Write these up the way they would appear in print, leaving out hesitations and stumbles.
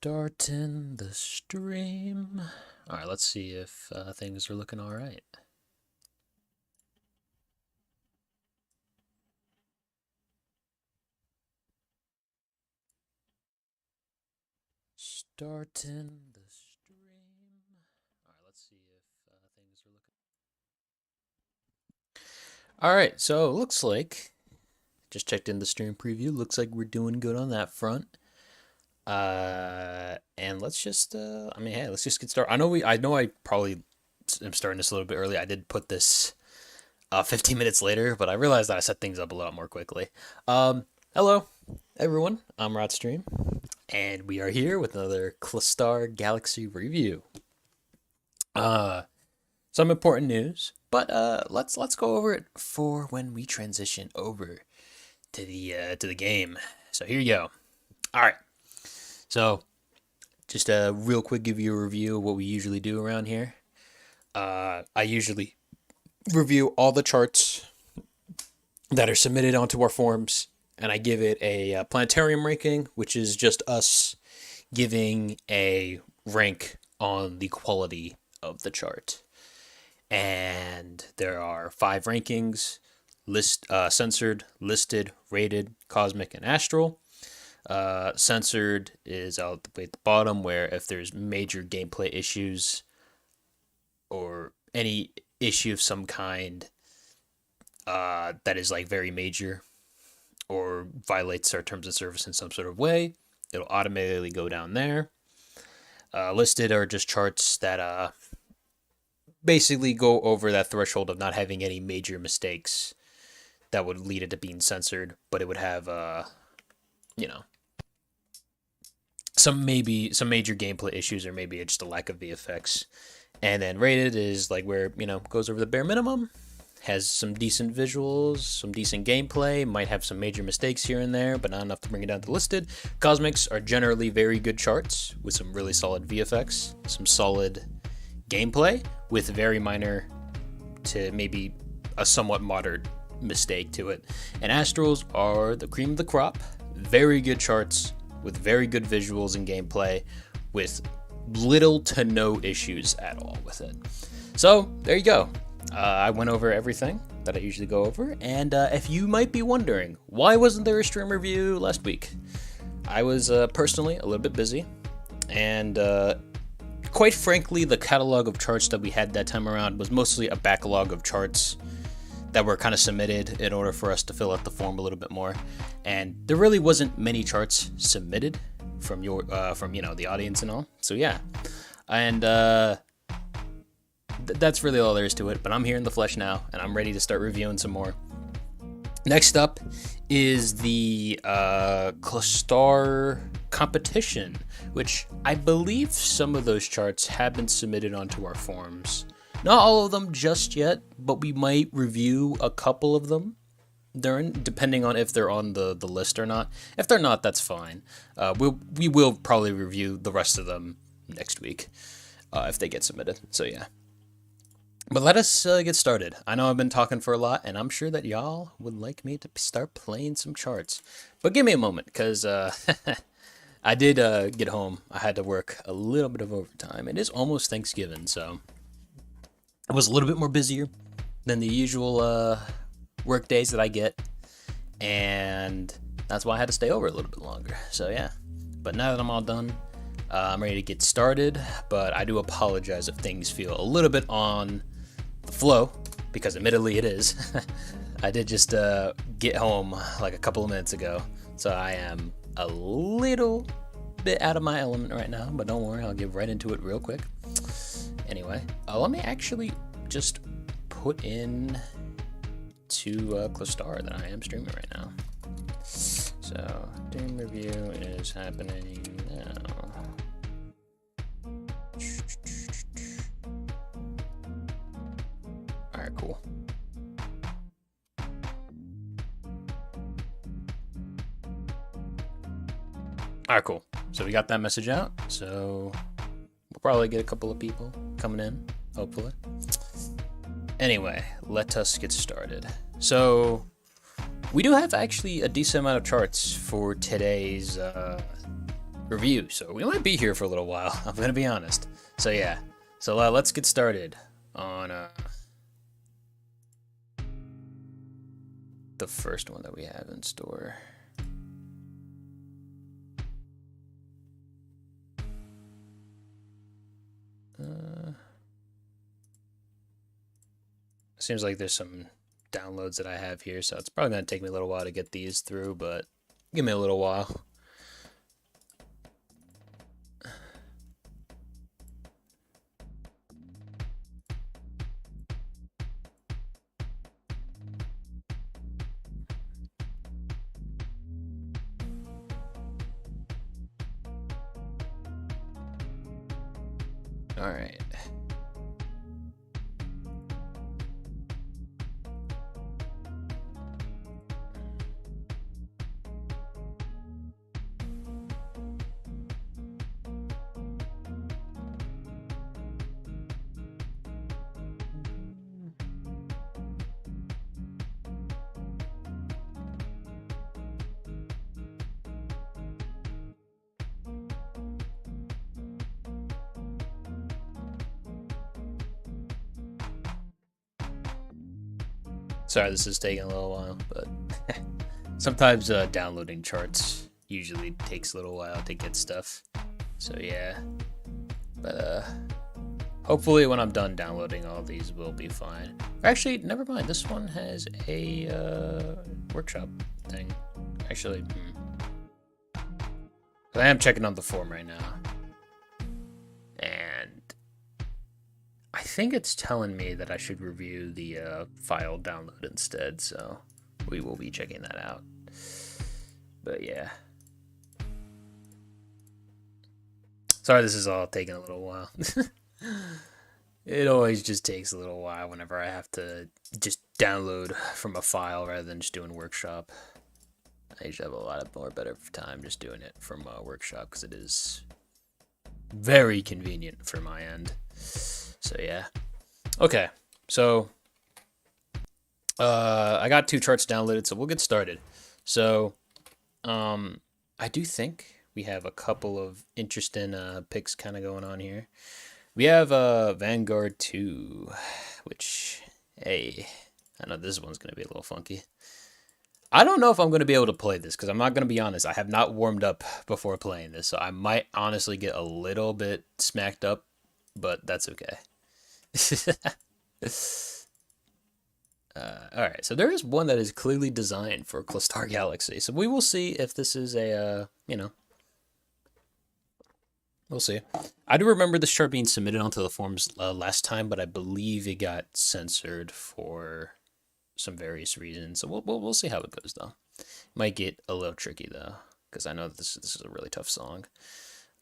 Starting the stream. All right, let's see if things are looking all right. Starting the stream. All right, let's see if things are looking. All right, so it looks like just checked in the stream preview. Looks like we're doing good on that front. And let's just hey, let's just get started. I know I probably am starting this a little bit early. I did put this 15 minutes later, but I realized that I set things up a lot more quickly. Hello everyone. I'm Rodstream, and we are here with another Clastar Galaxy review. Some important news, but let's go over it for when we transition over to the game. So here you go. All right. So, just a real quick give you a review of what we usually do around here. I usually review all the charts that are submitted onto our forums, and I give it a planetarium ranking, which is just us giving a rank on the quality of the chart. And there are 5 rankings: censored, listed, rated, cosmic, and astral. Censored is out at the bottom, where if there's major gameplay issues or any issue of some kind that is like very major or violates our terms of service in some sort of way, it'll automatically go down there. Listed are just charts that basically go over that threshold of not having any major mistakes that would lead it to being censored, but it would have some major gameplay issues, or maybe it's just a lack of VFX. And then rated is like where, goes over the bare minimum, has some decent visuals, some decent gameplay, might have some major mistakes here and there, but not enough to bring it down to listed. Cosmics are generally very good charts with some really solid VFX, some solid gameplay with very minor to maybe a somewhat moderate mistake to it. And astrals are the cream of the crop, very good charts with very good visuals and gameplay, with little to no issues at all with it. So there you go. I went over everything that I usually go over, and if you might be wondering, why wasn't there a stream review last week? I was personally a little bit busy, and quite frankly, the catalog of charts that we had that time around was mostly a backlog of charts that were kind of submitted in order for us to fill out the form a little bit more, and there really wasn't many charts submitted from the audience and all. So yeah, and that's really all there is to it. But I'm here in the flesh now, and I'm ready to start reviewing some more. Next up is the Clastar competition, which I believe some of those charts have been submitted onto our forums. Not all of them just yet, but we might review a couple of them depending on if they're on the list or not. If they're not, that's fine. We will probably review the rest of them next week if they get submitted. So yeah. But let us get started. I know I've been talking for a lot, and I'm sure that y'all would like me to start playing some charts. But give me a moment, because I did get home. I had to work a little bit of overtime. It is almost Thanksgiving, so I was a little bit more busier than the usual work days that I get, and that's why I had to stay over a little bit longer. So yeah, but now that I'm all done, I'm ready to get started. But I do apologize if things feel a little bit on the flow, because admittedly it is. I did just get home like a couple of minutes ago, so I am a little bit out of my element right now, but don't worry, I'll get right into it real quick. Anyway, let me actually just put in to Clastar that I am streaming right now. So, Doom review is happening now. Alright, cool. Alright, cool. So we got that message out. So we'll probably get a couple of people coming in, hopefully. Anyway, let us get started. So we do have actually a decent amount of charts for today's review. So we might be here for a little while. I'm gonna be honest. So yeah. So let's get started on the first one that we have in store. Seems like there's some downloads that I have here, so it's probably going to take me a little while to get these through, but give me a little while. All right. Sorry, this is taking a little while, but sometimes downloading charts usually takes a little while to get stuff. So yeah, but hopefully when I'm done downloading all these, we'll be fine. Actually, never mind. This one has a workshop thing. Actually, I am checking on the form right now, and I think it's telling me that I should review the file download instead, so we will be checking that out. But yeah. Sorry, this is all taking a little while. It always just takes a little while whenever I have to just download from a file rather than just doing workshop. I usually have a lot more better time just doing it from workshop because it is very convenient for my end. So yeah. Okay. So I got 2 charts downloaded, so we'll get started. So I do think we have a couple of interesting picks kind of going on here. We have Vanguard 2, which, hey, I know this one's going to be a little funky. I don't know if I'm going to be able to play this because I'm not going to be honest. I have not warmed up before playing this, so I might honestly get a little bit smacked up, but that's okay. Alright, so there is one that is clearly designed for Clastar Galaxy, so we will see if this is a, we'll see. I do remember this chart being submitted onto the forums last time, but I believe it got censored for some various reasons, so we'll see how it goes, though. Might get a little tricky, though, because I know this is a really tough song.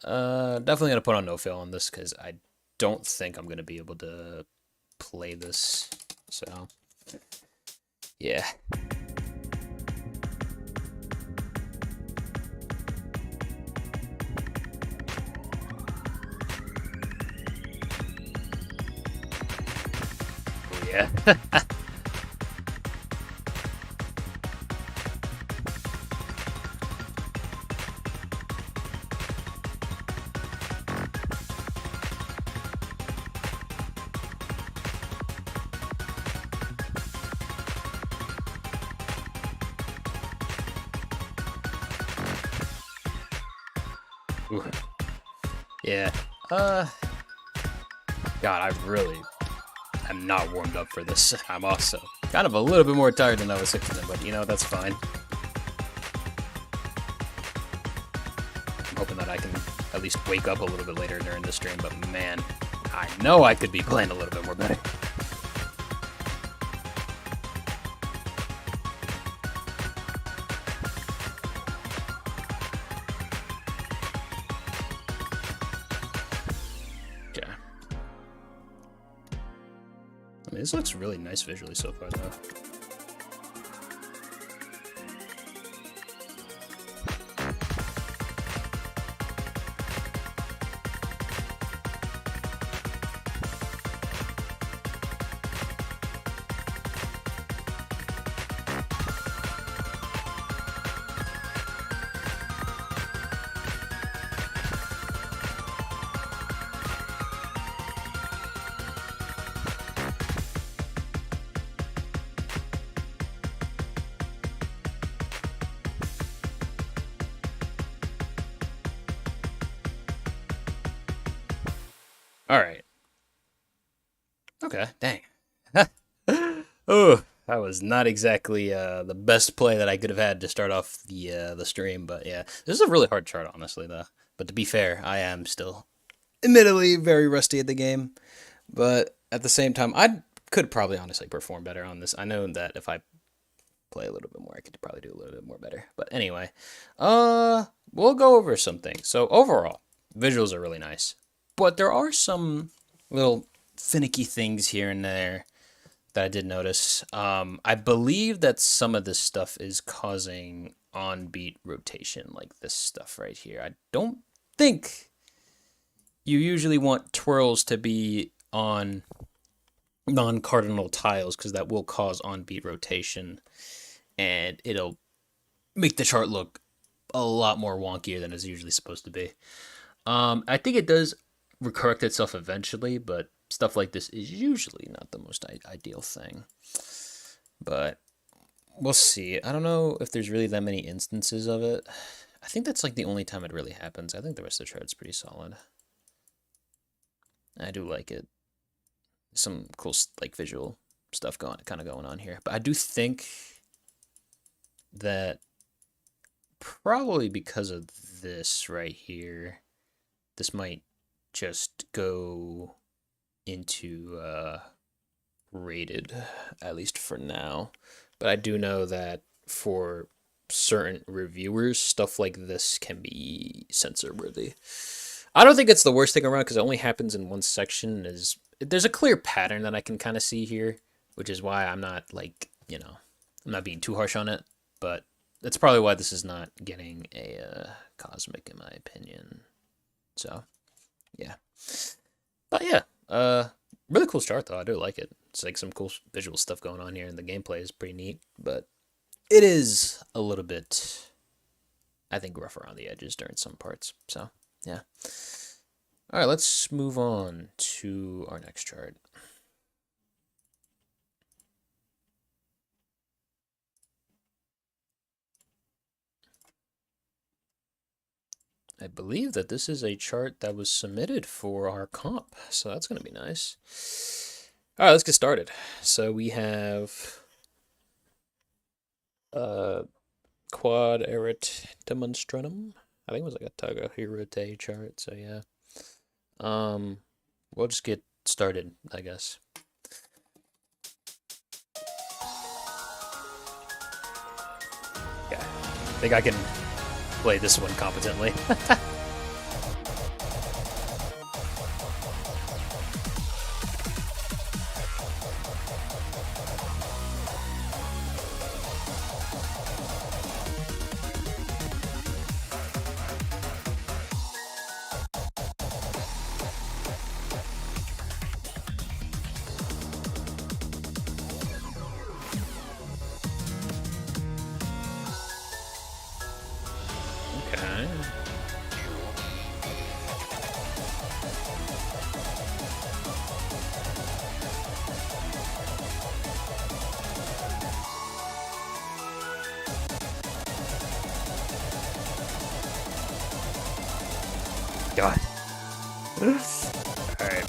Definitely going to put on no fail on this, because I don't think I'm going to be able to play this, so yeah. Oh, yeah. Ooh. Yeah. God, I'm not warmed up for this. I'm also kind of a little bit more tired than I was expecting, but you know, that's fine. I'm hoping that I can at least wake up a little bit later during the stream, but man, I know I could be playing a little bit more better. This looks really nice visually so far, though. All right. Okay. Dang. Oh, that was not exactly the best play that I could have had to start off the stream, but yeah, this is a really hard chart, honestly, though. But to be fair, I am still, admittedly, very rusty at the game. But at the same time, I could probably honestly perform better on this. I know that if I play a little bit more, I could probably do a little bit more better. But anyway, we'll go over some things. So overall, visuals are really nice, but there are some little finicky things here and there that I did notice. I believe that some of this stuff is causing on beat rotation, like this stuff right here. I don't think you usually want twirls to be on non-cardinal tiles because that will cause on beat rotation and it'll make the chart look a lot more wonkier than it's usually supposed to be. I think it does correct itself eventually, but stuff like this is usually not the most ideal thing. But we'll see. I don't know if there's really that many instances of it. I think that's like the only time it really happens. I think the rest of the chart's pretty solid. I do like it. Some cool like visual stuff kind of going on here. But I do think that probably because of this right here, this might just go into rated, at least for now. But I do know that for certain reviewers, stuff like this can be censor worthy. I don't think it's the worst thing around because it only happens in one section. There's a clear pattern that I can kind of see here, which is why I'm not like, I'm not being too harsh on it, but that's probably why this is not getting a cosmic in my opinion. So, yeah. But yeah, really cool chart though. I do like it. It's like some cool visual stuff going on here, and the gameplay is pretty neat. But it is a little bit, I think, rough around the edges during some parts. So, yeah. All right, let's move on to our next chart. I believe that this is a chart that was submitted for our comp, so that's going to be nice. All right, let's get started. So we have quad erit demonstranum. I think it was like a Tagahirote chart, so yeah. We'll just get started, I guess. Yeah, I think I can play this one competently. Okay. God. Alright.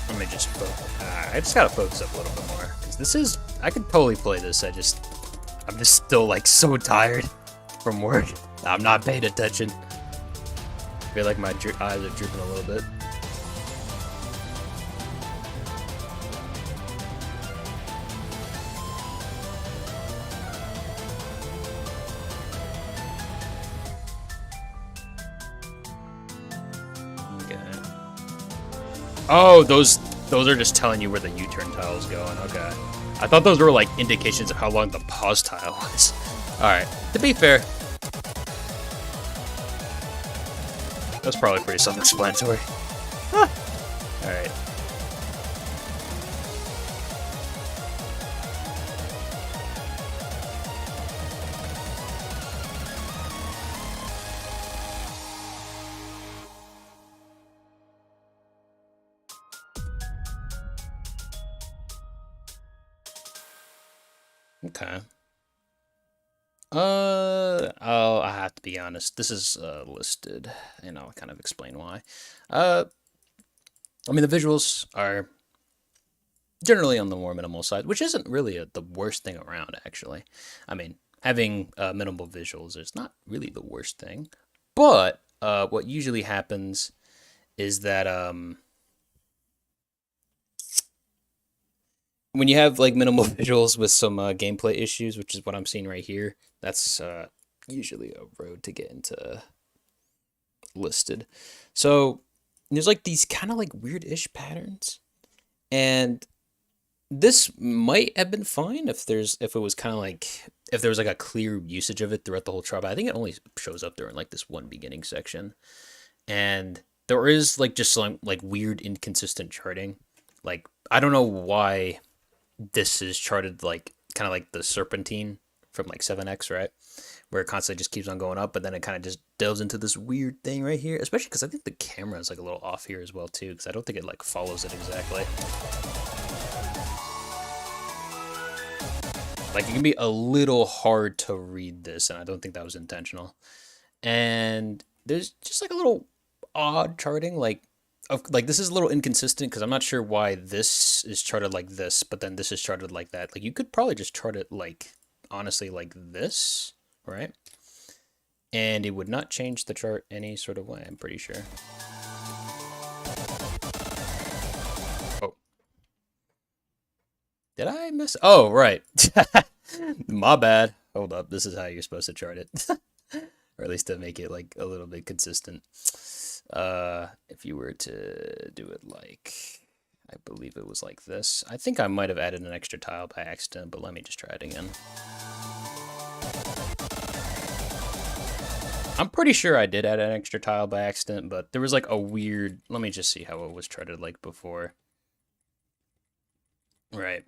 Let me just focus. I just gotta focus up a little bit more. Because this is. I could totally play this. I'm just still like so tired from work. I'm not paying attention. I feel like my eyes are drooping a little bit. Okay. Oh, those are just telling you where the U-turn tile is going. Okay. I thought those were like indications of how long the pause tile was. Alright. To be fair, that's probably pretty self-explanatory. Alright. Okay. I have to be honest. This is listed, and I'll kind of explain why. Uh, I mean, the visuals are generally on the more minimal side, which isn't really the worst thing around, actually. I mean, having minimal visuals is not really the worst thing, but what usually happens is that when you have like minimal visuals with some gameplay issues, which is what I'm seeing right here, that's usually a road to get into listed. So there's like these kind of like weird-ish patterns, and this might have been fine if it was kind of like if there was like a clear usage of it throughout the whole chart. But I think it only shows up during like this one beginning section, and there is like just some like weird inconsistent charting. Like I don't know why this is charted like kind of like the serpentine from like 7x, right? Where it constantly just keeps on going up, but then it kind of just delves into this weird thing right here, especially because I think the camera is like a little off here as well too, because I don't think it like follows it exactly. Like it can be a little hard to read this, and I don't think that was intentional. And there's just like a little odd charting, like this is a little inconsistent because I'm not sure why this is charted like this, but then this is charted like that. Like you could probably just chart it like honestly like this, right? And it would not change the chart any sort of way, I'm pretty sure. Oh. Did I miss? Oh, right. My bad. Hold up. This is how you're supposed to chart it. Or at least to make it like a little bit consistent. If you were to do it like, I believe it was like this. I think I might have added an extra tile by accident, but let me just try it again. I'm pretty sure I did add an extra tile by accident, but there was like a weird, let me just see how it was charted like before. Right.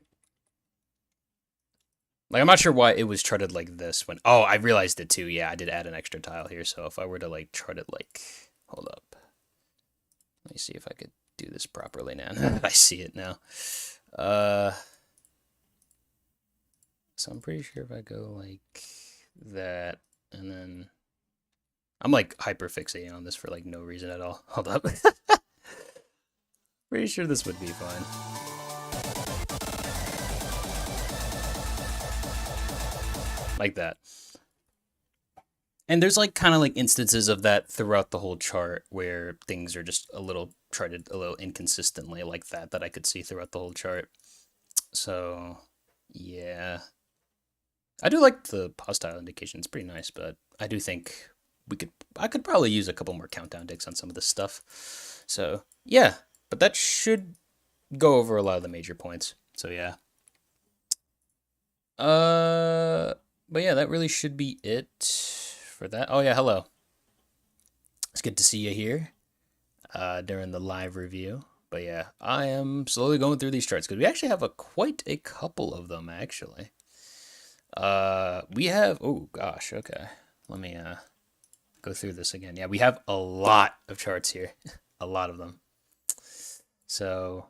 Like, I'm not sure why it was charted like this when, oh, I realized it too. Yeah, I did add an extra tile here. So if I were to like chart it like, hold up. Let me see if I could do this properly now. I see it now. So I'm pretty sure if I go like that, and then I'm like hyper fixating on this for like no reason at all. Hold up. Pretty sure this would be fine. Like that. And there's like kind of like instances of that throughout the whole chart where things are just a little charted a little inconsistently like that I could see throughout the whole chart. So, yeah. I do like the pause tile indication. It's pretty nice, but I do think I could probably use a couple more countdown ticks on some of this stuff. So, yeah, but that should go over a lot of the major points. So, yeah. But yeah, that really should be it for that. Oh yeah, hello. It's good to see you here during the live review. But yeah, I am slowly going through these charts because we actually have quite a couple of them actually. We have, oh gosh, okay. Let me go through this again. Yeah, we have a lot of charts here. A lot of them. So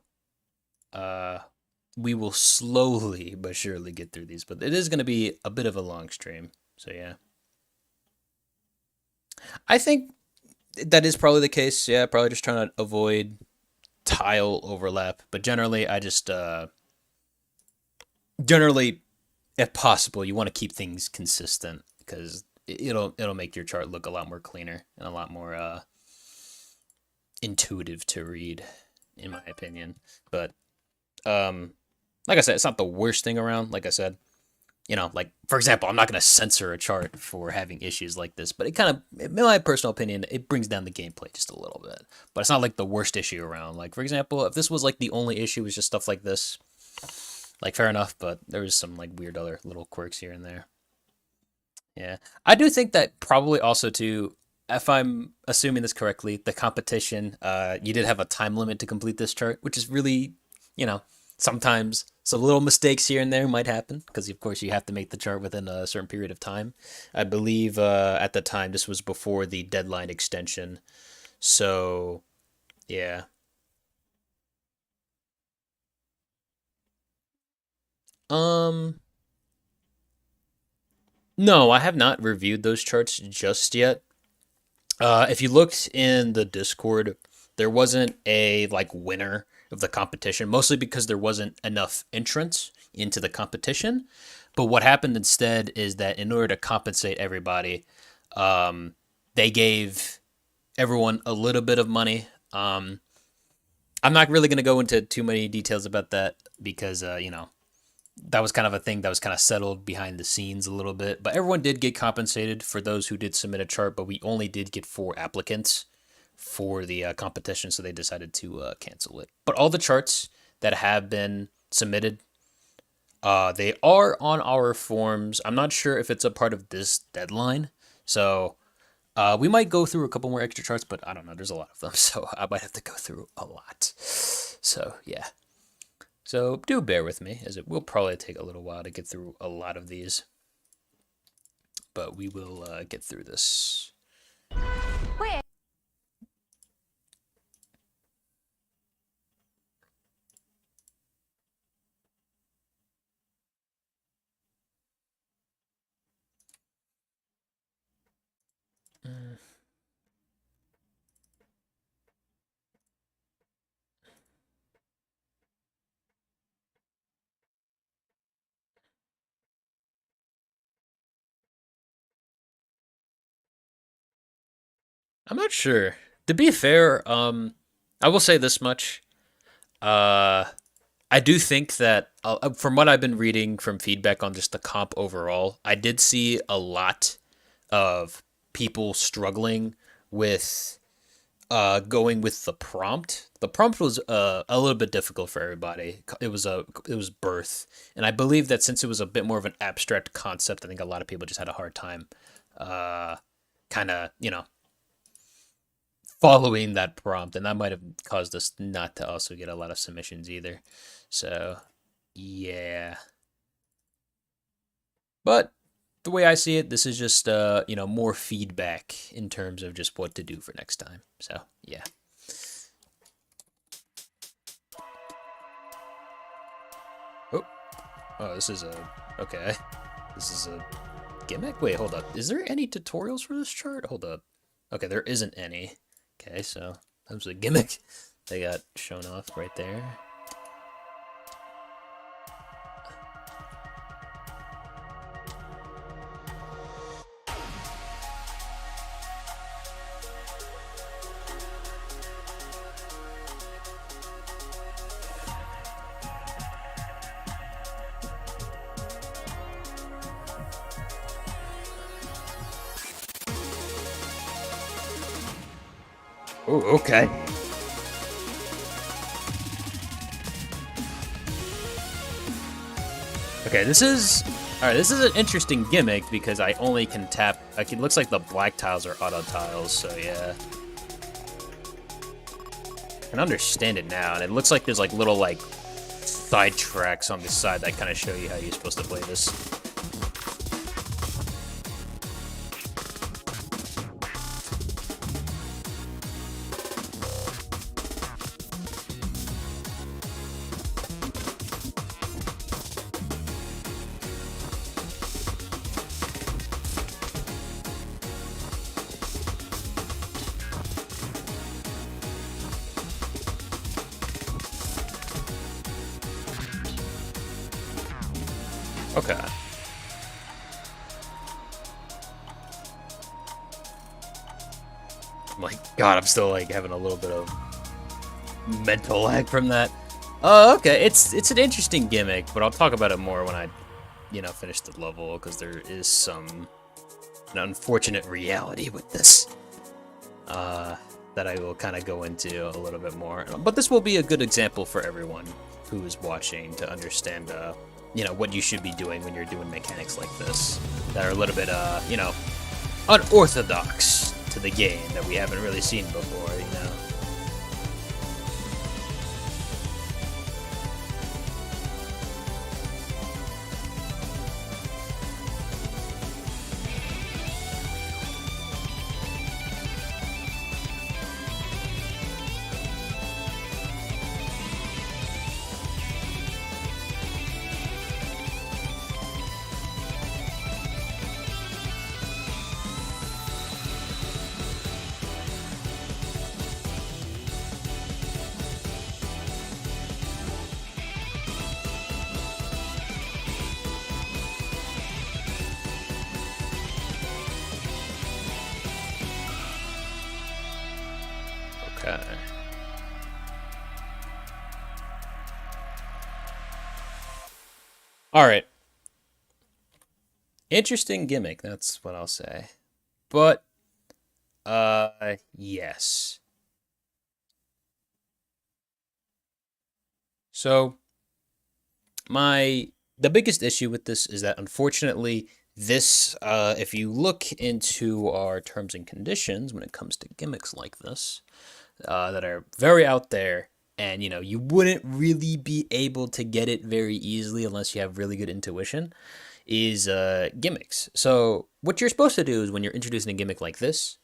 we will slowly but surely get through these, but it is going to be a bit of a long stream. So yeah. I think that is probably the case. Yeah, probably just trying to avoid tile overlap, but generally I just generally if possible you want to keep things consistent because it'll make your chart look a lot more cleaner and a lot more intuitive to read in my opinion. But like I said, it's not the worst thing around. Like I said, like for example, I'm not going to censor a chart for having issues like this, but it kind of, in my personal opinion, it brings down the gameplay just a little bit. But it's not like the worst issue around. Like for example, if this was like the only issue was just stuff like this, like fair enough. But there was some like weird other little quirks here and there. Yeah, I do think that probably also too. If I'm assuming this correctly, the competition, you did have a time limit to complete this chart, which is really, you know, sometimes some little mistakes here and there might happen because, of course, you have to make the chart within a certain period of time. I believe at the time this was before the deadline extension. So, yeah. Um, No, I have not reviewed those charts just yet. If you looked in the Discord, there wasn't a like winner of the competition, mostly because there wasn't enough entrants into the competition. But what happened instead is that in order to compensate everybody, um, they gave everyone a little bit of money. I'm not really going to go into too many details about that because that was kind of a thing that was kind of settled behind the scenes a little bit. But everyone did get compensated for those who did submit a chart, but we only did get 4 applicants for the competition, so they decided to cancel it. But all the charts that have been submitted, they are on our forms. I'm not sure if it's a part of this deadline, so we might go through a couple more extra charts, but I don't know. There's a lot of them, so I might have to go through a lot. So yeah. So do bear with me, as it will probably take a little while to get through a lot of these. But we will get through this. Wait. I'm not sure. To be fair, I will say this much. Uh, I do think that from what I've been reading from feedback on just the comp overall, I did see a lot of people struggling with going with the prompt. The prompt was a little bit difficult for everybody. It was birth, and I believe that since it was a bit more of an abstract concept, I think a lot of people just had a hard time, kind of following that prompt, and that might have caused us not to also get a lot of submissions either. So yeah, but the way I see it, this is just more feedback in terms of just what to do for next time. So yeah. Oh, oh, this is a okay. This is a gimmick. Wait, hold up. Is there any tutorials for this chart? Hold up. Okay, there isn't any. Okay, so that was a gimmick. They got shown off right there. Oh, okay. Okay, this is all right. This is an interesting gimmick because I only can tap. Like, it looks like the black tiles are auto tiles, so yeah. I can understand it now, and it looks like there's like little like side tracks on the side that kind of show you how you're supposed to play this. Okay. My God, I'm still like having a little bit of mental lag from that. Oh, okay. It's an interesting gimmick, but I'll talk about it more when I, finish the level because there is an unfortunate reality with this. That I will kind of go into a little bit more. But this will be a good example for everyone who is watching to understand, what you should be doing when you're doing mechanics like this that are a little bit, unorthodox to the game that we haven't really seen before. Okay. All right. Interesting gimmick, that's what I'll say. But yes. So, my the biggest issue with this is that unfortunately this if you look into our terms and conditions when it comes to gimmicks like this, that are very out there, and you wouldn't really be able to get it very easily unless you have really good intuition, is gimmicks. So what you're supposed to do is when you're introducing a gimmick like this,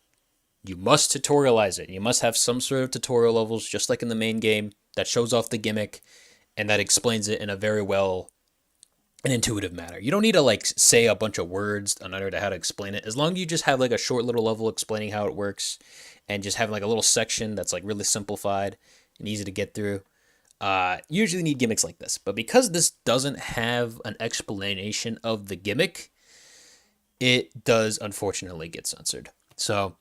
you must tutorialize it. You must have some sort of tutorial levels, just like in the main game, that shows off the gimmick and that explains it in a very well an intuitive manner. You don't need to like say a bunch of words in order to how to explain it. As long as you just have like a short little level explaining how it works, and just have like a little section that's like really simplified and easy to get through. Usually need gimmicks like this, but because this doesn't have an explanation of the gimmick, it does unfortunately get censored. So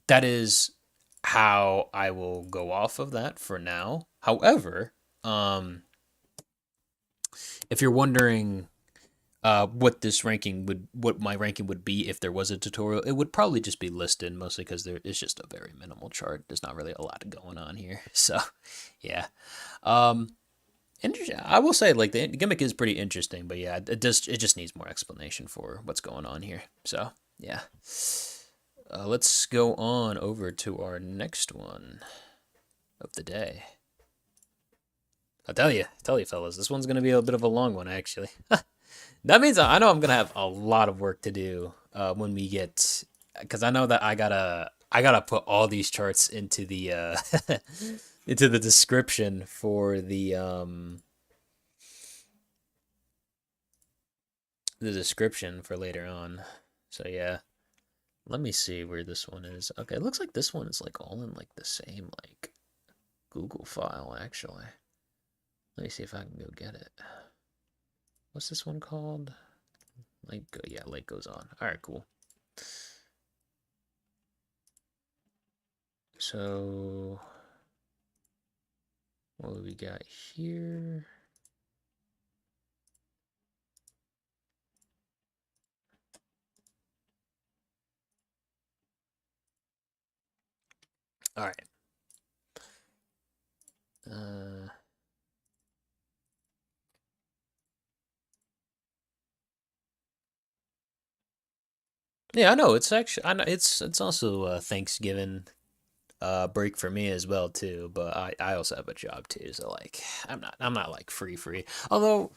that is how I will go off of that for now. However, if you're wondering what my ranking would be if there was a tutorial, it would probably just be listed, mostly because there is just a very minimal chart. There's not really a lot going on here. So, yeah. Interesting. I will say, like, the gimmick is pretty interesting, but yeah, it just needs more explanation for what's going on here. So, yeah. Let's go on over to our next one of the day. I'll tell you, fellas, this one's gonna be a bit of a long one, actually. That means I know I'm gonna have a lot of work to do when we get, because I know that I gotta put all these charts into the into the description for the description for later on. So yeah, let me see where this one is. Okay, it looks like this one is like all in like the same like Google file actually. Let me see if I can go get it. What's this one called? Lake goes on. All right, cool. So, what do we got here? All right. Yeah, I know. I know it's also Thanksgiving break for me as well too. But I also have a job too, so like I'm not like free. Although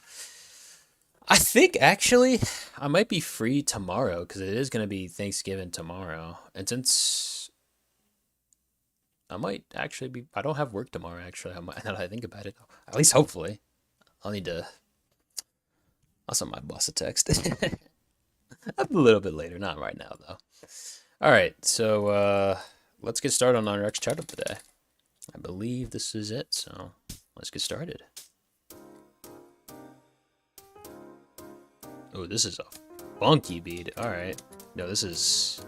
I think actually I might be free tomorrow because it is gonna be Thanksgiving tomorrow, and since I might actually be, I don't have work tomorrow actually. Now that I think about it, at least hopefully. I'll need to. I'll send my boss a text. A little bit later, not right now though. All right, so let's get started on our next chart of the day. I believe this is it, so let's get started. Oh, this is a funky bead. All right, no, this is.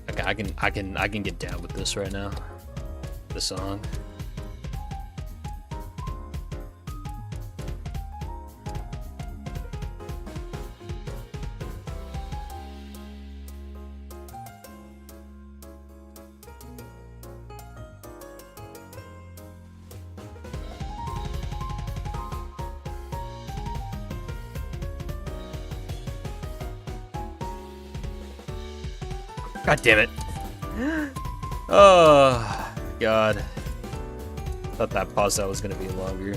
Okay, I can get down with this right now. The song. God damn it. Oh, God. Thought that pause out was going to be longer.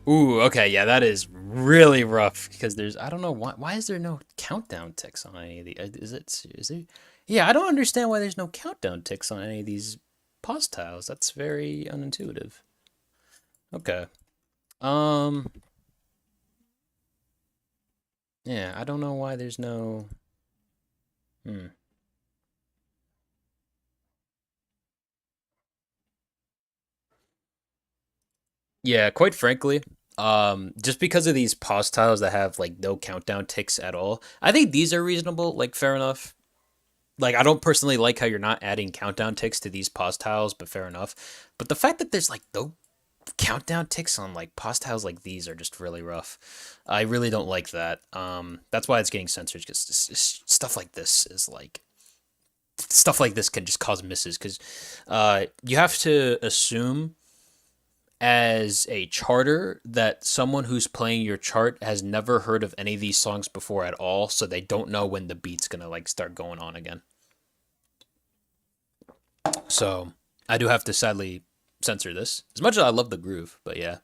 Ooh, okay, yeah, that is really rough because I don't know why is there no countdown ticks on any of the is it Yeah, I don't understand why there's no countdown ticks on any of these pause tiles. That's very unintuitive. Okay. Um, yeah, I don't know why there's no. Hmm. Yeah, quite frankly, just because of these pause tiles that have like no countdown ticks at all, I think these are reasonable. Like, fair enough. Like, I don't personally like how you're not adding countdown ticks to these pause tiles, but fair enough. But the fact that there's like no countdown ticks on like pause tiles like these are just really rough. I really don't like that. That's why it's getting censored because stuff like this is like stuff like this can just cause misses because you have to assume as a charter that someone who's playing your chart has never heard of any of these songs before at all, so they don't know when the beat's gonna like start going on again. So I do have to sadly censor this. As much as I love the groove, but yeah,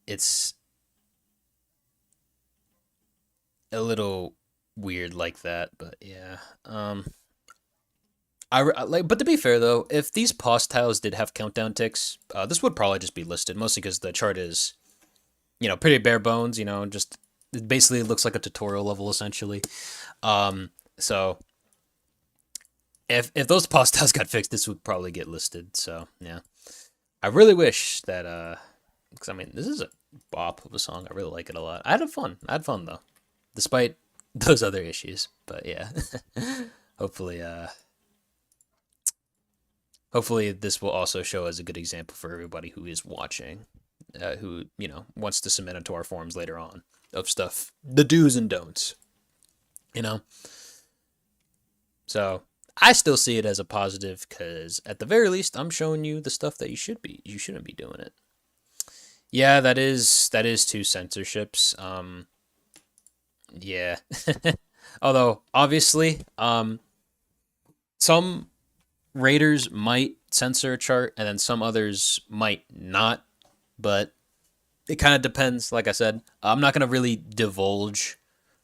it's a little weird like that. But yeah, like. But to be fair though, if these pause tiles did have countdown ticks, this would probably just be listed mostly because the chart is pretty bare bones. Just it basically looks like a tutorial level essentially. So if those pause tiles got fixed, this would probably get listed. So yeah, I really wish that because I mean this is a bop of a song. I really like it a lot. I had fun though, despite those other issues. But yeah, hopefully hopefully this will also show as a good example for everybody who is watching, who wants to submit into our forums later on of stuff, the do's and don'ts. You know, so I still see it as a positive because at the very least I'm showing you the stuff that you shouldn't be doing it. Yeah, that is two censorships. Yeah. Although obviously, some raiders might censor a chart and then some others might not, but it kind of depends. Like I said, I'm not gonna really divulge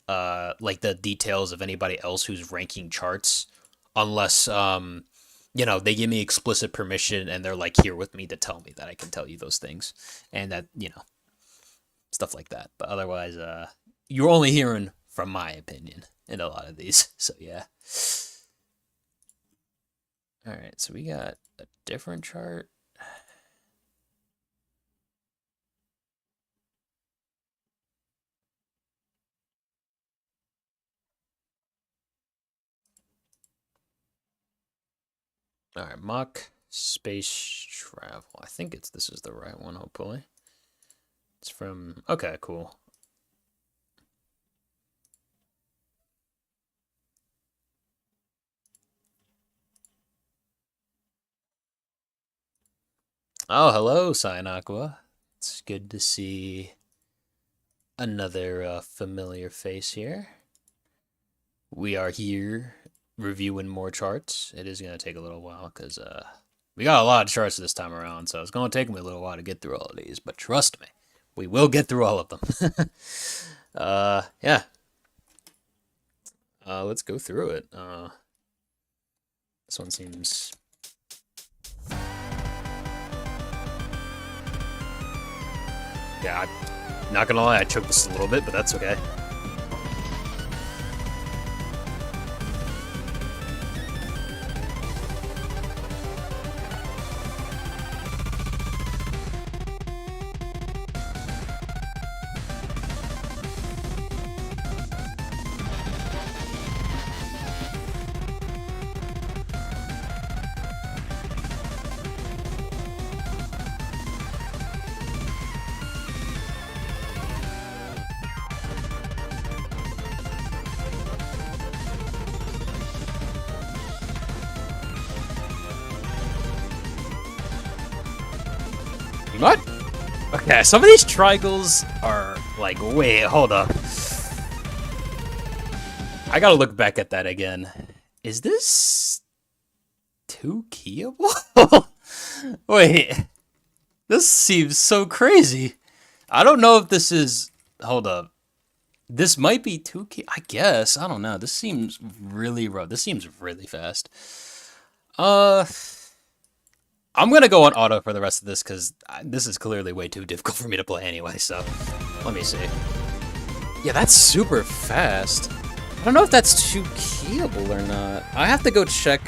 like the details of anybody else who's ranking charts unless they give me explicit permission and they're like here with me to tell me that I can tell you those things and that stuff like that. But otherwise, you're only hearing from my opinion in a lot of these. So yeah. All right, so we got a different chart. All right, mock space travel. I think this is the right one. Hopefully, it's from. Okay, cool. Oh, hello, Cyanaqua. It's good to see another familiar face here. We are here reviewing more charts. It is going to take a little while because we got a lot of charts this time around, so it's going to take me a little while to get through all of these. But trust me, we will get through all of them. Yeah. Let's go through it. This one seems. Yeah, I'm not gonna lie, I choked this a little bit, but that's okay. What? Okay, some of these triangles are like, wait, hold up. I gotta look back at that again. Is this too keyable? Wait, this seems so crazy. I don't know if this is. Hold up. This might be 2 key. I guess. I don't know. This seems really rough. This seems really fast. Uh, I'm gonna go on auto for the rest of this because this is clearly way too difficult for me to play anyway. So, let me see. Yeah, that's super fast. I don't know if that's 2 keyable or not. I have to go check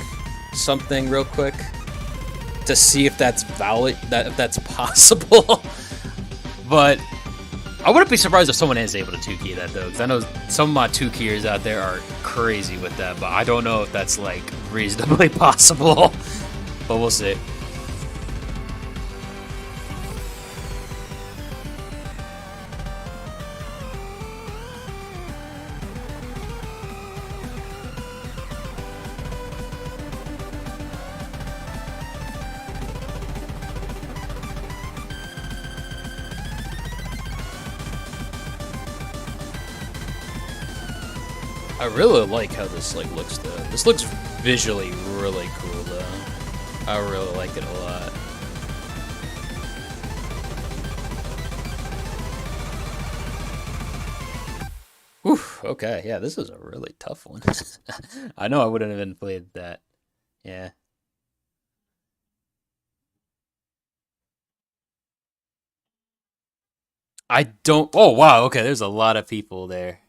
something real quick to see if that's valid, if that's possible. But I wouldn't be surprised if someone is able to 2 key that though, because I know some of my 2 keyers out there are crazy with that, but I don't know if that's like reasonably possible. But we'll see. I really like how this like looks though. This looks visually really cool though. I really like it a lot. Whew, okay, yeah, this is a really tough one. I know I wouldn't have even played that. Yeah. I don't. Oh wow, okay, there's a lot of people there.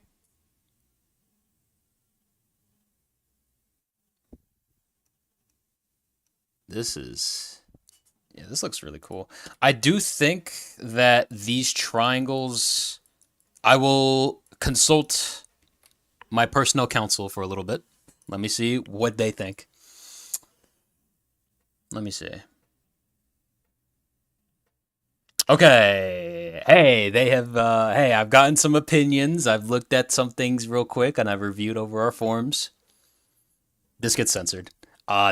This is, yeah, this looks really cool. I do think that these triangles, I will consult my personnel council for a little bit. Let me see what they think. Let me see. Okay. Hey, they have, hey, I've gotten some opinions. I've looked at some things real quick and I've reviewed over our forums. This gets censored.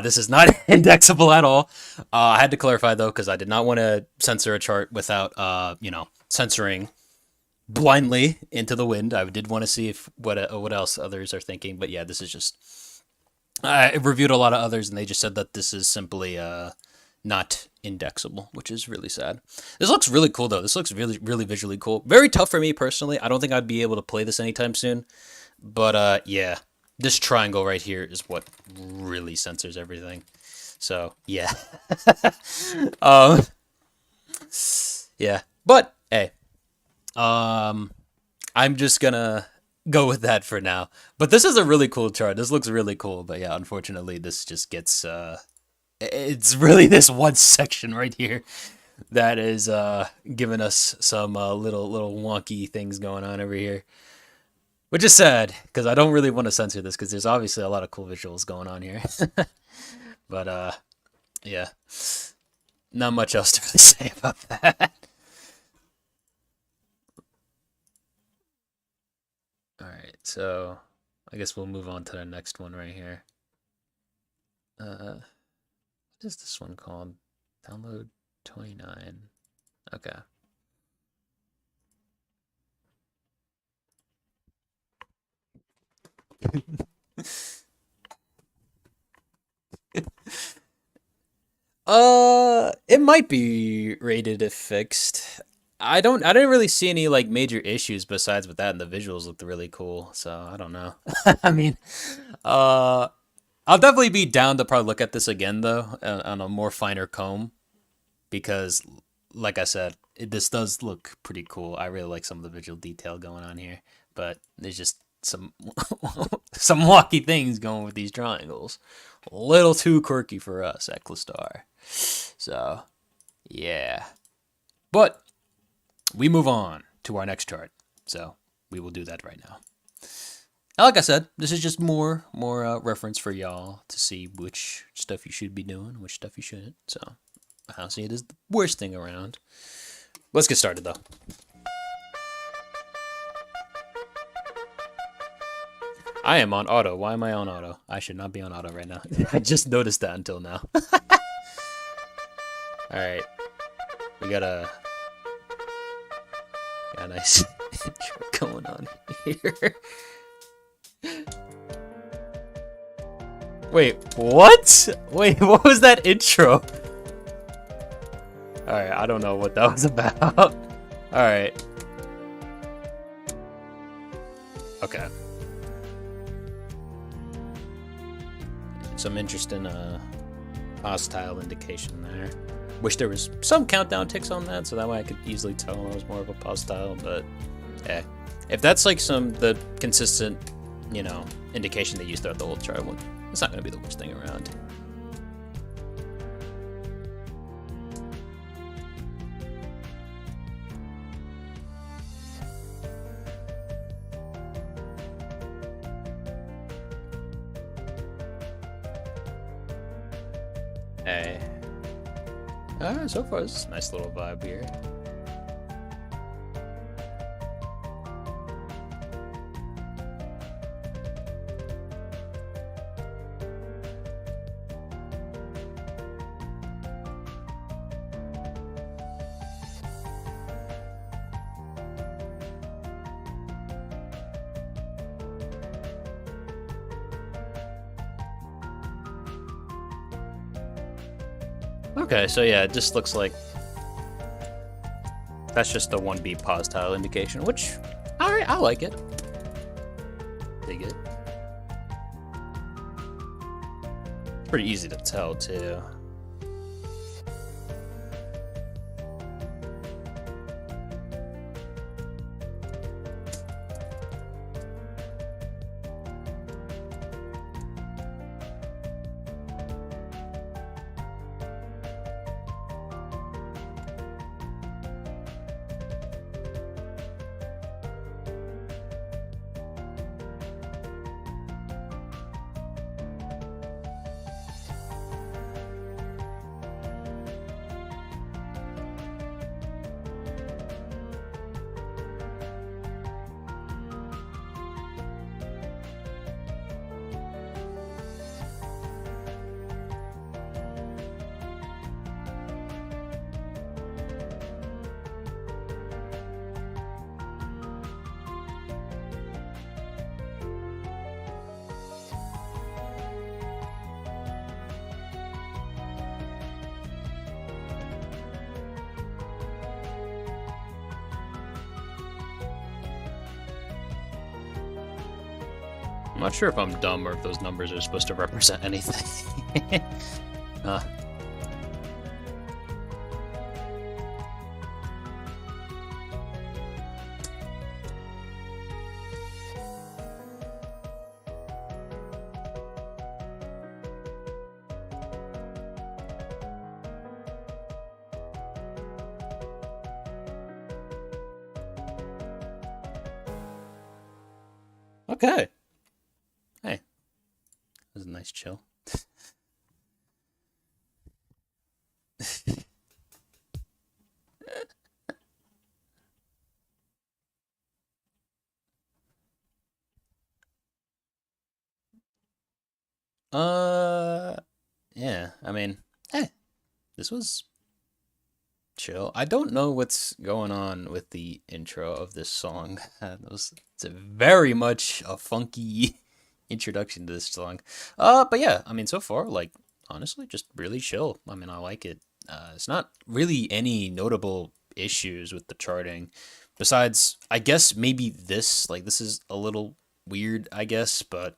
This is not indexable at all. I had to clarify though, because I did not want to censor a chart without, censoring blindly into the wind. I did want to see if what else others are thinking, but yeah, this is just. I reviewed a lot of others, and they just said that this is simply not indexable, which is really sad. This looks really cool though. This looks really, really visually cool. Very tough for me personally. I don't think I'd be able to play this anytime soon, but yeah. This triangle right here is what really censors everything. So, yeah. um, yeah. But, hey. I'm just gonna go with that for now. But this is a really cool chart. This looks really cool. But yeah, unfortunately, this just gets, it's really this one section right here that is, giving us some, little wonky things going on over here. Which is sad, because I don't really want to censor this, because there's obviously a lot of cool visuals going on here. But, yeah. Not much else to really say about that. Alright, so I guess we'll move on to the next one right here. What is this one called? Download 29. Okay. It might be rated if fixed. I didn't really see any like major issues besides with that, and the visuals looked really cool. So I don't know. I mean, uh, I'll definitely be down to probably look at this again though, on a more finer comb, because, like I said, this does look pretty cool. I really like some of the visual detail going on here, but there's just some some wacky things going with these triangles. A little too quirky for us at Clastar. So, yeah. But we move on to our next chart. So, we will do that right now. Now, like I said, this is just more reference for y'all to see which stuff you should be doing, which stuff you shouldn't. So, I don't see it as the worst thing around. Let's get started, though. I am on auto. Why am I on auto? I should not be on auto right now. I just noticed that until now. Alright. We got a nice intro going on here. Wait, what? Wait, what was that intro? Alright, I don't know what that was about. Alright. Okay. Some interesting hostile indication there. Wish there was some countdown ticks on that, so that way I could easily tell it was more of a hostile, but if that's like the consistent, indication they use throughout the whole chart, well, it's not going to be the worst thing around. Hey. Alright, so far this is a nice little vibe here. Okay, so yeah, it just looks like that's just the 1B pause tile indication, which, alright, I like it. Dig it. Pretty easy to tell, too. I'm not sure if I'm dumb or if those numbers are supposed to represent anything. Okay. Hey, that was a nice chill. Yeah, I mean, hey, this was chill. I don't know what's going on with the intro of this song. It's a very much a funky introduction to this song. But yeah, I mean, so far, like, honestly, just really chill. I mean, I like it. It's not really any notable issues with the charting. Besides, I guess maybe this is a little weird, I guess, but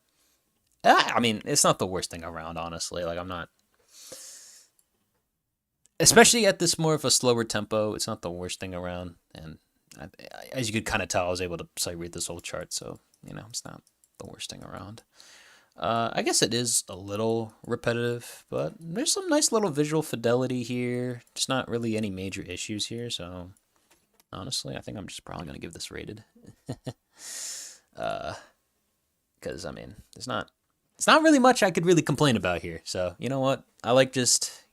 I mean, it's not the worst thing around, honestly. Like, I'm not, especially at this more of a slower tempo, it's not the worst thing around. And as you could kind of tell, I was able to sight read this whole chart, so, it's not the worst thing around. I guess it is a little repetitive, but there's some nice little visual fidelity here. Just not really any major issues here, so honestly, I think I'm just probably going to give this rated. Because, I mean, it's not really much I could really complain about here. So, you know what? I like just,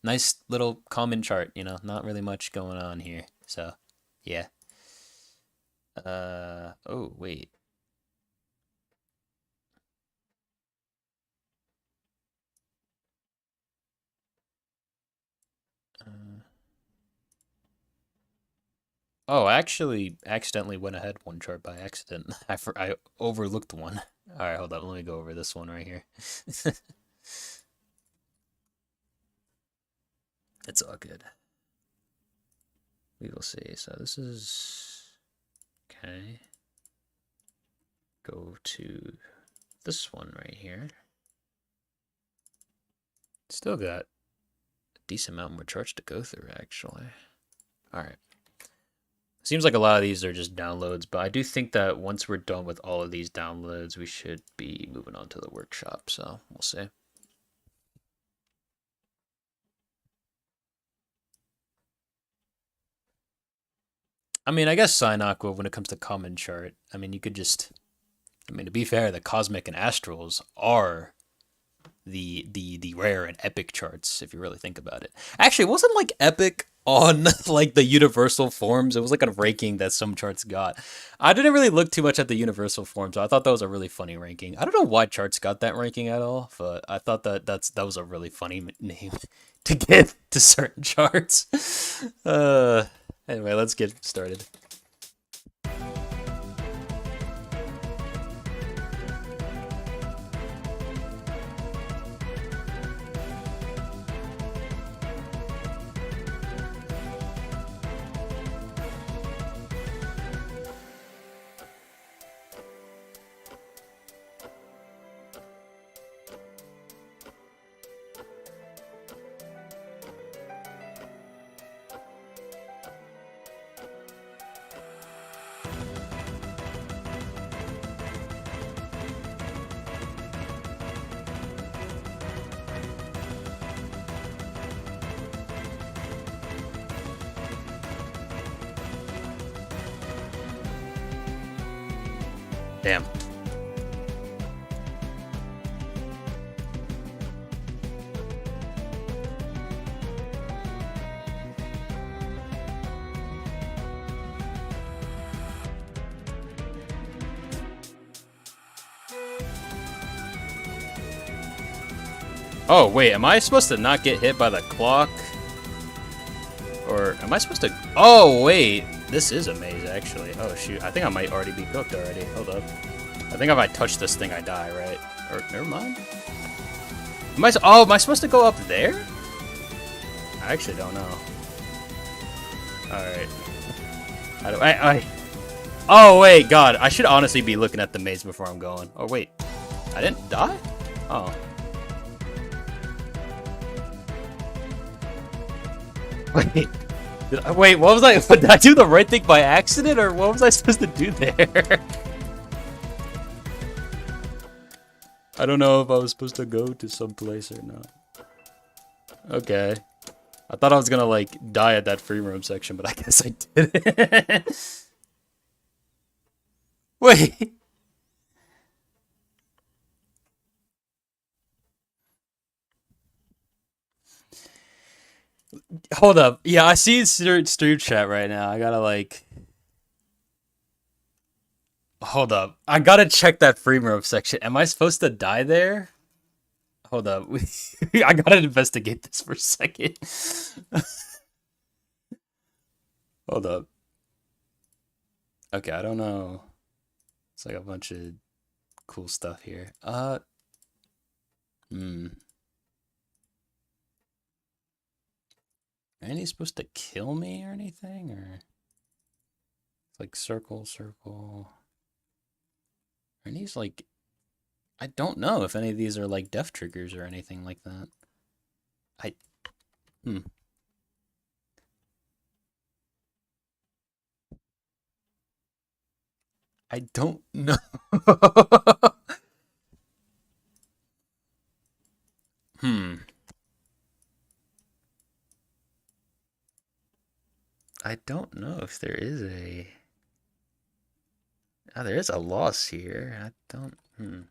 nice little common chart, not really much going on here. So, yeah. Oh, wait. Oh, I actually accidentally went ahead one chart by accident. I overlooked one. All right, hold up. Let me go over this one right here. It's all good. We will see. So this is okay. go to this one right here. Still got a decent amount more charts to go through, actually. All right. Seems like a lot of these are just downloads, but I do think that once we're done with all of these downloads, we should be moving on to the workshop, so we'll see. I mean, I guess Aqua, when it comes to common chart, I mean, you could just, I mean, to be fair, the Cosmic and Astrals are the rare and epic charts, if you really think about it. Actually, it wasn't like epic on like the universal forms. It was like a ranking that some charts got. I didn't really look too much at the universal forms. I thought that was a really funny ranking. I don't know why charts got that ranking at all, but I thought that was a really funny name to get to certain charts. Anyway, let's get started. Damn. Oh, wait, am I supposed to not get hit by the clock? Or am I supposed to... Oh, wait. This is a maze, actually. Oh, shoot. I think I might already be cooked already. Hold up. I think if I touch this thing, I die, right? Or, never mind. Am I supposed to go up there? I actually don't know. Alright. Oh, wait, God. I should honestly be looking at the maze before I'm going. Oh, wait. I didn't die? Oh. Wait. Wait, what was I? Did I do the right thing by accident, or what was I supposed to do there? I don't know if I was supposed to go to some place or not. Okay. I thought I was gonna, like, die at that free roam section, but I guess I didn't. Wait. Hold up. Yeah, I see stream chat right now. I gotta, like... Hold up. I gotta check that free roam section. Am I supposed to die there? Hold up. I gotta investigate this for a second. Hold up. Okay, I don't know. It's like a bunch of cool stuff here. Are any supposed to kill me or anything? Or it's like circle, circle. Are these like... I don't know if any of these are like death triggers or anything like that. I don't know. I don't know if there is a... Oh, there is a loss here. I don't... I'm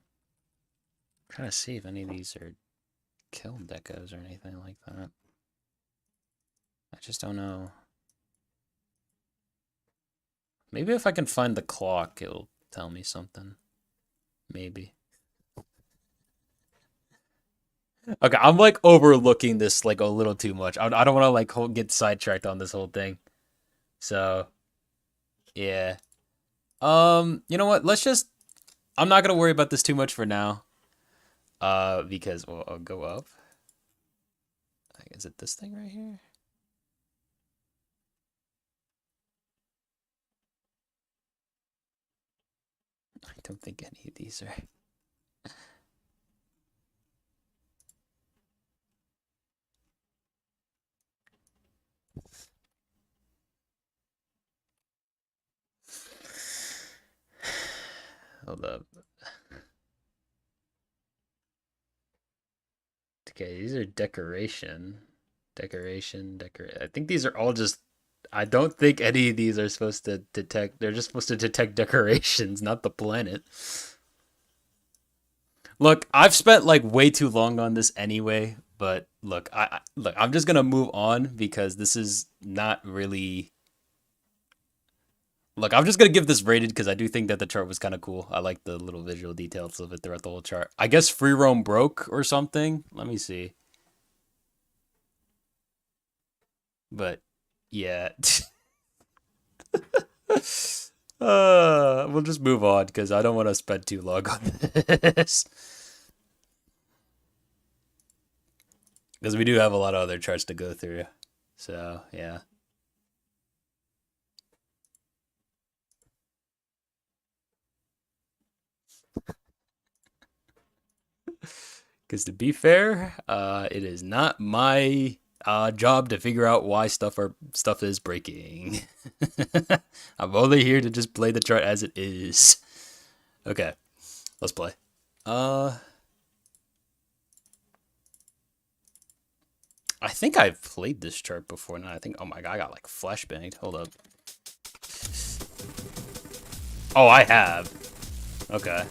trying to see if any of these are kill decos or anything like that. I just don't know. Maybe if I can find the clock, it'll tell me something. Maybe. Okay, I'm like overlooking this like a little too much. I don't want to like get sidetracked on this whole thing. So, yeah. You know what? Let's just... I'm not gonna worry about this too much for now. Because I'll go up. Is it this thing right here? I don't think any of these are. Hold up. Okay, these are decoration. I think these are all just. I don't think any of these are supposed to detect. They're just supposed to detect decorations, not the planet. Look, I've spent like way too long on this anyway, but look, look, I'm just gonna move on because this is not really. Look, I'm just gonna give this rated because I do think that the chart was kind of cool. I like the little visual details of it throughout the whole chart. I guess free roam broke or something. Let me see. But yeah. We'll just move on because I don't want to spend too long on this. Because we do have a lot of other charts to go through. So, yeah. Because to be fair, it is not my job to figure out why stuff is breaking. I'm only here to just play the chart as it is. Okay, let's play. I think I've played this chart before now. I think, oh my god, I got like flashbanged. Hold up. Oh, I have. Okay.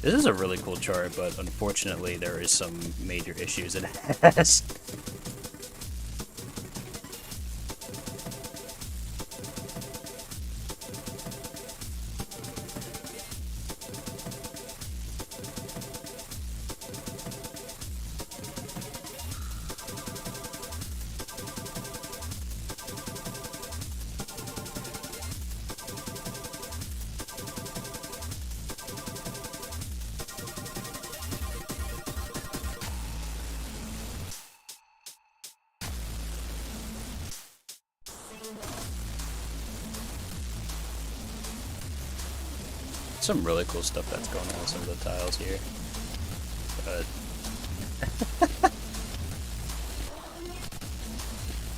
This is a really cool chart, but unfortunately there is some major issues it has. Some really cool stuff that's going on with some of the tiles here. But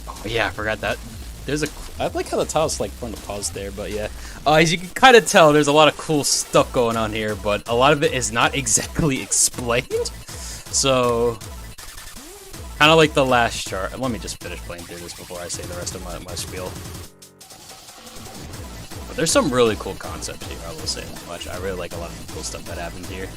oh yeah, I forgot that. There's a. I like how the tiles like from the pause there, but yeah. As you can kind of tell, there's a lot of cool stuff going on here, but a lot of it is not exactly explained. So, kind of like the last chart. Let me just finish playing through this before I say the rest of my spiel. But there's some really cool concepts here, I will say that much. I really like a lot of the cool stuff that happens here.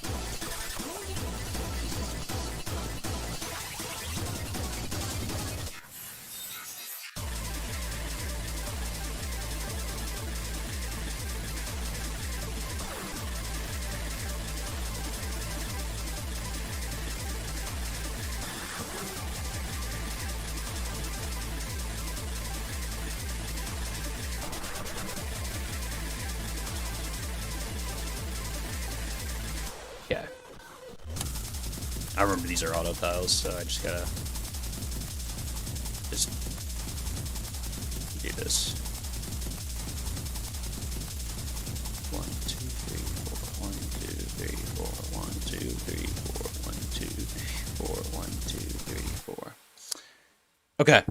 Yeah. I remember these are auto tiles, so I just gotta just do this. 1, 2, 3, 4, 1, 2, 3, 4, 1, 2, 3, 4, 1, 2, 4, 1, 2, 3, 4. Okay.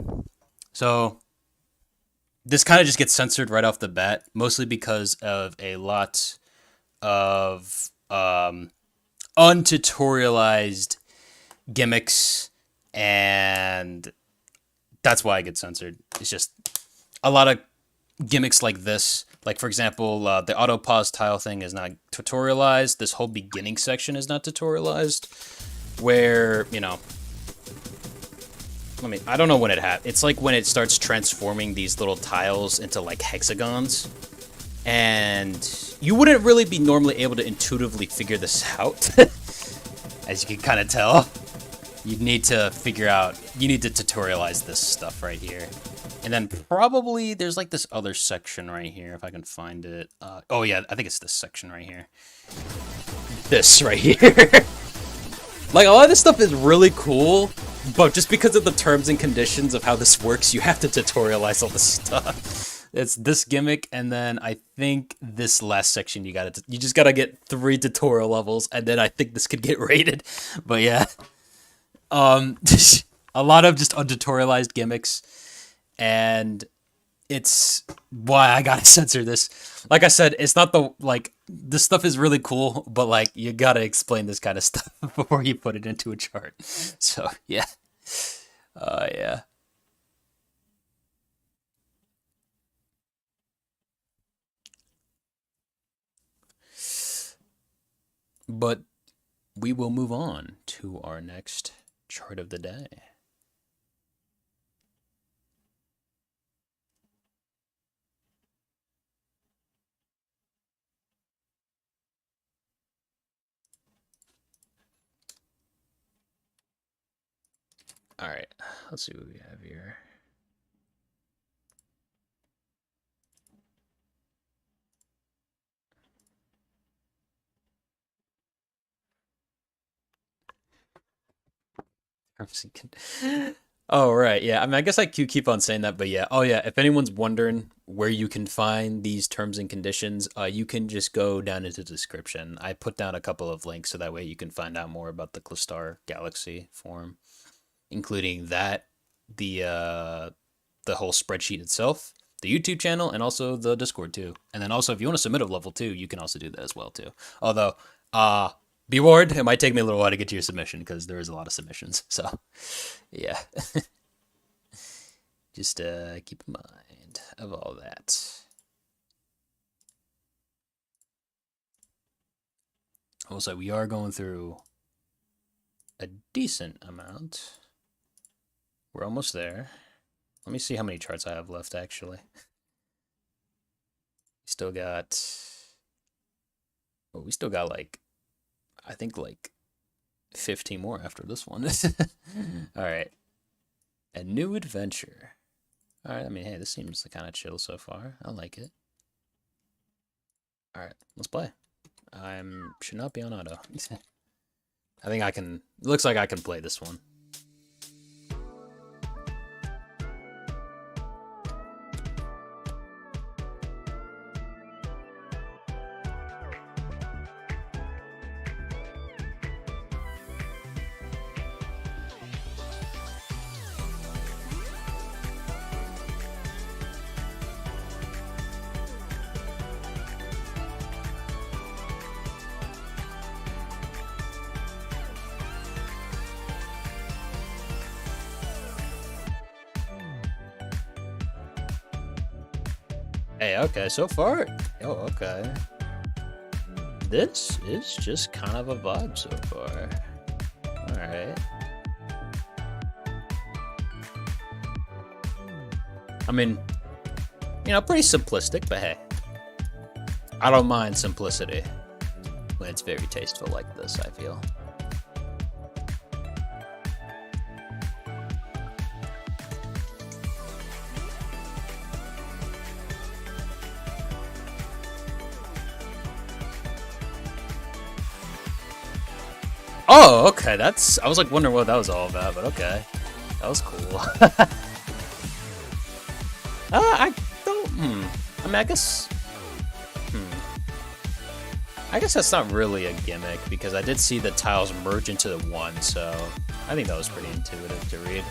So this kind of just gets censored right off the bat, mostly because of a lot of untutorialized gimmicks, and that's why I get censored. It's just a lot of gimmicks like this. Like, for example, the auto pause tile thing is not tutorialized. This whole beginning section is not tutorialized. Where, you know, I don't know when it happens. It's like when it starts transforming these little tiles into like hexagons. And you wouldn't really be normally able to intuitively figure this out. As you can kind of tell. You need to tutorialize this stuff right here. And then probably there's like this other section right here, if I can find it. Oh yeah, I think it's this section right here. This right here. Like, a lot of this stuff is really cool, but just because of the terms and conditions of how this works, you have to tutorialize all this stuff. It's this gimmick, and then I think this last section you just gotta get 3 tutorial levels, and then I think this could get rated. But yeah, um, a lot of just untutorialized gimmicks, and it's why I gotta censor this. Like I said, it's not the like this stuff is really cool, but like you gotta explain this kind of stuff before you put it into a chart. So yeah, yeah. But we will move on to our next chart of the day. All right, let's see what we have here. Oh right, yeah. I mean, I guess I keep on saying that, but yeah. Oh yeah. If anyone's wondering where you can find these terms and conditions, you can just go down into the description. I put down a couple of links so that way you can find out more about the Clastar Galaxy forum, including that, the whole spreadsheet itself, the YouTube channel, and also the Discord too. And then also, if you want to submit a level 2, you can also do that as well too. Although, be warned, it might take me a little while to get to your submission because there is a lot of submissions. So, yeah, just keep in mind of all that. Also, we are going through a decent amount. We're almost there. Let me see how many charts I have left, actually. Still got... Well, we still got, like, I think, like, 15 more after this one. Alright. A new adventure. Alright, I mean, hey, this seems kind of chill so far. I like it. Alright, let's play. I should not be on auto. I think I can... Looks like I can play this one. Hey, okay, so far, oh, okay. This is just kind of a vibe so far. Alright. I mean, you know, pretty simplistic, but hey. I don't mind simplicity when it's very tasteful like this, I feel. Oh, okay, that's... I was like wondering what that was all about, but okay. That was cool. I don't... I mean, I guess... I guess that's not really a gimmick, because I did see the tiles merge into the one, so... I think that was pretty intuitive to read.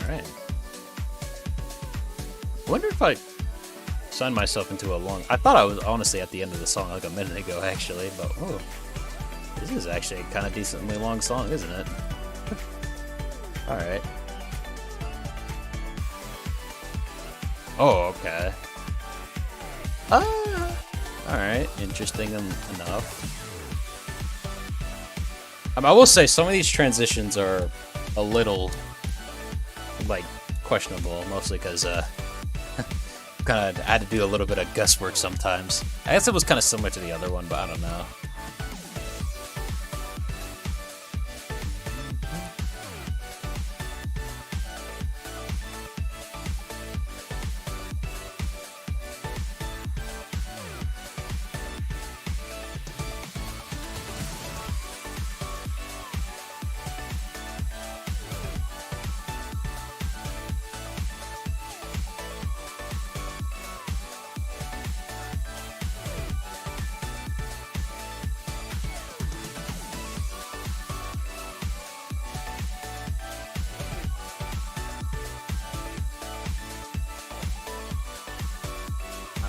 Alright. I wonder if I signed myself into a long... I thought I was honestly at the end of the song like a minute ago, actually, but oh, this is actually a kind of decently long song, isn't it? Alright. Oh, okay. Alright, interesting enough. I will say some of these transitions are a little, like, questionable, mostly because, kind of had to do a little bit of guesswork sometimes. I guess it was kind of similar to the other one, but I don't know.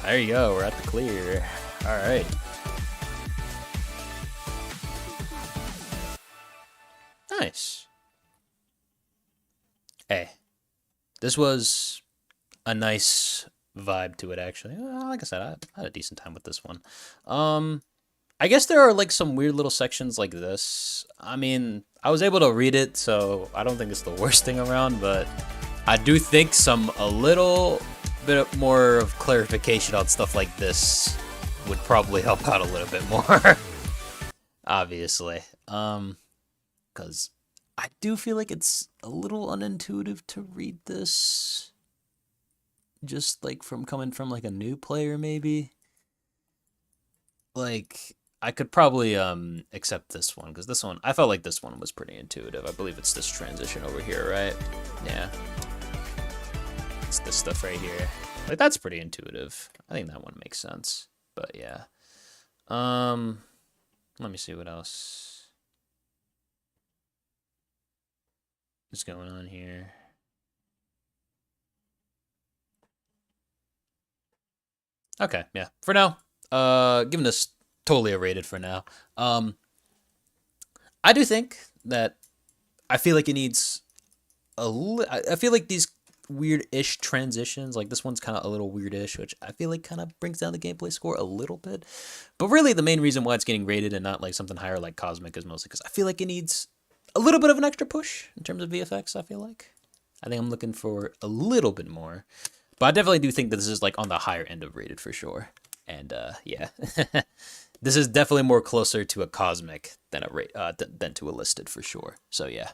There you go, we're at the clear. Alright. Nice. Hey, this was a nice vibe to it, actually. Like I said, I had a decent time with this one. I guess there are like some weird little sections like this. I mean, I was able to read it, so I don't think it's the worst thing around, but I do think a little bit more of clarification on stuff like this would probably help out a little bit more. Obviously. Because I do feel like it's a little unintuitive to read this. Just like coming from like a new player, maybe. Like, I could probably accept this one, because this one, I felt like this one was pretty intuitive. I believe it's this transition over here, right? Yeah. It's this stuff right here. Like, that's pretty intuitive. I think that one makes sense. But yeah. Let me see what else is going on here. Okay, yeah. For now, giving this totally a rated for now. I do think that I feel like it needs I feel like these weird-ish transitions, like this one's kind of a little weird-ish, which I feel like kind of brings down the gameplay score a little bit. But really, the main reason why it's getting rated and not like something higher like Cosmic is mostly because I feel like it needs a little bit of an extra push in terms of VFX, I feel like. I think I'm looking for a little bit more. But I definitely do think that this is like on the higher end of rated for sure. And yeah. This is definitely more closer to a Cosmic than than to a Listed for sure. So yeah.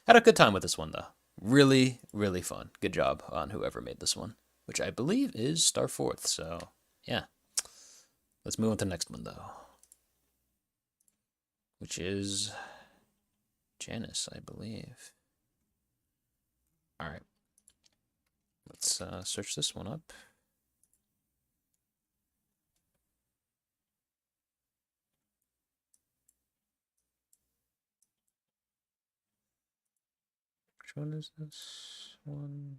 Had a good time with this one though. Really, really fun. Good job on whoever made this one, which I believe is Star Fourth. So, yeah. Let's move on to the next one, though, which is Janice, I believe. All right. Let's search this one up. Which one is this one?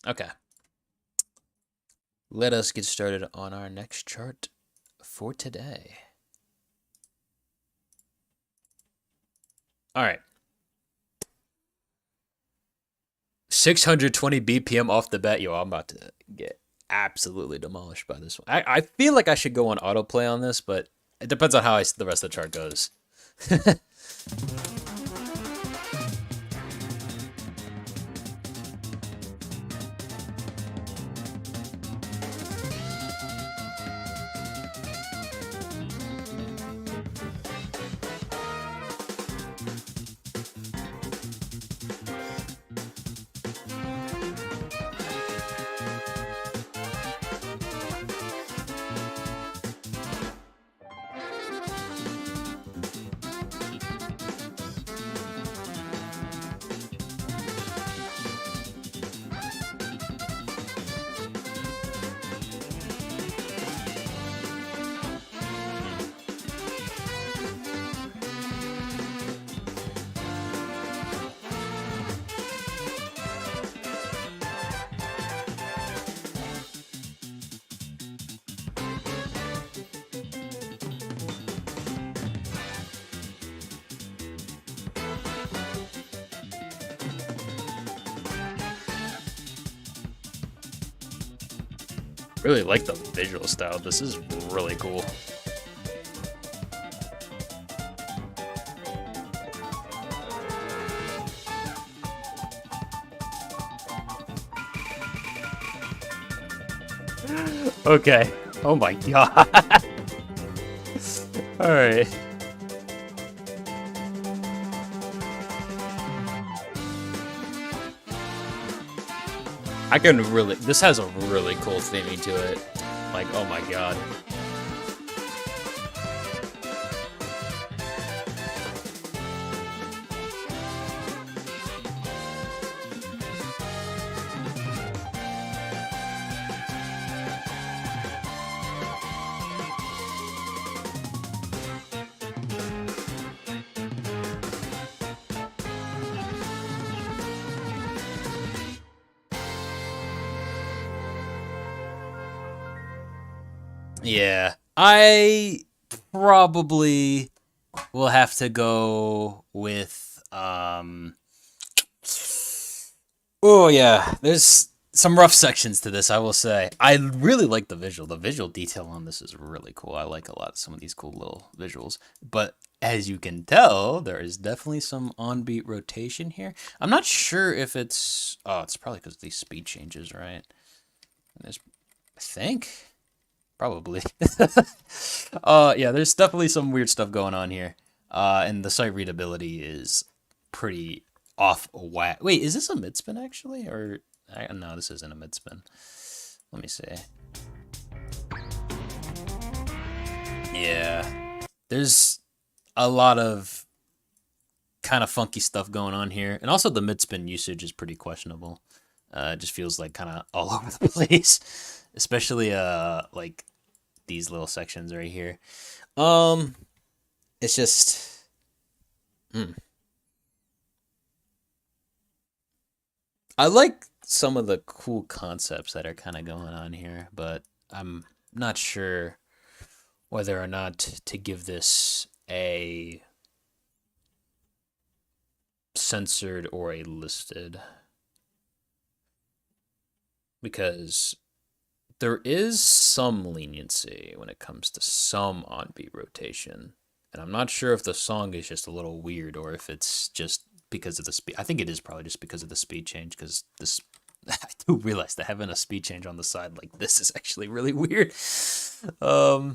Okay. Let us get started on our next chart for today. All right. 620 BPM off the bat. Yo, I'm about to get absolutely demolished by this one. I feel like I should go on autoplay on this, but it depends on how the rest of the chart goes. Really like the visual style. This is really cool. Okay. Oh my god. Alright. I can really... This has a really cool theming to it. Like, oh my god. Yeah, I probably will have to go with oh yeah, there's some rough sections to this, I will say. I really like the visual. The visual detail on this is really cool. I like a lot of some of these cool little visuals. But as you can tell, there is definitely some on-beat rotation here. I'm not sure if it's it's probably because of these speed changes, right? And there's I think. Probably. Yeah, there's definitely some weird stuff going on here. And the sight readability is pretty off whack. Wait, is this a mid-spin actually? Or no, this isn't a mid-spin. Let me see. Yeah. There's a lot of kind of funky stuff going on here. And also the mid-spin usage is pretty questionable. It just feels like kind of all over the place. Especially like these little sections right here. It's just I like some of the cool concepts that are kind of going on here, but I'm not sure whether or not to give this a censored or a listed, because there is some leniency when it comes to some on-beat rotation. And I'm not sure if the song is just a little weird or if it's just because of the speed. I think it is probably just because of the speed change, because this I do realize that having a speed change on the side like this is actually really weird. Yeah,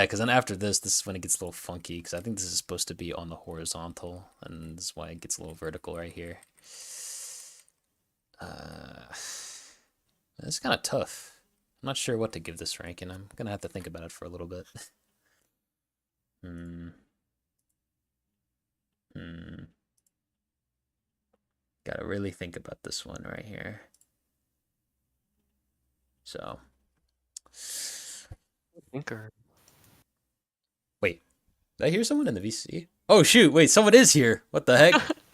because then after this is when it gets a little funky, because I think this is supposed to be on the horizontal, and this is why it gets a little vertical right here. It's kind of tough. I'm not sure what to give this ranking. I'm gonna have to think about it for a little bit. Gotta really think about this one right here. So. Thinker. Wait, did I hear someone in the VC? Oh shoot! Wait, someone is here. What the heck?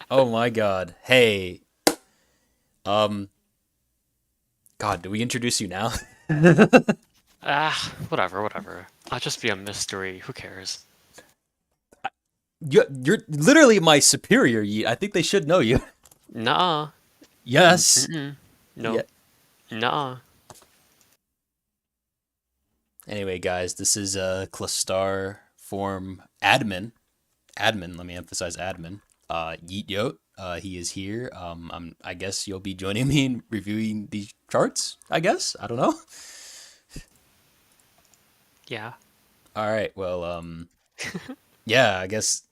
Oh my god. Hey. God, do we introduce you now? Whatever. I'll just be a mystery. Who cares? You're literally my superior, Yeet. I think they should know you. Nah. Yes. No. Yeah. Nah. Anyway, guys, this is Clastar form admin. Admin, let me emphasize admin. Yeet Yote. He is here. I guess you'll be joining me in reviewing these charts, I guess. I don't know. Yeah. All right. Well, yeah, I guess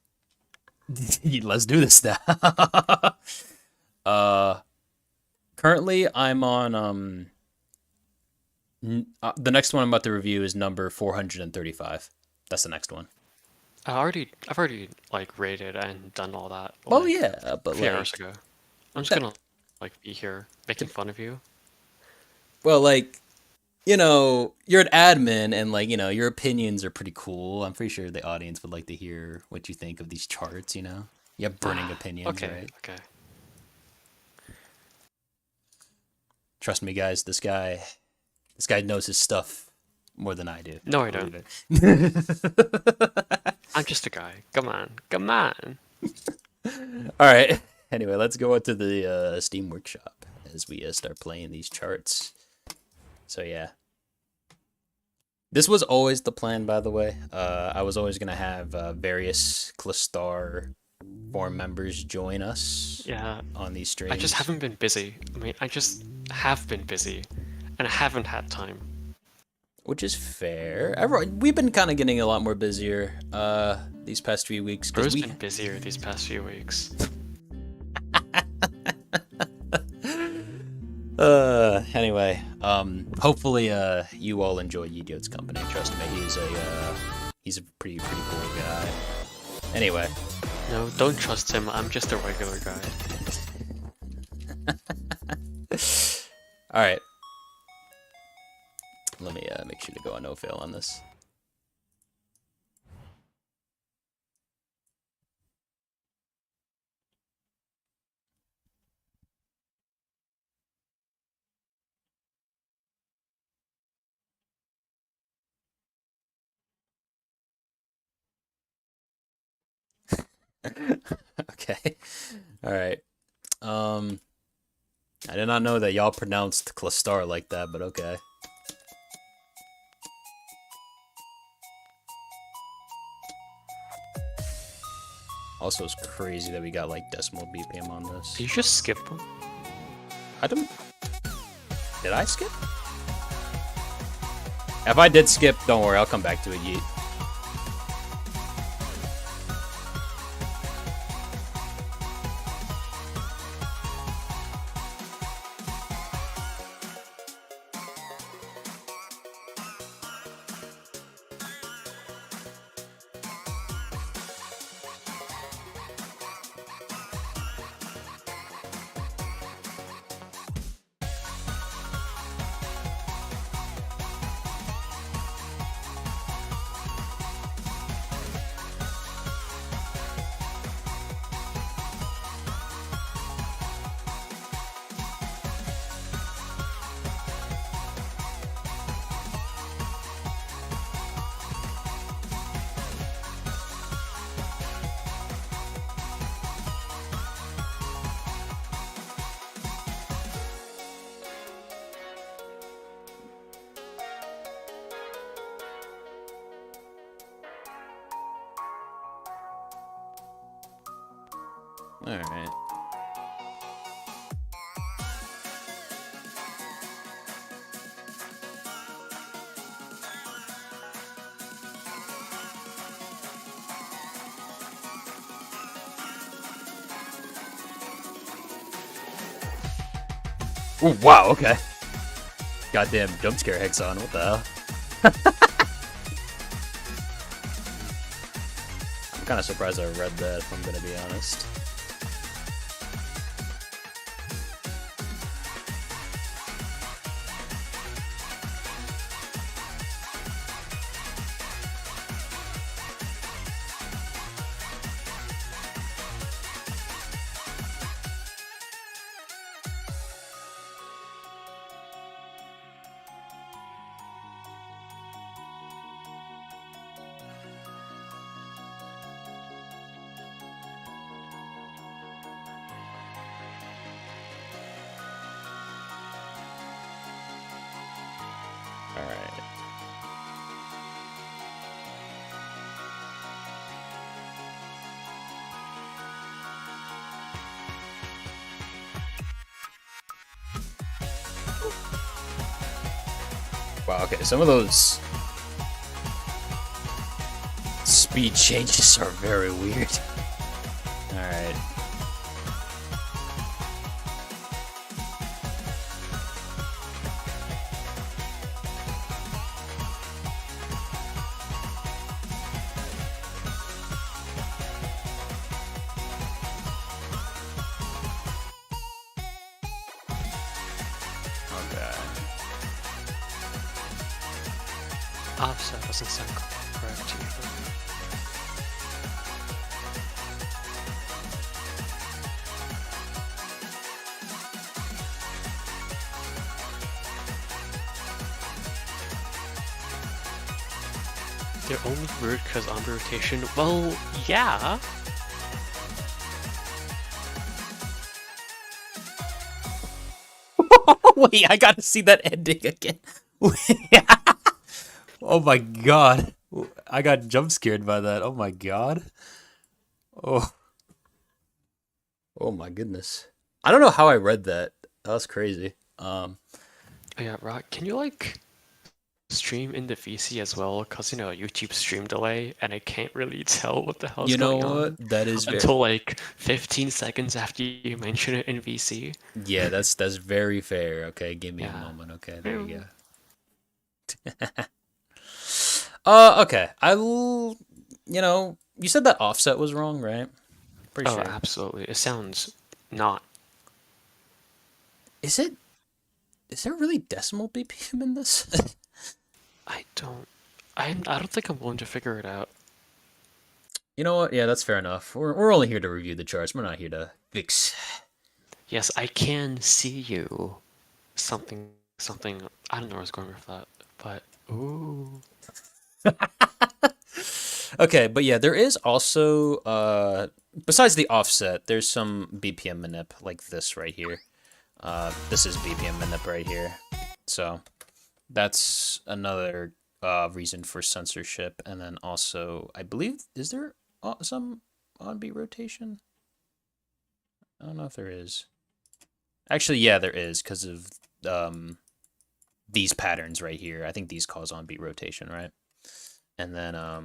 let's do this now. Currently I'm on the next one I'm about to review is number 435. That's the next one. I've already like rated and done all that. Well, like, yeah, but a few like hours ago. I'm just gonna like be here making fun of you. well, like, you know, you're an admin and like, you know, your opinions are pretty cool. I'm pretty sure the audience would like to hear what you think of these charts, you know? You have burning opinions, Okay, right? okay. Trust me, guys, this guy knows his stuff more than I do. No, I don't. I'm just a guy. Come on. All right. Anyway, let's go into the Steam Workshop as we start playing these charts. So yeah. This was always the plan, by the way. I was always gonna have various Clastar forum members join us on these streams. I just haven't been busy. I mean, I just have been busy, and I haven't had time. Which is fair. We've been kind of getting a lot more busier these past few weeks. Bro's been busier these past few weeks. Anyway, hopefully you all enjoy Yidiot's company. Trust me, he's a pretty cool guy. Anyway. No, don't trust him. I'm just a regular guy. All right. Let me make sure to go on no fail on this. Okay. All right. I did not know that y'all pronounced Clastar like that, but okay. Also, it's crazy that we got like decimal BPM on this. Did you just skip one? I don't. Did I skip? If I did skip, don't worry, I'll come back to it, Yeet. Alright. Oh, wow, okay. Goddamn jump scare hex on, what the hell? I'm kind of surprised I read that, if I'm gonna be honest. Alright. Wow, okay, some of those speed changes are very weird. Alright. Offset doesn't sound correct either. They're only weird because on rotation. Well, yeah. Wait, I gotta see that ending again. Oh my god. I got jump scared by that. Oh my god. Oh. Oh my goodness. I don't know how I read that. That was crazy. Oh, yeah, Rock, can you like stream into VC as well? Cause YouTube stream delay, and I can't really tell what the hell's You know going what? on That is very until like 15 seconds after you mention it in VC. yeah. That's very fair. Okay, give me a Yeah. moment. Okay, there you Yeah. go. Okay. You said that offset was wrong, right? Pretty Oh, sure. absolutely. It sounds not. Is it? Is there really decimal BPM in this? I don't. I don't think I'm willing to figure it out. You know what? Yeah, that's fair enough. We're only here to review the charts. We're not here to fix. Yes, I can see you. Something. I don't know where I was going with that, but ooh. Okay, but yeah, there is also besides the offset, there's some BPM manip like this right here. This is BPM manip right here. So that's another reason for censorship. And then also, I believe, is there some on-beat rotation? I don't know if there is. Actually, yeah, there is because of these patterns right here. I think these cause on-beat rotation, right? And then I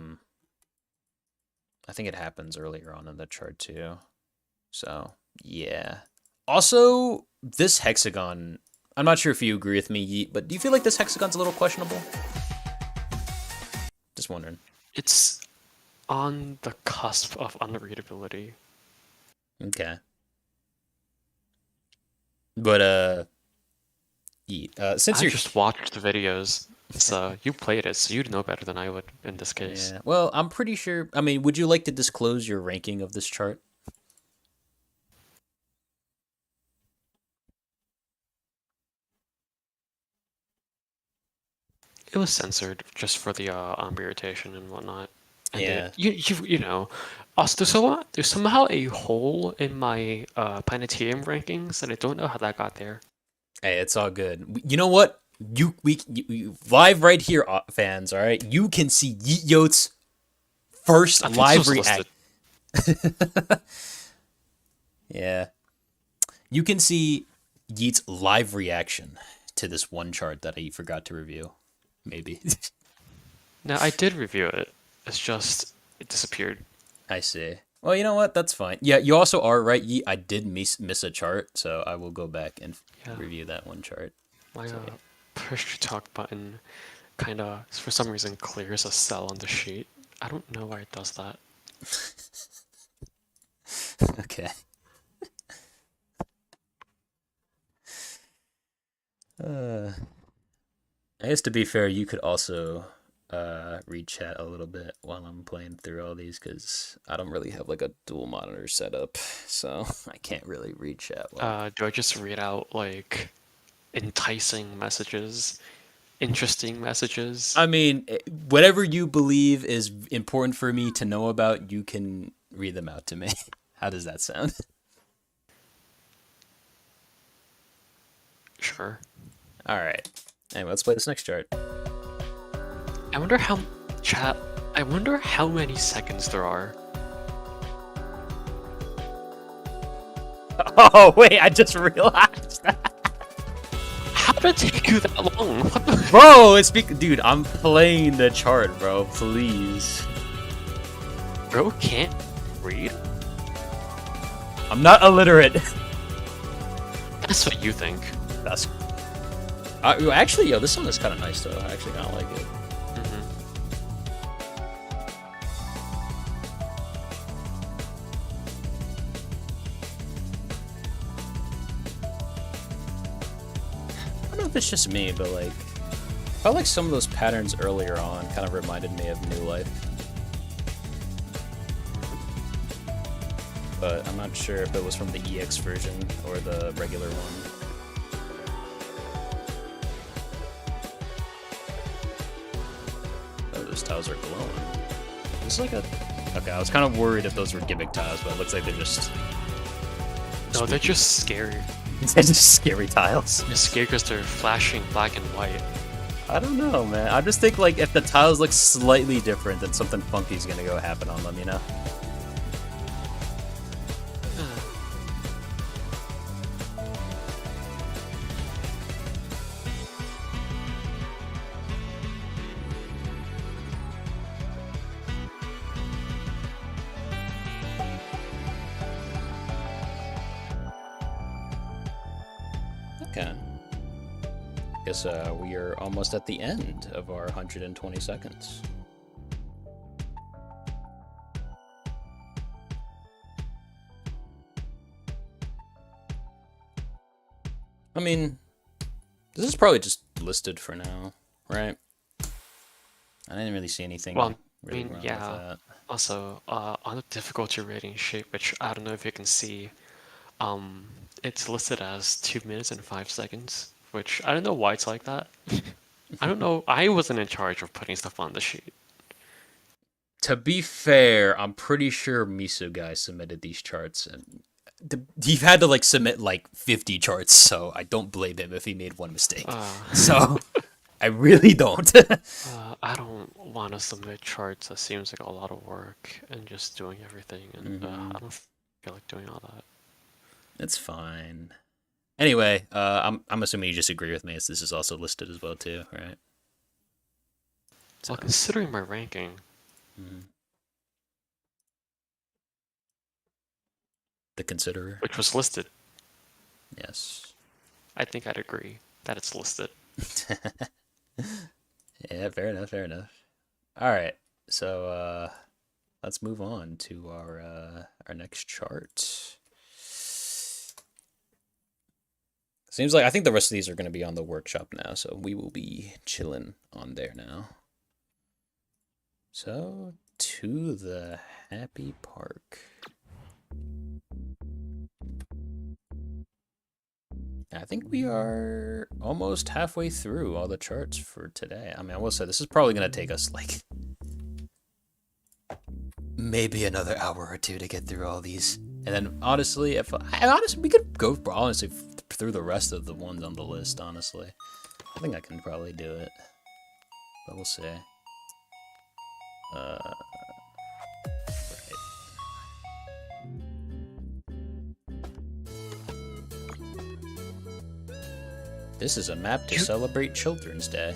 think it happens earlier on in the chart too. So yeah. Also, this hexagon, I'm not sure if you agree with me, Yeet, but do you feel like this hexagon's a little questionable? Just wondering. It's on the cusp of unreadability. Okay. But Yeet, since I you're just watched the videos, so you played it, so you'd know better than I would in this case. yeah, well, I'm pretty sure. I mean, would you like to disclose your ranking of this chart? It was censored just for the irritation and whatnot. And Yeah. you know, also there's somehow a hole in my Planetarium rankings, and I don't know how that got there. Hey, it's all good. You know what? We live right here, fans. All right, you can see Yeet Yote's first I think live this was react. Yeah, you can see Yeet's live reaction to this one chart that I forgot to review. Maybe. Now I did review it. It's just it disappeared. I see. Well, you know what? That's fine. Yeah, you also are right, Yeet. I did miss a chart, so I will go back and Yeah. review that one chart. My So, yeah. push to talk button kind of for some reason clears a cell on the sheet. I don't know why it does that. Okay. I guess to be fair, you could also read chat a little bit while I'm playing through all these because I don't really have like a dual monitor setup, so I can't really read chat. Do I just read out like enticing messages, interesting messages? I mean, whatever you believe is important for me to know about, you can read them out to me. How does that sound? Sure. All right. Anyway, let's play this next chart. I wonder how chat. I wonder how many seconds there are. Oh wait, I just realized. How did it take you that long? What the? Bro, dude, I'm playing the chart, bro. Please. Bro can't read. I'm not illiterate. That's what you think. That's actually, yo, this song is kind of nice though. I actually kind of like it. I don't know if it's just me, but like, I felt like some of those patterns earlier on kind of reminded me of New Life. But I'm not sure if it was from the EX version or the regular one. Oh, those tiles are glowing. This is like a... Okay, I was kind of worried if those were gimmick tiles, but it looks like they're just... No, they're just scary. They're just scary tiles. You're scared because they're flashing black and white. I don't know, man. I just think like if the tiles look slightly different, then something funky is gonna go happen on them, you know? Okay. Guess we are almost at the end of our 120 seconds. I mean, this is probably just listed for now, right? I didn't really see anything. Well, really wrong with that. Also, on the difficulty rating sheet, which I don't know if you can see, it's listed as 2 minutes and 5 seconds, which I don't know why it's like that. I don't know. I wasn't in charge of putting stuff on the sheet. To be fair, I'm pretty sure Miso guy submitted these charts, and he had to like submit like 50 charts, so I don't blame him if he made one mistake. So I really don't. I don't want to submit charts. That seems like a lot of work and just doing everything, and I don't feel like doing all that. It's fine. Anyway, I'm assuming you just agree with me, as this is also listed as well too, right? So. Well, considering my ranking. The considerer, which was listed. Yes. I think I'd agree that it's listed. Yeah, fair enough, fair enough. All right, so let's move on to our next chart. Seems like I think the rest of these are going to be on the workshop now, so we will be chilling on there now. So, to the happy park. I think we are almost halfway through all the charts for today. I mean, I will say this is probably going to take us like maybe another hour or two to get through all these. And then honestly, we could go honestly through the rest of the ones on the list, honestly. I think I can probably do it. But we'll see. This is a map to celebrate Children's Day.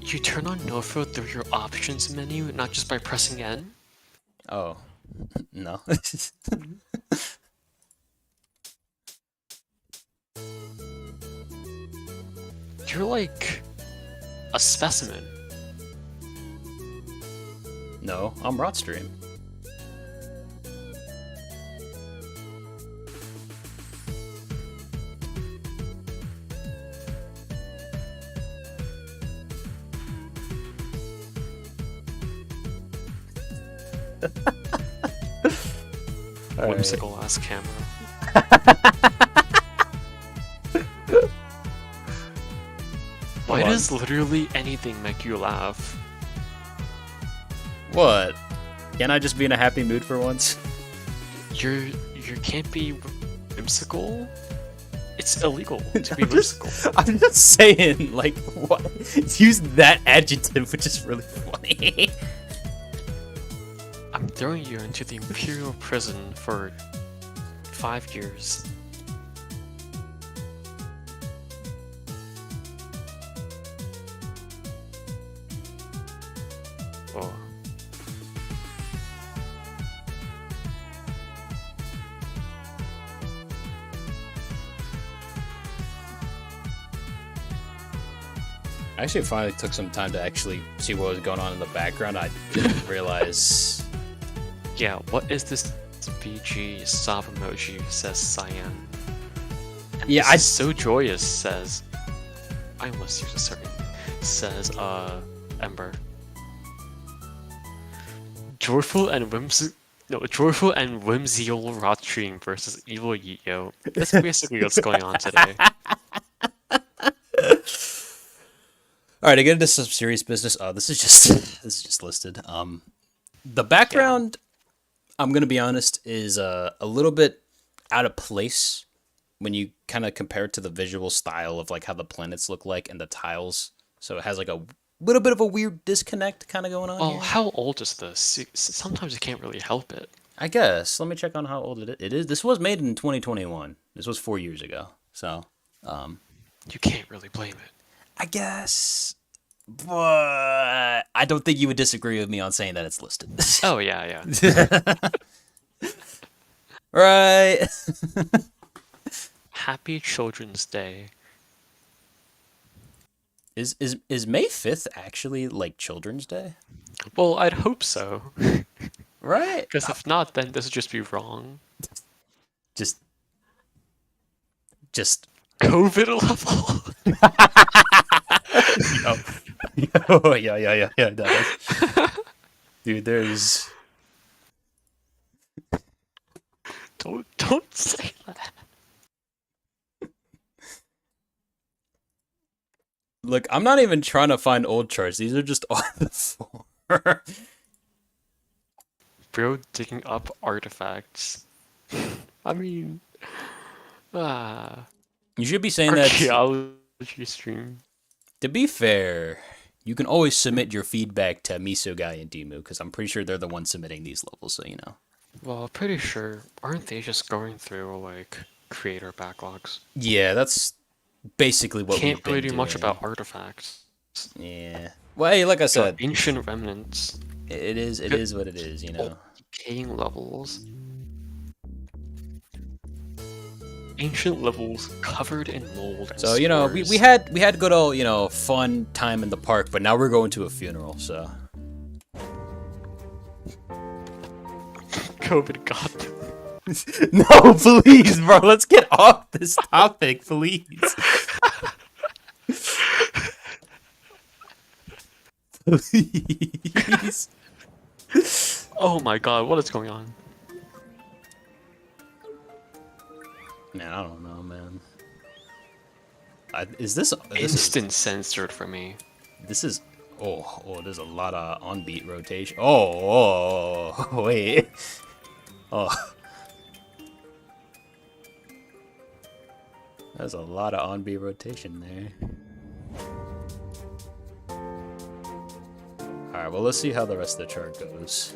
You turn on no-fill through your options menu, not just by pressing N? Oh, no. You're like a specimen. No, I'm Rotstream. Whimsical ass camera. Why does literally anything make you laugh? What? Can I just be in a happy mood for once? You can't be whimsical? It's illegal to be whimsical. I'm just saying, like, what? Use that adjective, which is really funny. I'm throwing you into the Imperial Prison for 5 years. Oh. I actually finally took some time to actually see what was going on in the background. I didn't realize. Yeah, what is this BG sob emoji says cyan? And yeah, this is so joyous says. I almost used a certain. Says Ember. Joyful and whimsical Rotstream versus Evil Yeo. That's basically what's going on today. All right, to get into some serious business. Oh, this is just listed. The background, I'm gonna be honest, is a little bit out of place when you kind of compare it to the visual style of like how the planets look like and the tiles. So it has like a little bit of a weird disconnect kind of going on Well, here. how old is this? Sometimes you can't really help it. I guess. Let me check on how old it is. This was made in 2021. This was 4 years ago. So, You can't really blame it. I guess. But I don't think you would disagree with me on saying that it's listed. Oh, yeah, yeah. Right. Happy Children's Day. Is May 5th actually like Children's Day? Well, I'd hope so. Right. Because if not, then this would just be wrong. Just COVID level. yeah. That is. Dude, there's. Don't say that. Look, I'm not even trying to find old charts. These are just on the floor. Bro, digging up artifacts. I mean, You should be saying that. archaeology stream. To be fair, you can always submit your feedback to Miso Guy and Dimu, because I'm pretty sure they're the ones submitting these levels, so you know. Well, pretty sure, aren't they just going through, like, creator backlogs? Yeah, that's basically what we've Can't been really do much doing. about artifacts. Yeah. Well, hey, like I said, Ancient remnants. it is what it is, you know. Decaying levels. Ancient levels covered in mold and So, you know, we spores. had good old, you know, fun time in the park, but now we're going to a funeral, so. COVID got them. No, please, bro. Let's get off this topic, please. Please. Oh my god, what is going on? Man, I don't know, man. Is this Instant censored for me. This is there's a lot of on-beat rotation. Oh, wait. Oh. There's a lot of on-beat rotation there. Alright, well, let's see how the rest of the chart goes.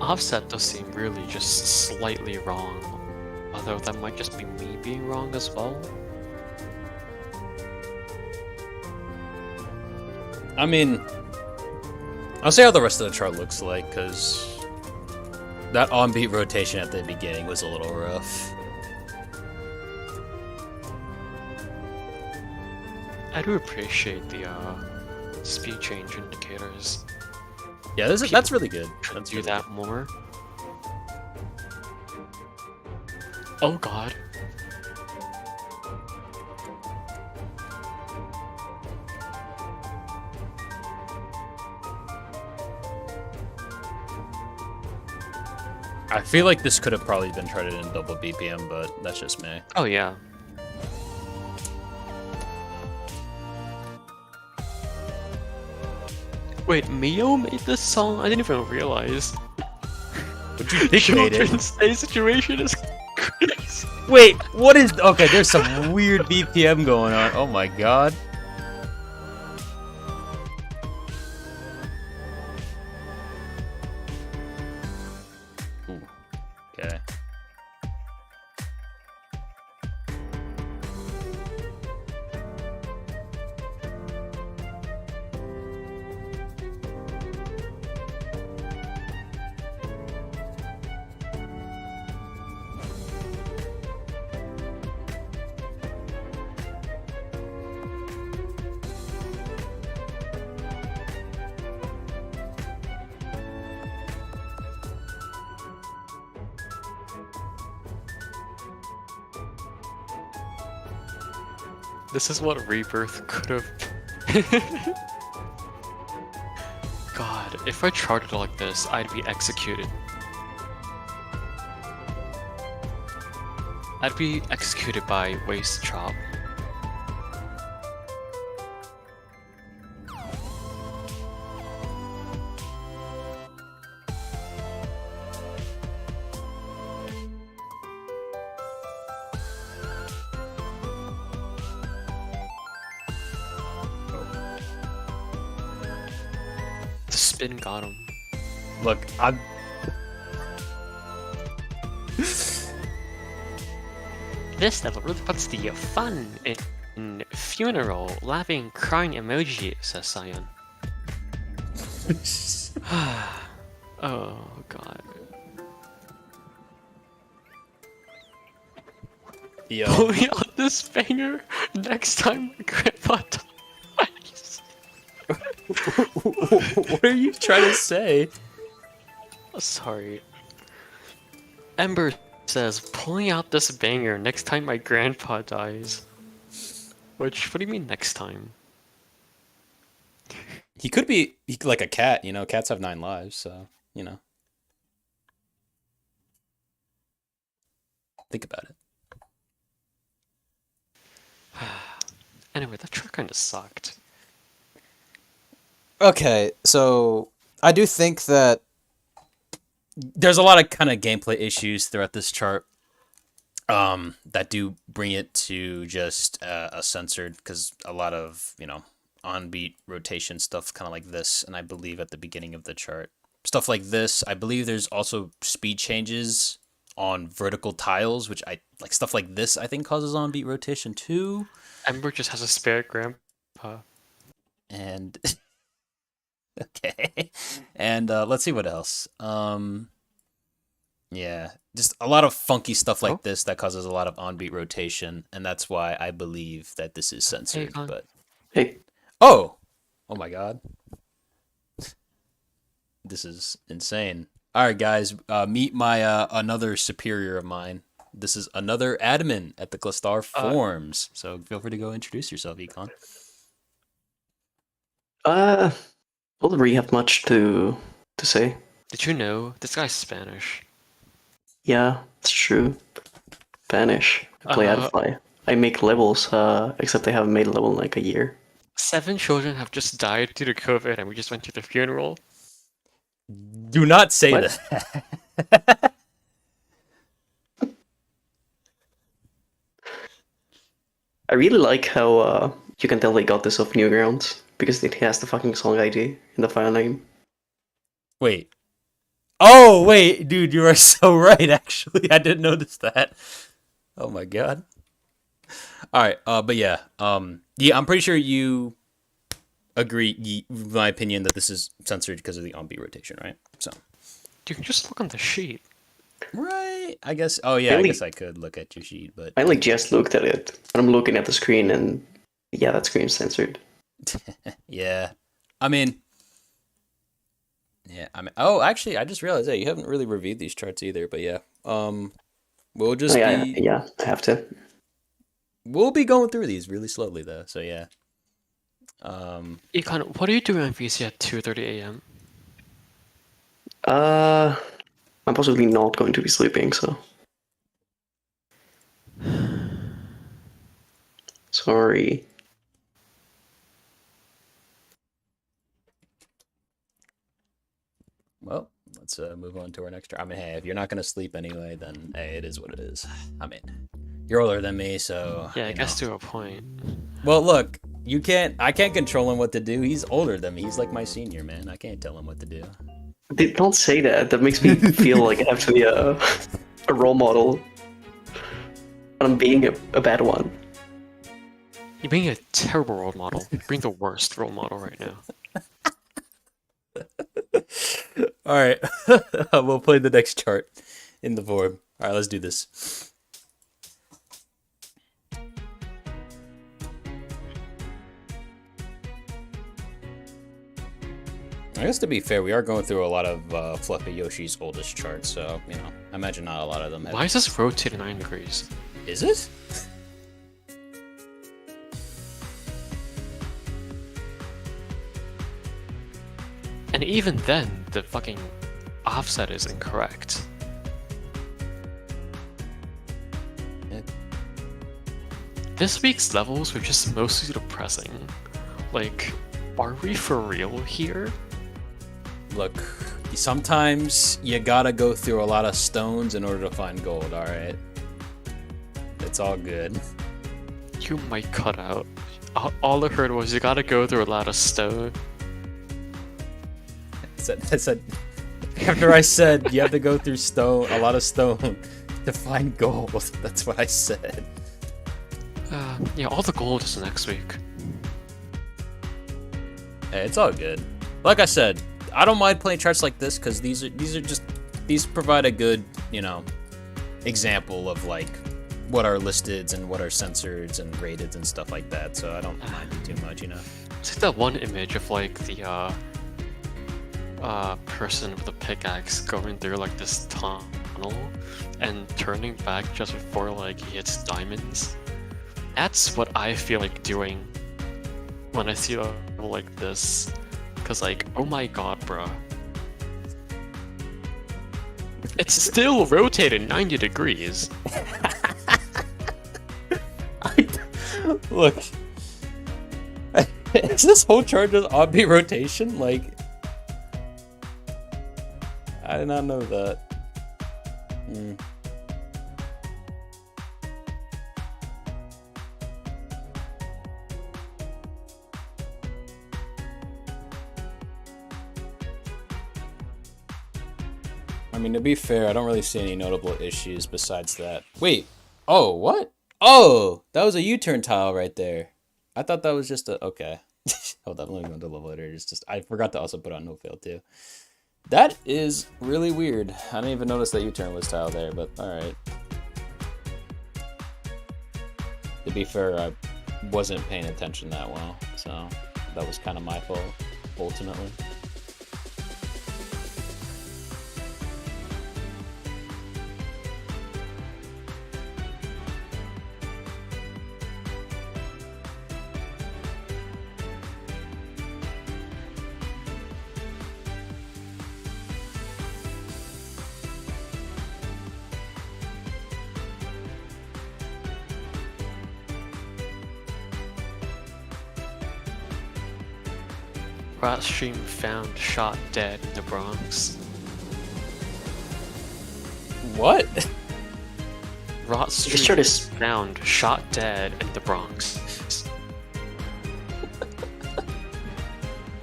Offset does seem really just slightly wrong. Although that might just be me being wrong as well. I mean, I'll see how the rest of the chart looks like, because that on-beat rotation at the beginning was a little rough. I do appreciate the speed change indicators. Yeah, that's really good. That's Do really that more. Oh god. I feel like this could have probably been charted in double BPM, but that's just me. Oh yeah. Wait, Mio made this song? I didn't even realize. But you dictated. Children's Day situation is crazy. Wait, what is... Okay, there's some weird BPM going on. Oh my god. Ooh. Okay. This is what Rebirth could have. God, if I charted like this, I'd be executed. I'd be executed by waist chop. The spin got him. Look, I'm. This level really puts the fun in funeral, laughing, crying emoji, says Sion. Oh god. Yo. Pulling out this banger next time my grandpa dies. What are you trying to say? Sorry. Ember says, pulling out this banger next time my grandpa dies. Which, what do you mean next time? He could be like a cat, you know. Cats have 9 lives, so, you know. Think about it. Anyway, that track kinda sucked. Okay, so I do think that there's a lot of kind of gameplay issues throughout this chart that do bring it to just a censored, because a lot of, you know, on-beat rotation stuff kind of like this, and I believe at the beginning of the chart. Stuff like this. I believe there's also speed changes on vertical tiles, which I like. Stuff like this I think causes on-beat rotation too. Ember just has a spare grandpa. And okay, and let's see what else. Yeah, just a lot of funky stuff like this that causes a lot of on-beat rotation, and that's why I believe that this is censored. But Hey, oh my god, this is insane. All right, guys, meet my another superior of mine. This is another admin at the Clastar forums, so feel free to go introduce yourself, Econ. I don't really have much to say. Did you know this guy's Spanish? Yeah, it's true. Spanish. I play Adofai. I make levels, except I haven't made a level in like a year. 7 children have just died due to COVID, and we just went to the funeral. Do not say What? that. I really like how you can tell they got this off Newgrounds, because it has the fucking song ID in the file name. Wait. Oh, wait, dude, you are so right, actually. I didn't notice that. Oh my god. Alright, but yeah. Yeah, I'm pretty sure you agree with my opinion that this is censored because of the on-beat rotation, right? So. You can just look on the sheet. Right. I guess. Oh yeah, I guess I could look at your sheet, but I like just looked at it, and I'm looking at the screen, and yeah, that screen's censored. yeah. I mean, oh, actually, I just realized that you haven't really reviewed these charts either, but yeah. We'll just yeah, I have to. We'll be going through these really slowly though, so yeah. Econ, what are you doing on VC at 2:30 a.m.? I'm possibly not going to be sleeping, so. Sorry. Well, let's move on to our next chart. I mean, hey, if you're not gonna sleep anyway, then hey, it is what it is. I mean, you're older than me, so Yeah, I guess to a point. Well, look, I can't control him what to do. He's older than me. He's like my senior, man. I can't tell him what to do. Don't say that. That makes me feel like I have to be a role model. And I'm being a bad one. You're being a terrible role model. You're being the worst role model right now. All right, we'll play the next chart in the board. All right, let's do this. I guess to be fair, we are going through a lot of Fluffy Yoshi's oldest charts, so, you know, I imagine not a lot of them have... Why is this rotated 9 degrees? Is it? And even then, the fucking offset is incorrect. Yeah, This week's levels were just mostly depressing. Like, are we for real here? Look, sometimes you gotta go through a lot of stones in order to find gold, alright? It's all good. You might cut out. All I heard was you gotta go through a lot of stone. I said after I said you have to go through a lot of stone to find gold. That's what I said. Yeah, all the gold is next week. Hey, it's all good. Like I said, I don't mind playing charts like this because these provide a good, example of like what are listed and what are censored and rated and stuff like that. So I don't mind it too much, It's like that one image of like the person with a pickaxe going through like this tunnel and turning back just before like he hits diamonds. That's what I feel like doing when I see a level like this. Cause like, oh my god, bruh. It's still rotated 90 degrees. Look, is this whole chart just oddbeat rotation? Like, I did not know that. I mean, to be fair, I don't really see any notable issues besides that. Wait. Oh, what? Oh, that was a U-turn tile right there. I thought that was just a... Okay. Hold on, let me go into level editor. It's just... I forgot to also put on no fail, too. That is really weird. I didn't even notice that U-turn was tile there, but alright. To be fair, I wasn't paying attention that well, so that was kind of my fault, ultimately. Rat stream found shot dead in the Bronx. What? Rot This chart stream is found shot dead in the Bronx.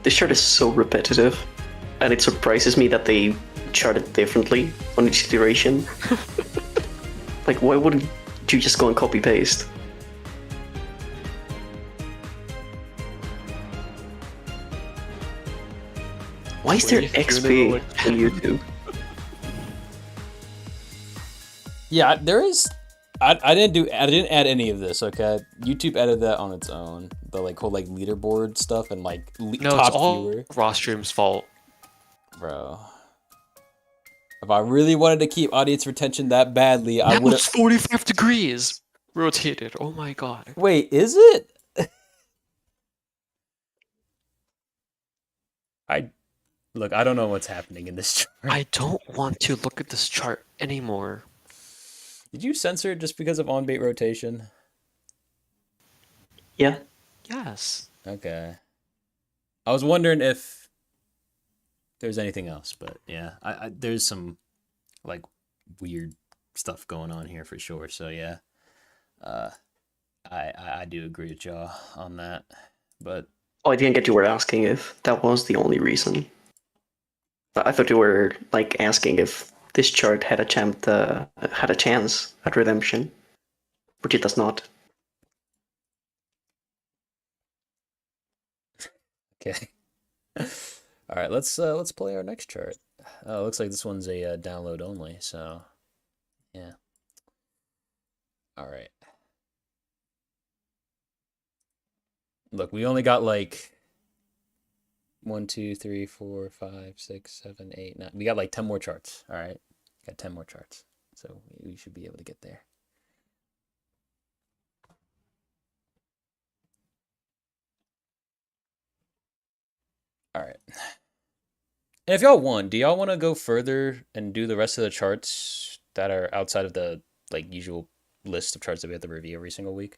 this chart is so repetitive, and it surprises me that they chart it differently on each iteration. Like, why wouldn't you just go and copy paste? Why is there XP on YouTube? Yeah, there is. I didn't add any of this. Okay, YouTube added that on its own. The whole leaderboard stuff and No, top it's all viewer. Raw stream's fault. Bro, if I really wanted to keep audience retention that badly, I That would was have. 45 degrees rotated. Oh my god. Wait, is it? Look. I don't know what's happening in this chart. I don't want to look at this chart anymore. Did you censor it just because of on-bait rotation? Yeah. Yes. Okay. I was wondering if there's anything else, but yeah, I there's some weird stuff going on here for sure. So yeah, I do agree with y'all on that. But Oh, I didn't get you were asking if that was the only reason. I thought you were asking if this chart had a chance at redemption, which it does not. okay. All right, let's play our next chart. Looks like this one's a download only. So yeah. All right. Look, we only got 1, 2, 3, 4, 5, 6, 7, 8, 9. We got 10 more charts. All right. Got 10 more charts. So we should be able to get there. All right. And if y'all want, do y'all want to go further and do the rest of the charts that are outside of the usual list of charts that we have to review every single week?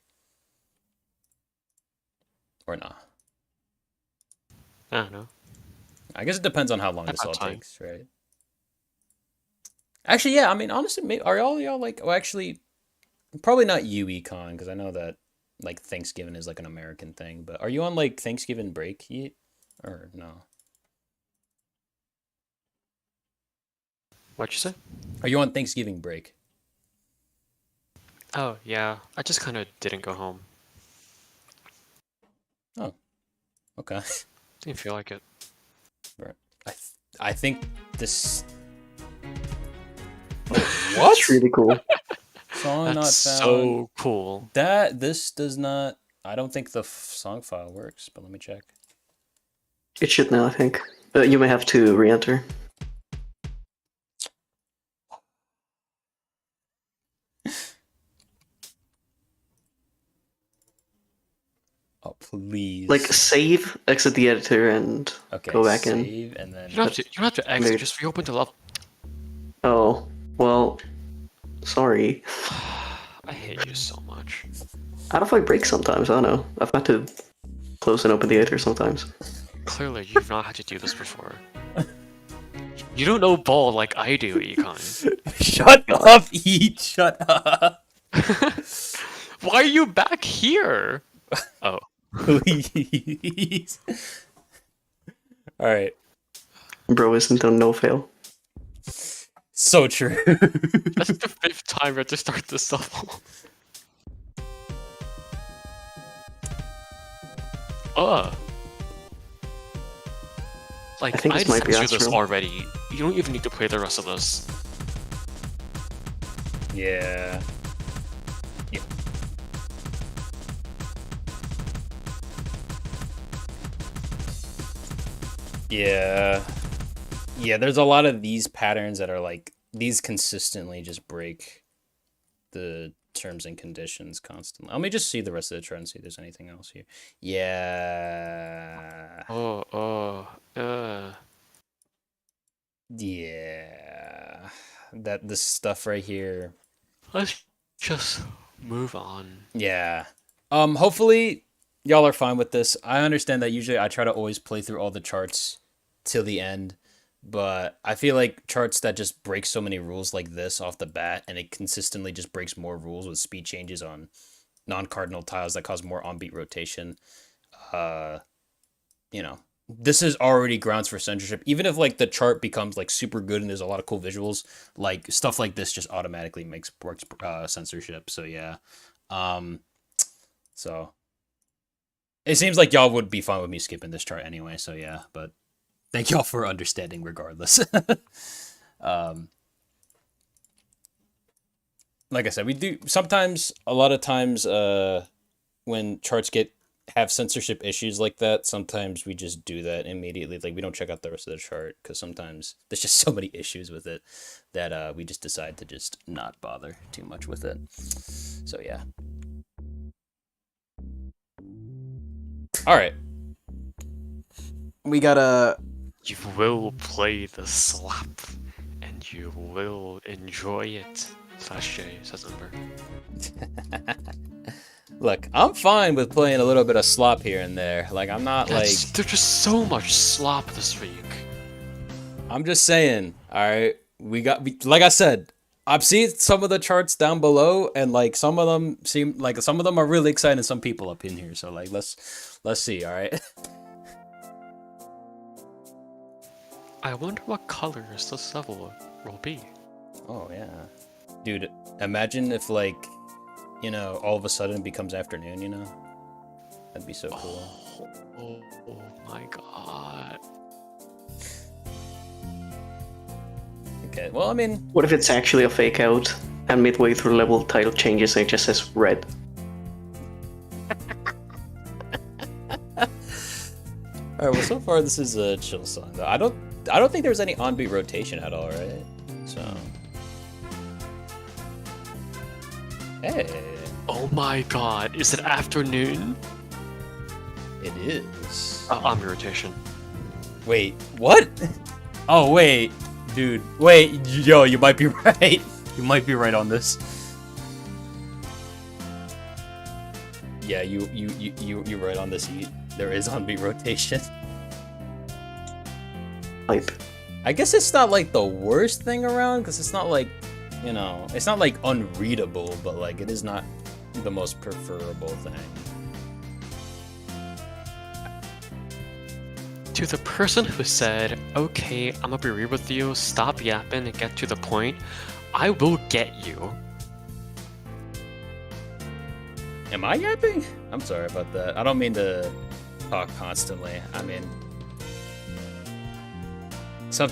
Or not? I don't know. I guess it depends on how long this About all time. takes, right? Actually, yeah. I mean, honestly, are all y'all like? Well, actually, probably not you, Econ, because I know that like Thanksgiving is like an American thing. But are you on like Thanksgiving break yet, or no? What'd you say? Are you on Thanksgiving break? Oh, yeah. I just kind of didn't go home. Oh, okay. Didn't feel like it. Right. I think this. That's really cool. Song That's not found. so cool. This does not. I don't think the song file works, but let me check. It should now, I think. You may have to re-enter. Oh please. Like, save, exit the editor, and okay, go back in. save and then. You don't have to exit. Maybe- Just reopen the level. Oh, well, sorry. I hate you so much. Adofai breaks sometimes, I don't know. I've had to close and open the editor sometimes. Clearly, you've not had to do this before. You don't know ball like I do, Econ. Shut up, Eat. Shut up. Why are you back here? Oh. Please. All right. Bro isn't on no fail. So true. That's the 5th time we had to start this level. Like, I think I this might be sent you this Astro. already. You don't even need to play the rest of this. Yeah. Yeah. Yeah. Yeah, there's a lot of these patterns that are like these consistently just break the terms and conditions constantly. Let me just see the rest of the chart and see if there's anything else here. Yeah. Yeah. That this stuff right here. Let's just move on. Yeah. Hopefully y'all are fine with this. I understand that usually I try to always play through all the charts till the end, but I feel like charts that just break so many rules like this off the bat and it consistently just breaks more rules with speed changes on non-cardinal tiles that cause more on-beat rotation. You know, this is already grounds for censorship. Even if like the chart becomes like super good and there's a lot of cool visuals, like stuff like this just automatically works censorship. So yeah. So it seems like y'all would be fine with me skipping this chart anyway, so yeah, but thank y'all for understanding regardless. Like I said, we do sometimes, a lot of times, when charts have censorship issues like that, sometimes we just do that immediately. Like we don't check out the rest of the chart because sometimes there's just so many issues with it that we just decide to just not bother too much with it. So yeah. All right. We gotta. You will play the slap, and you will enjoy it. /J, says Ember. Look, I'm fine with playing a little bit of slop here and there. Like, I'm not There's just so much slop this week. I'm just saying, alright? Like I said, I've seen some of the charts down below, and like some of them are really exciting. Some people up in here, so like let's see, alright? I wonder what colors this level will be. Oh yeah, dude. Imagine if like, you know, all of a sudden it becomes afternoon. You know, that'd be so cool. Oh my god. Okay, well, I mean, What if it's actually a fake out, and midway through the level title changes and it just says red? all right. Well, so far this is a chill song. Though. I don't think there's any on-beat rotation at all, right? So, hey, Oh my god, is it afternoon? it is. On rotation. Wait, what? Oh wait, dude. Wait, yo, you might be right. You might be right on this. yeah, you're right on this. There is on-beat rotation. Like, I guess it's not like the worst thing around, because it's not like, you know, it's not like unreadable, but like it is not the most preferable thing. To the person who said, okay, I'm gonna be real with you, stop yapping and get to the point, I will get you. Am I yapping? I'm sorry about that. I don't mean to talk constantly. I mean,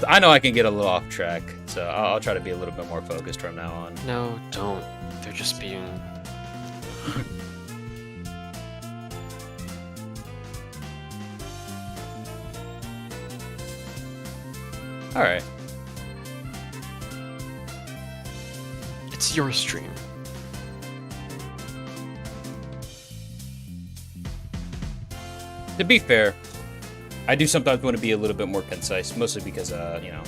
I know I can get a little off track, so I'll try to be a little bit more focused from now on. No, don't. They're just being... Alright. It's your stream. To be fair, I do sometimes want to be a little bit more concise, mostly because, you know,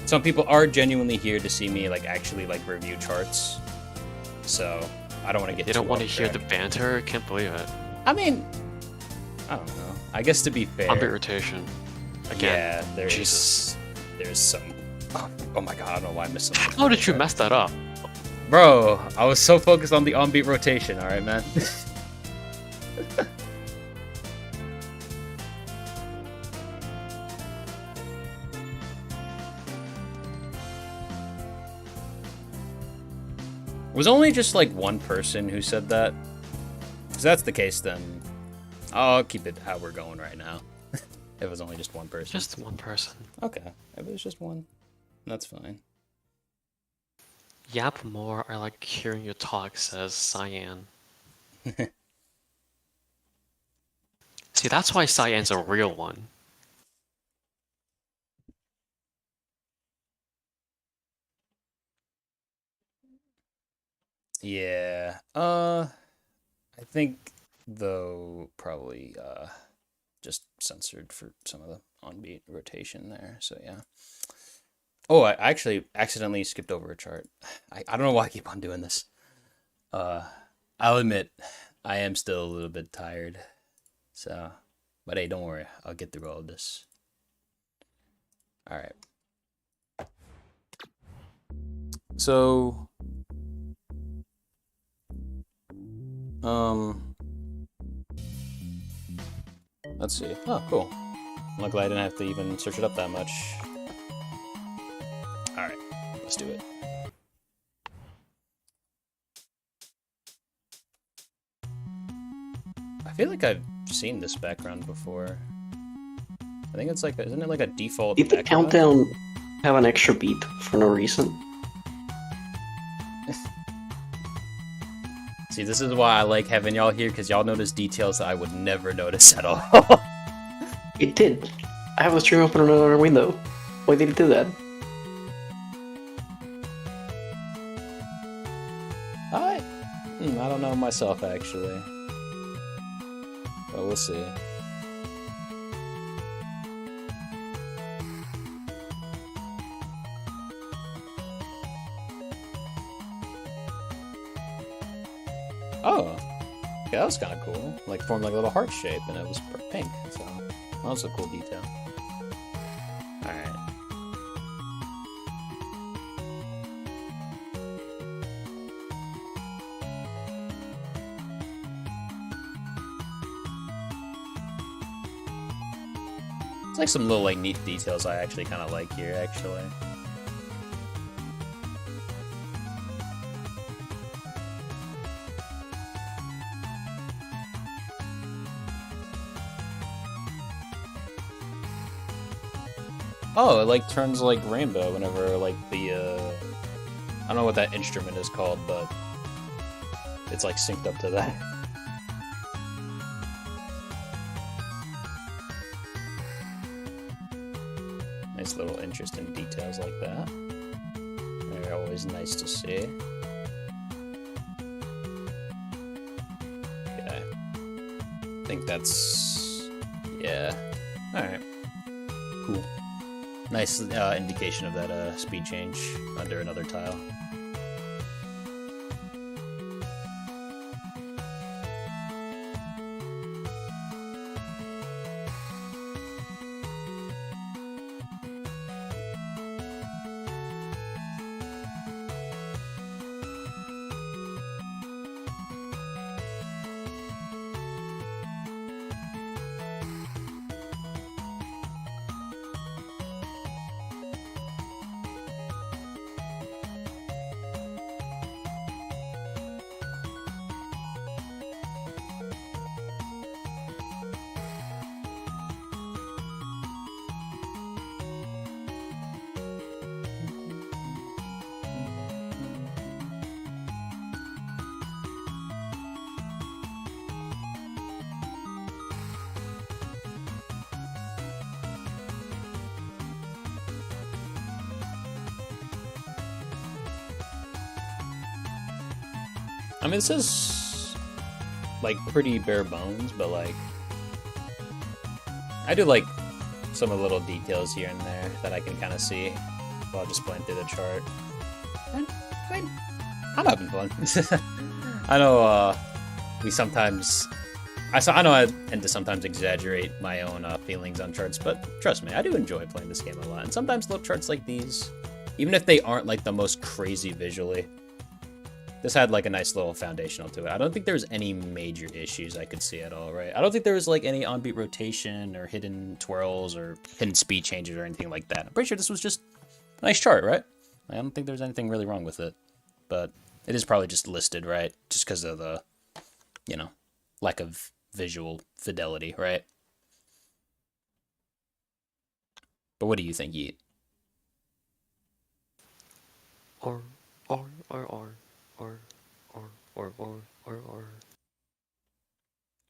some people are genuinely here to see me, like, actually, like, review charts. So, I don't want to get You don't want to off hear track. the banter? Can't believe it. I mean, I don't know. I guess to be fair... On-beat rotation. Again. Yeah, Jesus. There's some... Oh my god, I don't know why I missed something. How did you mess that up? Bro, I was so focused on the on-beat rotation, alright, man? Was only just like one person who said that? If that's the case, then I'll keep it how we're going right now. It was only just one person. Just one person. Okay, if it was just one, that's fine. Yap more, I like hearing you talk, says Cyan. See, that's why Cyan's a real one. Yeah. I think though probably just censored for some of the on-beat rotation there. So yeah. Oh, I actually accidentally skipped over a chart. I don't know why I keep on doing this. I'll admit I am still a little bit tired. So, but hey, don't worry. I'll get through all of this. All right. So, let's see. Oh, cool. I'm glad I didn't have to even search it up that much. Alright, let's do it. I feel like I've seen this background before. I think it's like, isn't it like a default did the background? countdown have an extra beat for no reason? See, this is why I like having y'all here, because y'all notice details that I would never notice at all. It did. I have a stream open in another window. Why did it do that? I don't know myself, actually. But we'll see. Oh, yeah, that was kind of cool. Like, formed like a little heart shape, and it was pink, so that was a cool detail. Alright. It's like some little, like, neat details I actually kind of like here, actually. Oh, it like turns like rainbow whenever like the I don't know what that instrument is called, but it's like synced up to that. Nice little interesting details like that. They're always nice to see. Okay. I think that's... yeah. Alright. Cool. Nice indication of that speed change under another tile. I mean, this is like pretty bare bones, but like I do like some of the little details here and there that I can kind of see while just playing through the chart. And I mean, I'm having fun. I know we sometimes. I know I tend to sometimes exaggerate my own feelings on charts, but trust me, I do enjoy playing this game a lot. And sometimes little charts like these, even if they aren't like the most crazy visually, this had like a nice little foundational to it. I don't think there's any major issues I could see at all, right? I don't think there was like any on-beat rotation or hidden twirls or hidden speed changes or anything like that. I'm pretty sure this was just a nice chart, right? I don't think there's anything really wrong with it, but it is probably just listed, right? Just because of the, you know, lack of visual fidelity, right? But what do you think, Yeet? Or.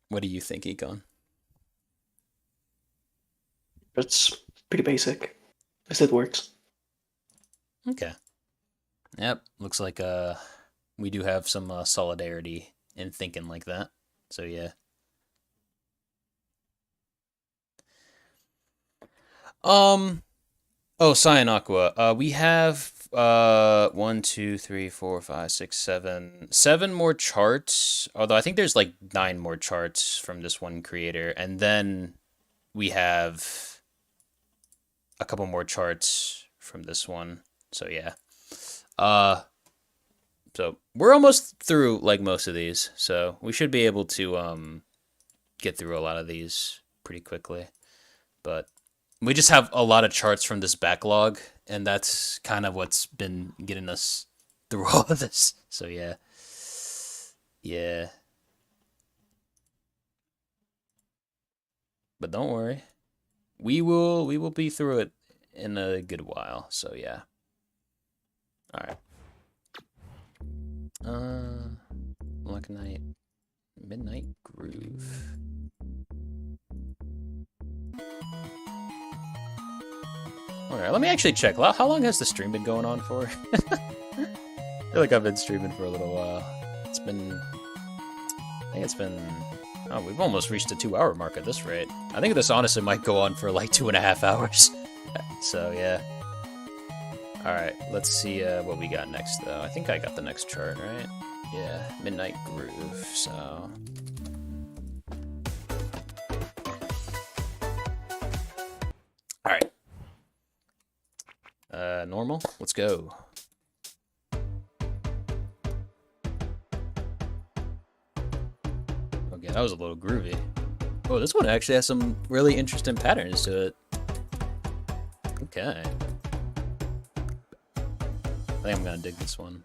What do you think, Econ? It's pretty basic. I said it works. Okay. Yep, looks like we do have some solidarity in thinking like that. So yeah. Oh, Cyan Aqua. We have 1, 2, 3, 4, 5, 6, 7 more charts. Although I think there's like 9 more charts from this one creator, and then we have a couple more charts from this one. So yeah. So we're almost through like most of these, so we should be able to get through a lot of these pretty quickly. But we just have a lot of charts from this backlog, and that's kind of what's been getting us through all of this. So yeah. Yeah. But don't worry. We will be through it in a good while. So yeah. All right. Black Knight, Midnight Groove. Alright, let me actually check. How long has the stream been going on for? I feel like I've been streaming for a little while. I think it's been, oh, we've almost reached the 2-hour mark at this rate. I think this honestly might go on for like 2.5 hours. So yeah. Alright, let's see what we got next, though. I think I got the next chart, right? Yeah, Midnight Groove, so... Alright. Normal? Let's go. Okay, that was a little groovy. Oh, this one actually has some really interesting patterns to it. Okay. I think I'm gonna dig this one.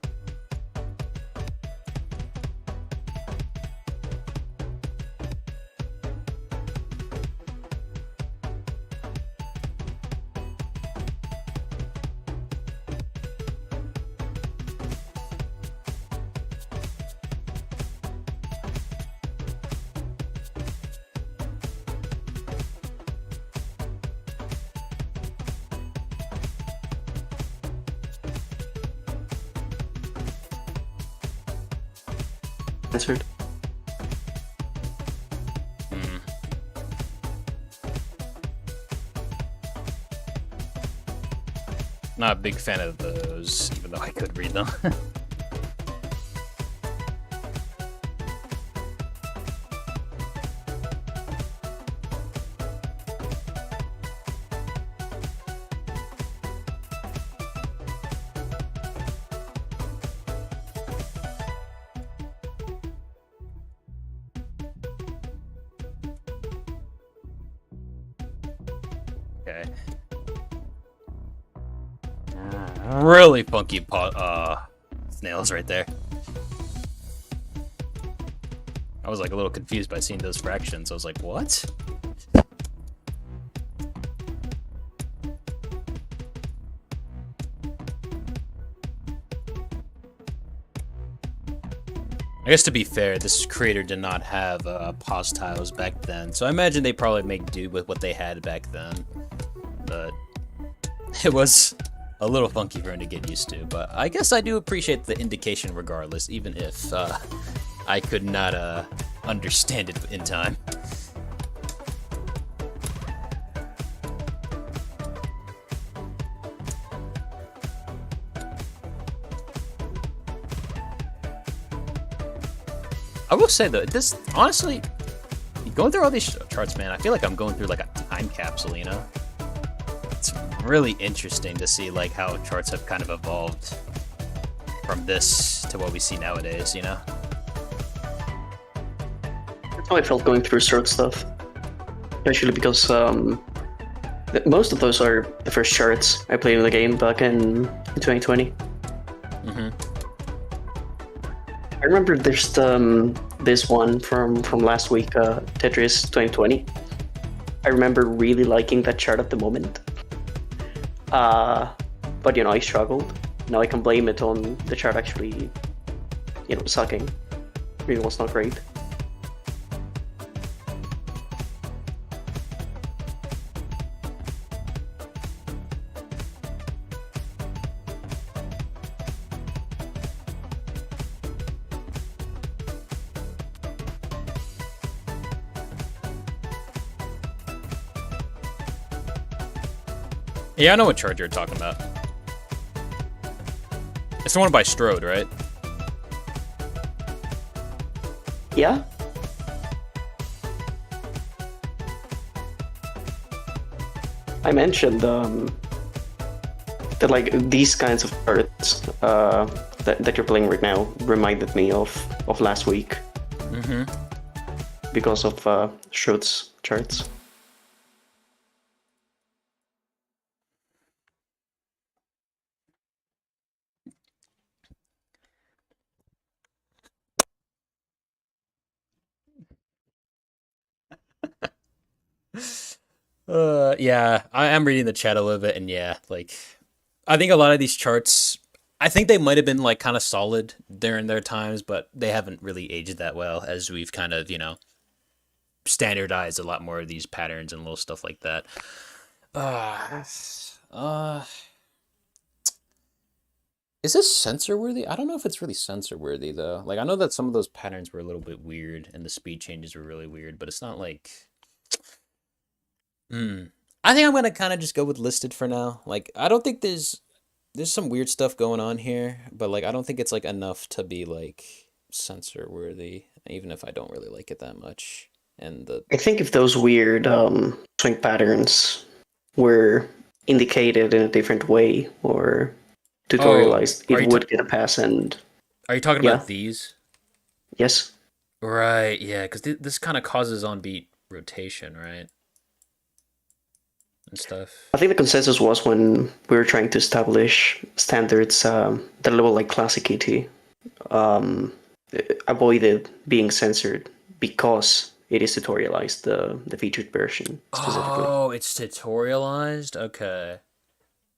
Answered. Not a big fan of those, even though I could read them. Okay. Really funky snails right there. I was like a little confused by seeing those fractions. I was like, what? I guess to be fair, this creator did not have pause tiles back then, so I imagine they probably make do with what they had back then. But it was a little funky for him to get used to. But I guess I do appreciate the indication regardless, even if I could not understand it in time. I will say though, this honestly, going through all these charts, man, I feel like I'm going through like a time capsule, you know? It's really interesting to see like how charts have kind of evolved from this to what we see nowadays, you know? That's how I felt going through cert stuff. Especially because most of those are the first charts I played in the game back in 2020. Mm-hmm. I remember there's this one from last week, Tetris 2020. I remember really liking that chart at the moment. But I struggled. Now I can blame it on the chart actually, sucking. Really was not great. Yeah, I know what chart you're talking about. It's the one by Strode, right? Yeah? I mentioned that like these kinds of cards that you're playing right now reminded me of last week. Mm-hmm. Because of Schroed's charts. Yeah, I am reading the chat a little bit, and yeah, like, I think a lot of these charts, I think they might have been like kind of solid during their times, but they haven't really aged that well as we've kind of, standardized a lot more of these patterns and little stuff like that. Is this censor worthy? I don't know if it's really censor worthy though. Like, I know that some of those patterns were a little bit weird and the speed changes were really weird, but it's not like. I think I'm gonna kind of just go with listed for now. Like, I don't think there's some weird stuff going on here, but like I don't think it's like enough to be like censor worthy, even if I don't really like it that much. And I think if those weird swing patterns were indicated in a different way or tutorialized, it would get a pass. And are you talking about these? Yes. Right. Yeah, because this kind of causes on-beat rotation, right? And stuff. I think the consensus was when we were trying to establish standards that level like classic ET, avoided being censored because it is tutorialized, the featured version specifically. Oh, it's tutorialized? Okay.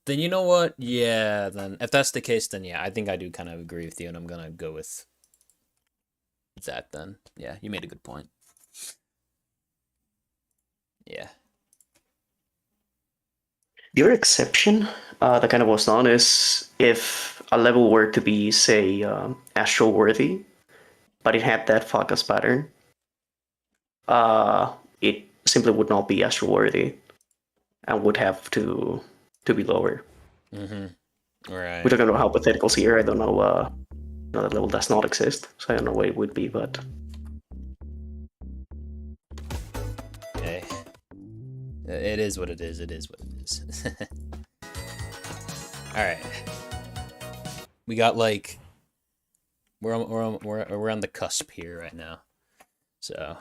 Then you know what? Yeah, then if that's the case, then yeah, I think I do kind of agree with you, and I'm gonna go with that then. Yeah, you made a good point. Yeah. The other exception that kind of was done is if a level were to be, say, astral worthy, but it had that focus pattern, it simply would not be astral worthy and would have to be lower. Mm-hmm. Right. We're talking about hypotheticals here. I don't know. That level does not exist, so I don't know what it would be, but. Hey. It is what it is. It is what it is. All right. We got like we're on the cusp here right now. So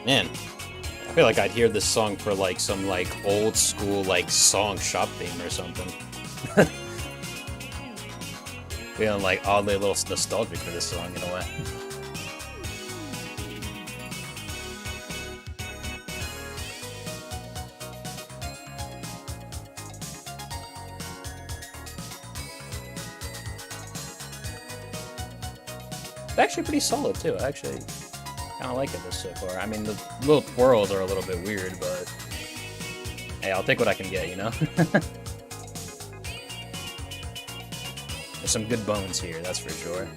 man, I feel like I'd hear this song for like some like old school like song shop theme or something. Feeling like oddly a little nostalgic for this song in a way. It's actually pretty solid too. I actually kind of like it this so far. I mean, the little twirls are a little bit weird, but hey, I'll take what I can get, you know? There's some good bones here, that's for sure.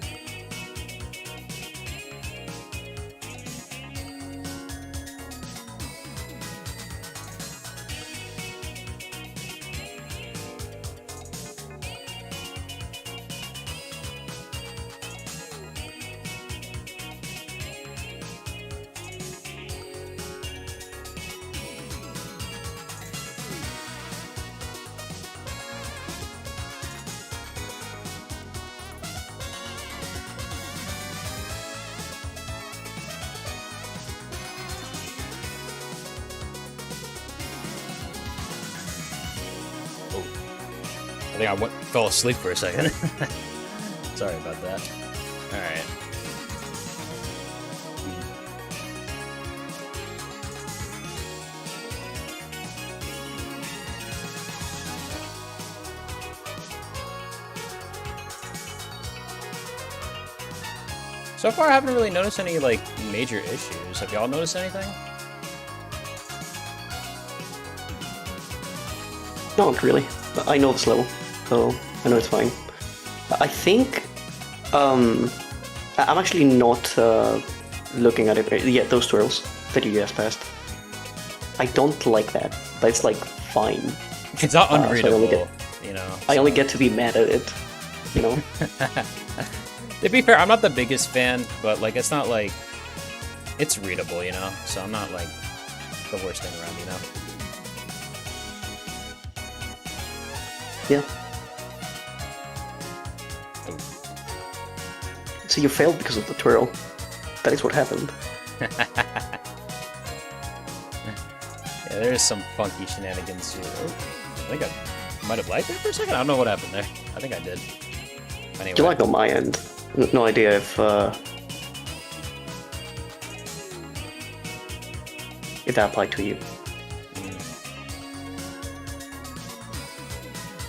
I think I fell asleep for a second. Sorry about that. Alright. So far, I haven't really noticed any, like, major issues. Have y'all noticed anything? Not really. I know this level, so I know it's fine. I think I'm actually not looking at it. Yeah, those twirls that you just passed. I don't like that. That's like fine. It's not unreadable, so you know. I only get to be mad at it, you know. To be fair, I'm not the biggest fan, but like it's not like it's readable, you know. So I'm not like the worst thing around, you know. Yeah. So you failed because of the twirl. That is what happened. Yeah, there's some funky shenanigans here. Oh, I think I might have liked it for a second. I don't know what happened there. I think I did. Anyway. You like on my end. No idea if that applied to you.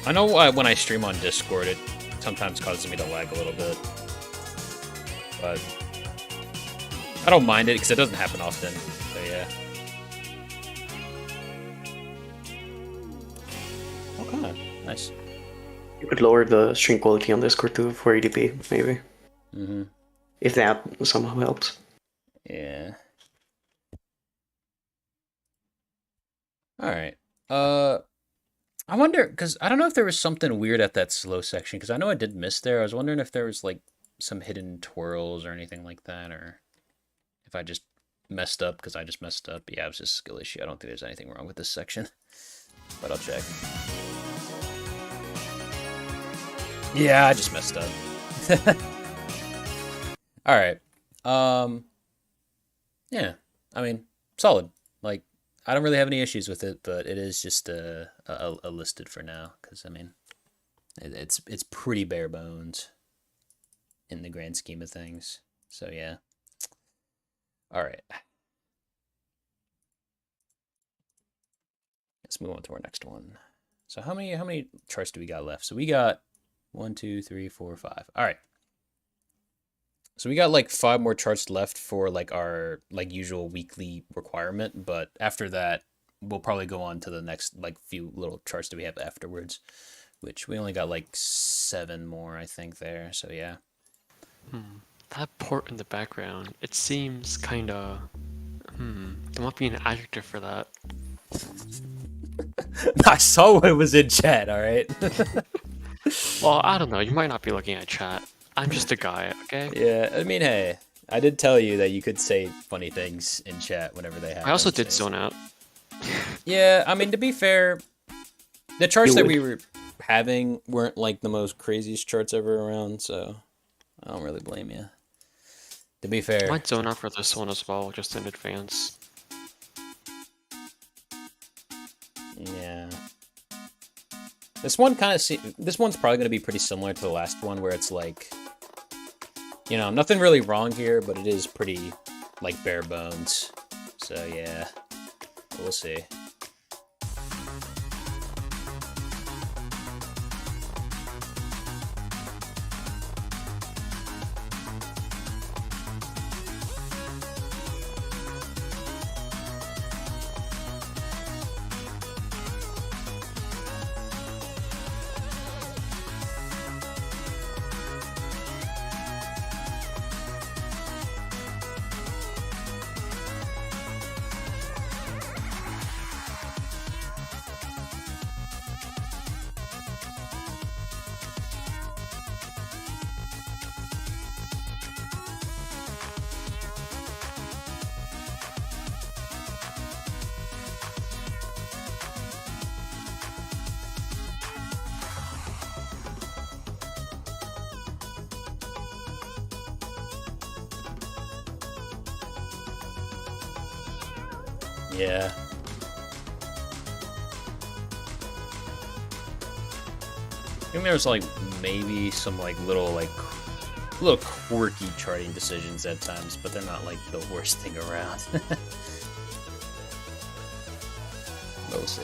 I know when I stream on Discord, it sometimes causes me to lag a little bit. But I don't mind it because it doesn't happen often. So yeah. Okay, nice. You could lower the stream quality on Discord to 480p, maybe. Mm-hmm. If that somehow helps. Yeah. Alright. I wonder, because I don't know if there was something weird at that slow section, because I know I did miss there. I was wondering if there was, like, some hidden twirls or anything like that, or if I just messed up because I just messed up. Yeah, it was just a skill issue. I don't think there's anything wrong with this section, but I'll check. Yeah, I just messed up. Alright. Yeah, I mean, solid. Like, I don't really have any issues with it, but it is just a listed for now, because, I mean, it's pretty bare bones in the grand scheme of things. So, yeah. Alright. Let's move on to our next one. So, how many charts do we got left? So, we got 1, 2, 3, 4, 5. Alright. So we got like 5 more charts left for like our like usual weekly requirement, but after that we'll probably go on to the next like few little charts that we have afterwards, which we only got like 7 more I think there. So yeah. That port in the background, it seems kind of there might be an adjective for that. I saw what was in chat, all right? Well, I don't know, you might not be looking at chat. I'm just a guy, okay? Yeah, I mean, hey, I did tell you that you could say funny things in chat whenever they happen. I also did zone out. Yeah, I mean, to be fair, the charts that we were having weren't like the most craziest charts ever around, so I don't really blame you. To be fair. I might zone out for this one as well, just in advance. Yeah. This one kind of this one's probably going to be pretty similar to the last one, where it's like, you know, nothing really wrong here, but it is pretty like bare bones. So yeah, we'll see. Yeah. I think there's like maybe some like little quirky charting decisions at times, but they're not like the worst thing around. We'll see.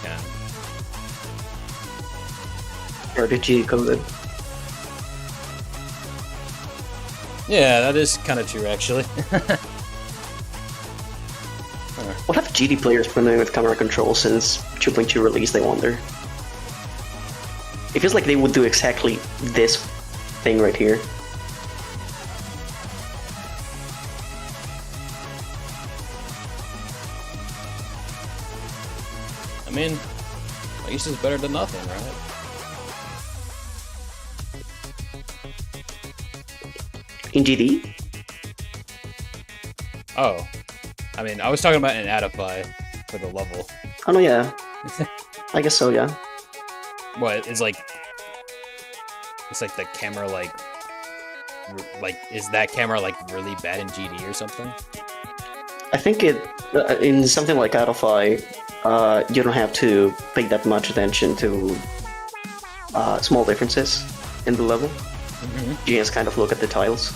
Okay. Or did you code? Yeah, that is kind of true, actually. What have GD players been doing with camera control since 2.2 release, they wonder? It feels like they would do exactly this thing right here. I mean, at least it's better than nothing, right? In GD? Oh. I mean, I was talking about an Adofai for the level. Oh no, yeah. I guess so, yeah. What, it's like the camera, is that camera, really bad in GD or something? I think in something like Adofai, you don't have to pay that much attention to small differences in the level. Mm-hmm. You just kind of look at the tiles.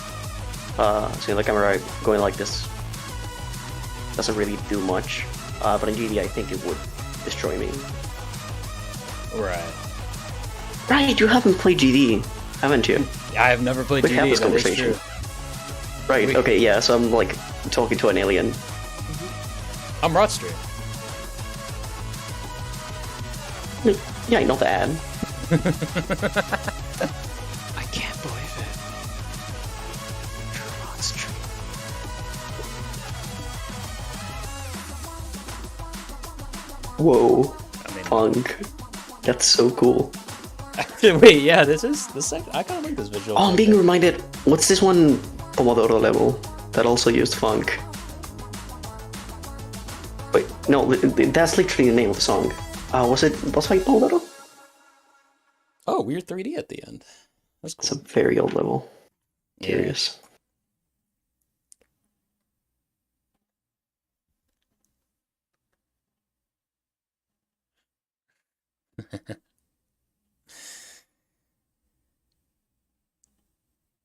So the camera going like this doesn't really do much. But in GD, I think it would destroy me. Right. Right, you haven't played GD, haven't you? I have never played We GD, have this that is conversation. true. Right, okay, yeah, so I'm talking to an alien. I'm Rodster. Yeah, not bad. I can't believe it. It's true. Whoa, I mean, Funk. That's so cool. wait, yeah, this is the second. I kind of like this visual. Oh, I'm being reminded, what's this one Pomodoro level that also used Funk? Wait, no, that's literally the name of the song. Was it Boss Fight Pomodoro? Oh, weird 3D at the end. That's It's a cool. very old level. Yeah. Curious.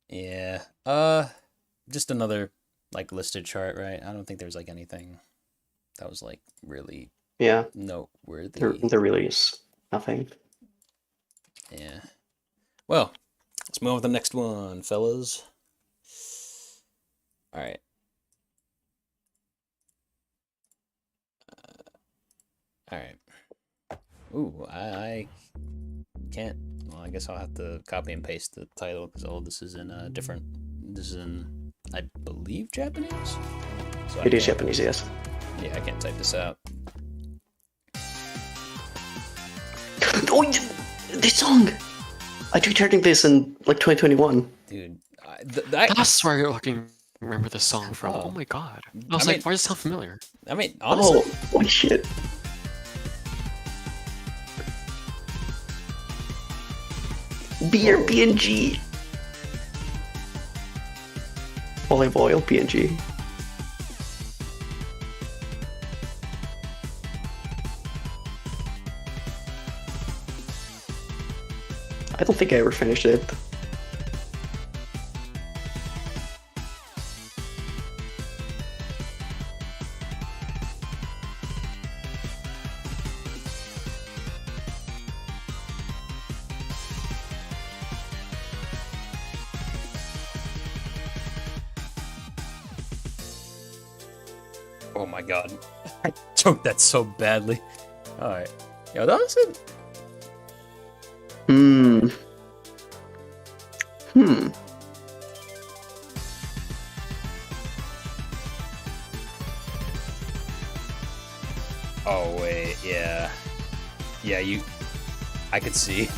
Yeah. Just another listed chart, right? I don't think there's anything that was really Yeah, noteworthy. there really is nothing. Yeah. Well, let's move on to the next one, fellas. All right. All right. Ooh, I can't. Well, I guess I'll have to copy and paste the title because all this is in different. This is in, I believe, Japanese. So It is Japanese, yes. Yeah, I can't type this out. Oh, this song! I tried charting this in 2021. Dude, That's where you're looking. Remember the song from? Oh. Oh my god! I was I like, mean- why does it sound familiar? I mean, honestly, Oh, holy shit. Beer PNG. Olive oil PNG. I don't think I ever finished it. oh my god, I choked that so badly. All right, yo, that was it. Hmm. Hmm. Oh wait, yeah, yeah, I could see.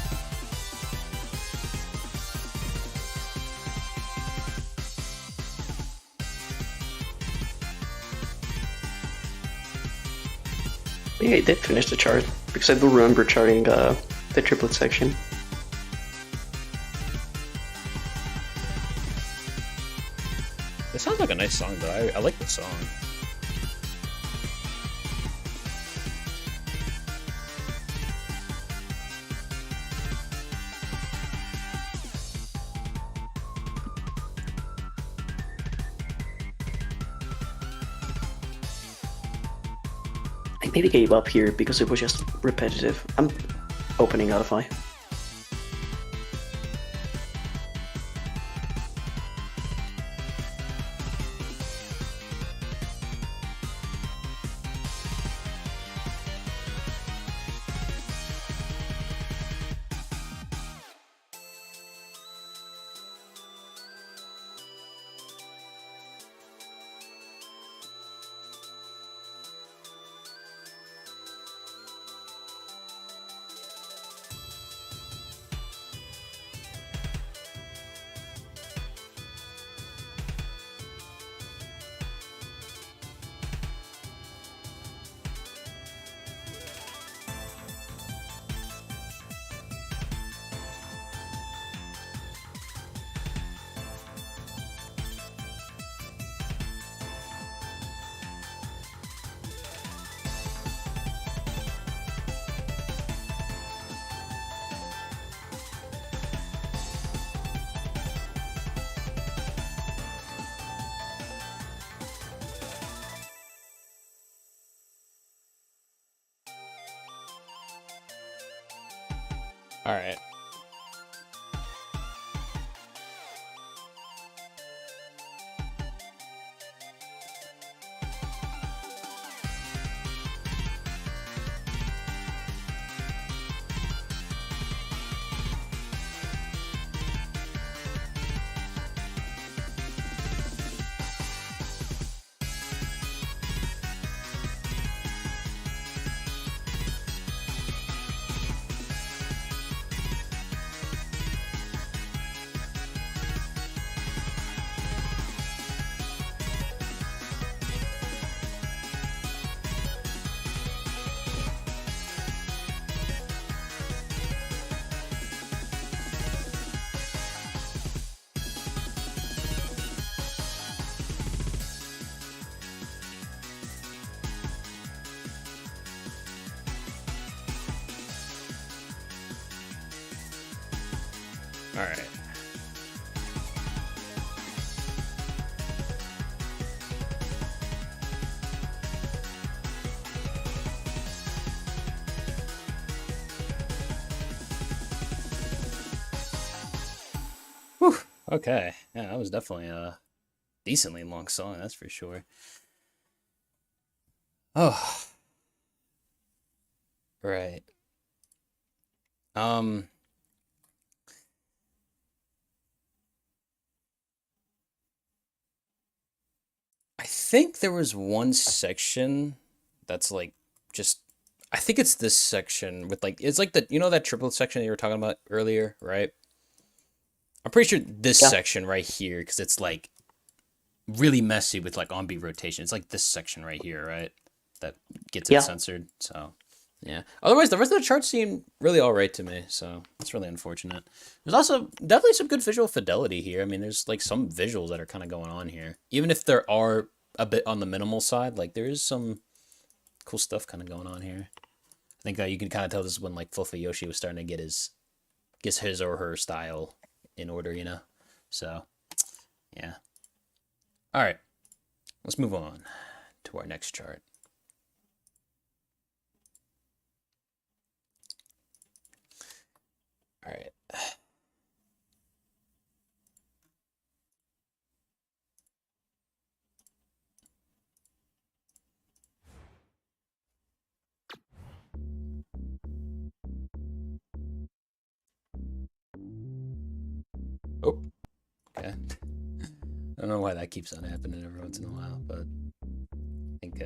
Yeah, I did finish the chart because I do remember charting the triplet section. It sounds like a nice song, though. I like the song. I maybe gave up here because it was just repetitive. I'm opening Adofai. Alright. Alright. Whew. Okay. Yeah, that was definitely a decently long song, that's for sure. Oh. Right. I think there was one section that's like just I think it's this section with like it's like the that triplet section that you were talking about earlier, right? I'm pretty sure this section right here because it's like really messy with like on beat rotation. It's like this section right here, right? That gets it censored. So yeah. Otherwise, the rest of the charts seem really all right to me. So that's really unfortunate. There's also definitely some good visual fidelity here. I mean, there's like some visuals that are kind of going on here, even if there are a bit on the minimal side. Like there is some cool stuff kind of going on here. I think you can kind of tell this is when like Yoshi was starting to get his or her style in order, So yeah. All right, let's move on to our next chart. All right. Oh, okay. I don't know why that keeps on happening every once in a while, but I think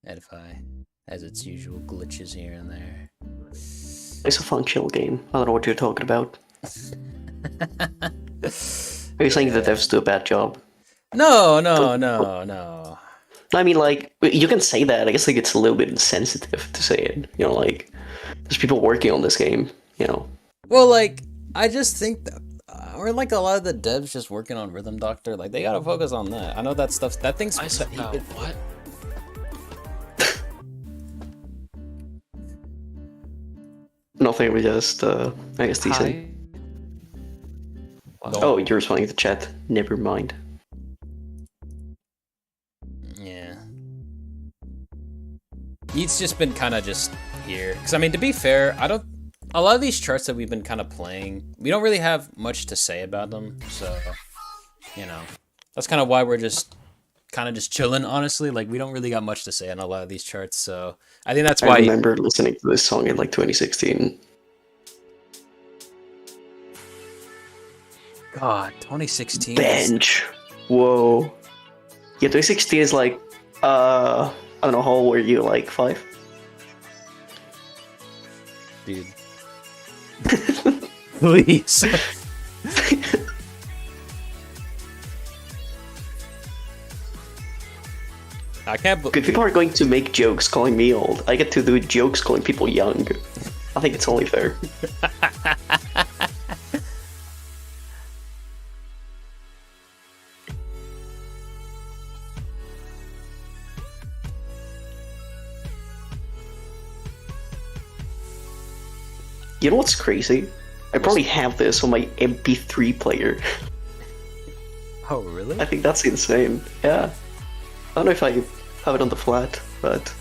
Adofai has its usual glitches here and there. It's a functional game. I don't know what you're talking about. Are you saying that devs do a bad job? No. I mean, like, you can say that. I guess like it's a little bit insensitive to say it. Like, there's people working on this game. Well, like, I just think that or like a lot of the devs just working on Rhythm Doctor. Like they gotta focus on that. I know that stuff. That thing's. What? Nothing, we just, I guess decent. Hi. Oh, you're responding to the chat. Never mind. Yeah. He's just been kind of just here. Because, I mean, to be fair, a lot of these charts that we've been kind of playing, we don't really have much to say about them. So, you know, that's kind of why we're just kind of just chilling, honestly. Like, we don't really got much to say on a lot of these charts. So, I think that's why. I remember listening to this song in like 2016. God, 2016. Bench. Whoa. Yeah, 2016 is like, I don't know, how old were you? Like 5? Dude. Please. I can't believe People are going to make jokes calling me old. I get to do jokes calling people young. I think it's only fair. You know what's crazy? I probably have this on my MP3 player. Oh, really? I think that's insane. Yeah. I don't know if I have it on the flat, but...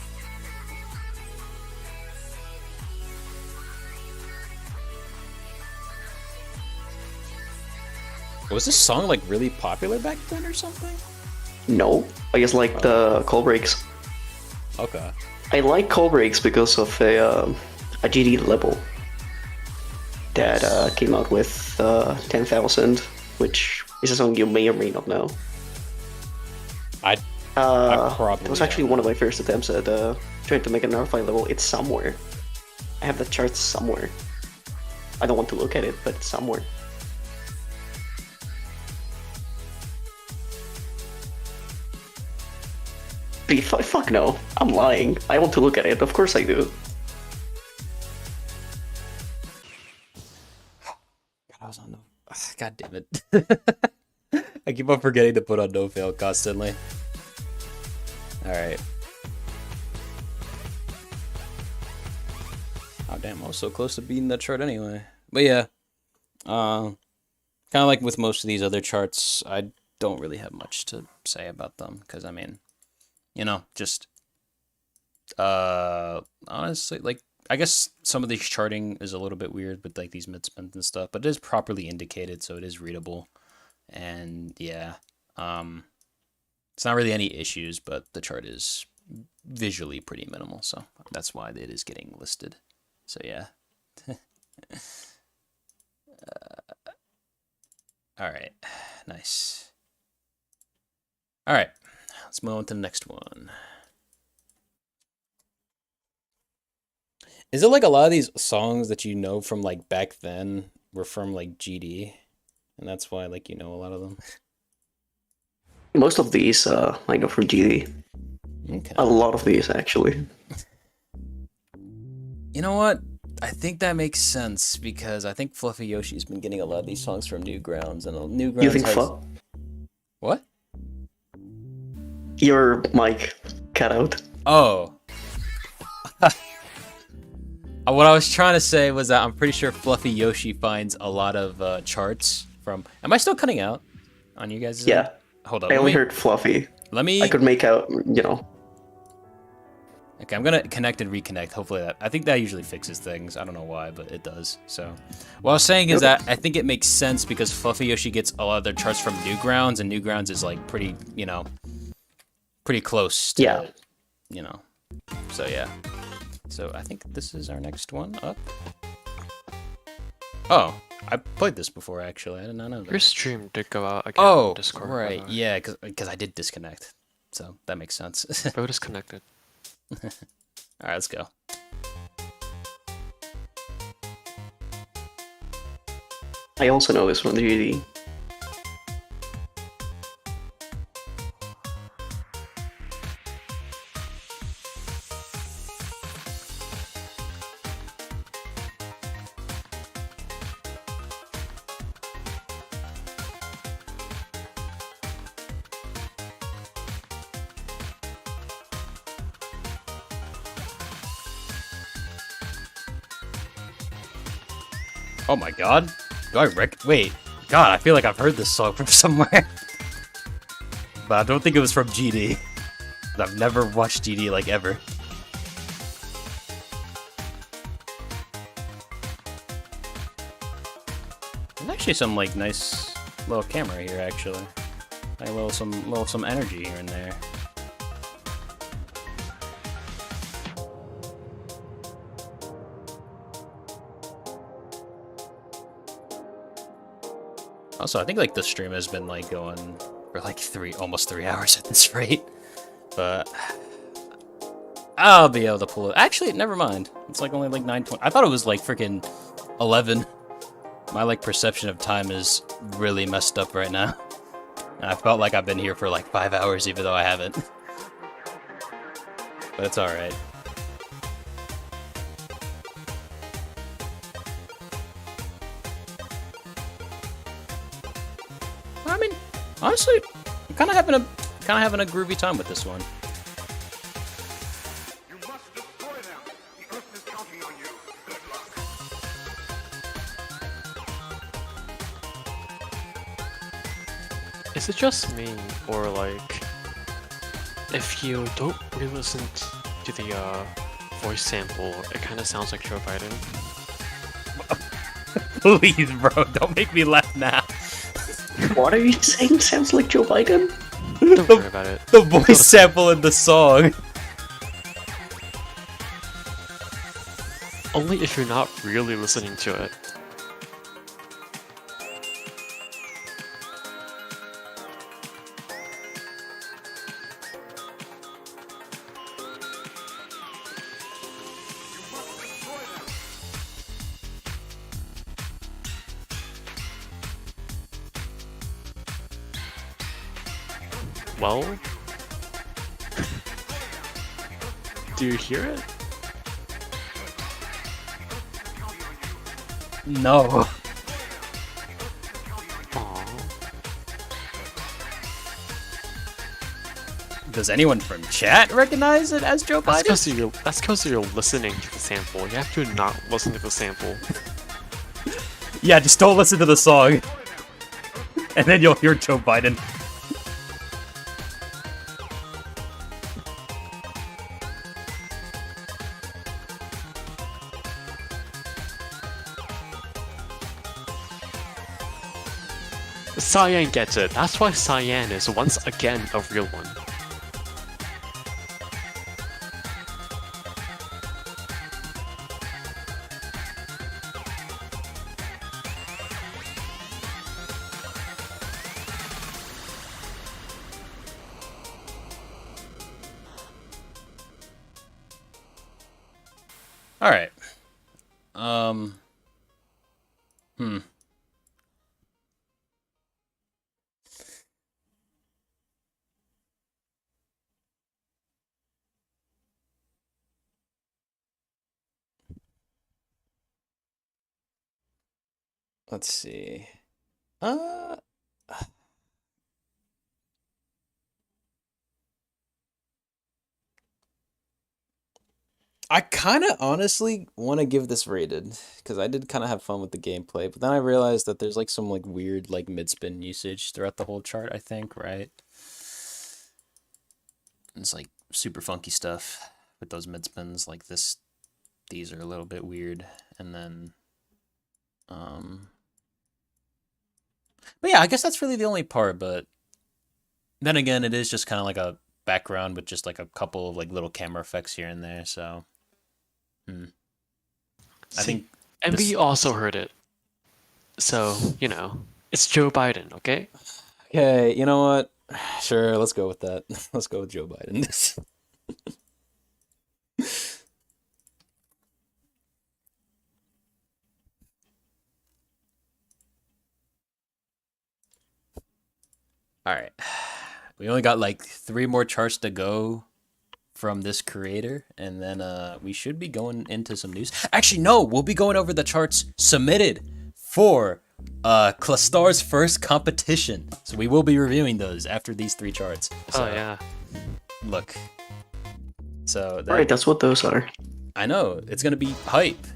Was this song like really popular back then or something? No. I just like the call breaks. Okay. I like call breaks because of a GD level that came out with 10,000, which is a song you may or may not know. I probably it was actually one of my first attempts at trying to make an Adofai level. It's somewhere. I have the chart somewhere. I don't want to look at it, but it's somewhere. Fuck no. I'm lying. I want to look at it. Of course I do. God, I was on no. God damn it. I keep on forgetting to put on no fail constantly. Alright. Oh damn, I was so close to beating that chart anyway. But yeah. Kind of like with most of these other charts, I don't really have much to say about them. Because, I mean, you know, just... honestly, like, I guess some of the charting is a little bit weird with like these mid-spins and stuff, but it is properly indicated, so it is readable. And yeah, it's not really any issues, but the chart is visually pretty minimal, so that's why it is getting listed. So yeah. All right, nice. All right, let's move on to the next one. Is it like a lot of these songs that you know from like back then were from like GD, and that's why like you know a lot of them? Most of these I know from GD. Okay. A lot of these actually. You know what? I think that makes sense because I think Fluffy Yoshi's been getting a lot of these songs from Newgrounds, and Newgrounds You think has... What? Your mic cut out. Oh. What I was trying to say was that I'm pretty sure Fluffy Yoshi finds a lot of charts from... Am I still cutting out on you guys? Yeah. Hold up. I only heard Fluffy. Let me... I could make out, you know. Okay, I'm gonna connect and reconnect. Hopefully that... I think that usually fixes things. I don't know why, but it does. So, what I was saying is that I think it makes sense because Fluffy Yoshi gets a lot of their charts from Newgrounds, and Newgrounds is like pretty, you know, pretty close to, Yeah. You know. So, yeah. So I think this is our next one up. Oh, I played this before actually. I did not know that. Your stream did go out again. Oh, on Discord, right. Yeah, because I did disconnect. So that makes sense. Bro disconnected. All right, let's go. I also know this from the GD. Oh my god. Do I wait. God, I feel like I've heard this song from somewhere. But I don't think it was from GD. I've never watched GD, like, ever. There's actually some, like, nice little camera here, actually. Like, some energy here and there. Also, I think like the stream has been like going for like almost 3 hours at this rate, but I'll be able to pull it. Actually, never mind. It's like only like 9:20. I thought it was like freaking 11. My like perception of time is really messed up right now. And I felt like I've been here for like 5 hours, even though I haven't. But it's all right. I mean, honestly, I'm kind of having a groovy time with this one. You must destroy them. The Earth is counting on you. Good luck. Is it just me, or like, if you don't really listen to the voice sample, it kind of sounds like Joe Biden? Please, bro, don't make me laugh now. What are you saying? Sounds like Joe Biden? Don't worry about it. The voice sample in the song. Only if you're not really listening to it. Well, do you hear it? No. Aww. Does anyone from chat recognize it as Joe Biden? That's because you're listening to the sample. You have to not listen to the sample. Yeah, just don't listen to the song. And then you'll hear Joe Biden. Cyan gets it. That's why Cyan is once again a real one. All right. Let's see. I kind of honestly want to give this rated because I did kind of have fun with the gameplay, but then I realized that there's like some like weird like mid-spin usage throughout the whole chart, I think, right? It's like super funky stuff with those mid-spins like this. These are a little bit weird, and then but yeah, I guess that's really the only part, but then again, it is just kind of like a background with just like a couple of like little camera effects here and there, so I think And this- we also heard it. So, you know, it's Joe Biden, okay? Okay, you know what? Sure, let's go with that. Let's go with Joe Biden. All right. We only got like 3 more charts to go from this creator, and then we should be going into some news. Actually, no, we'll be going over the charts submitted for Clastar's first competition. So we will be reviewing those after these 3 charts. So, Oh, yeah. look. So that, Right, that's what those are. I know, it's gonna be hype.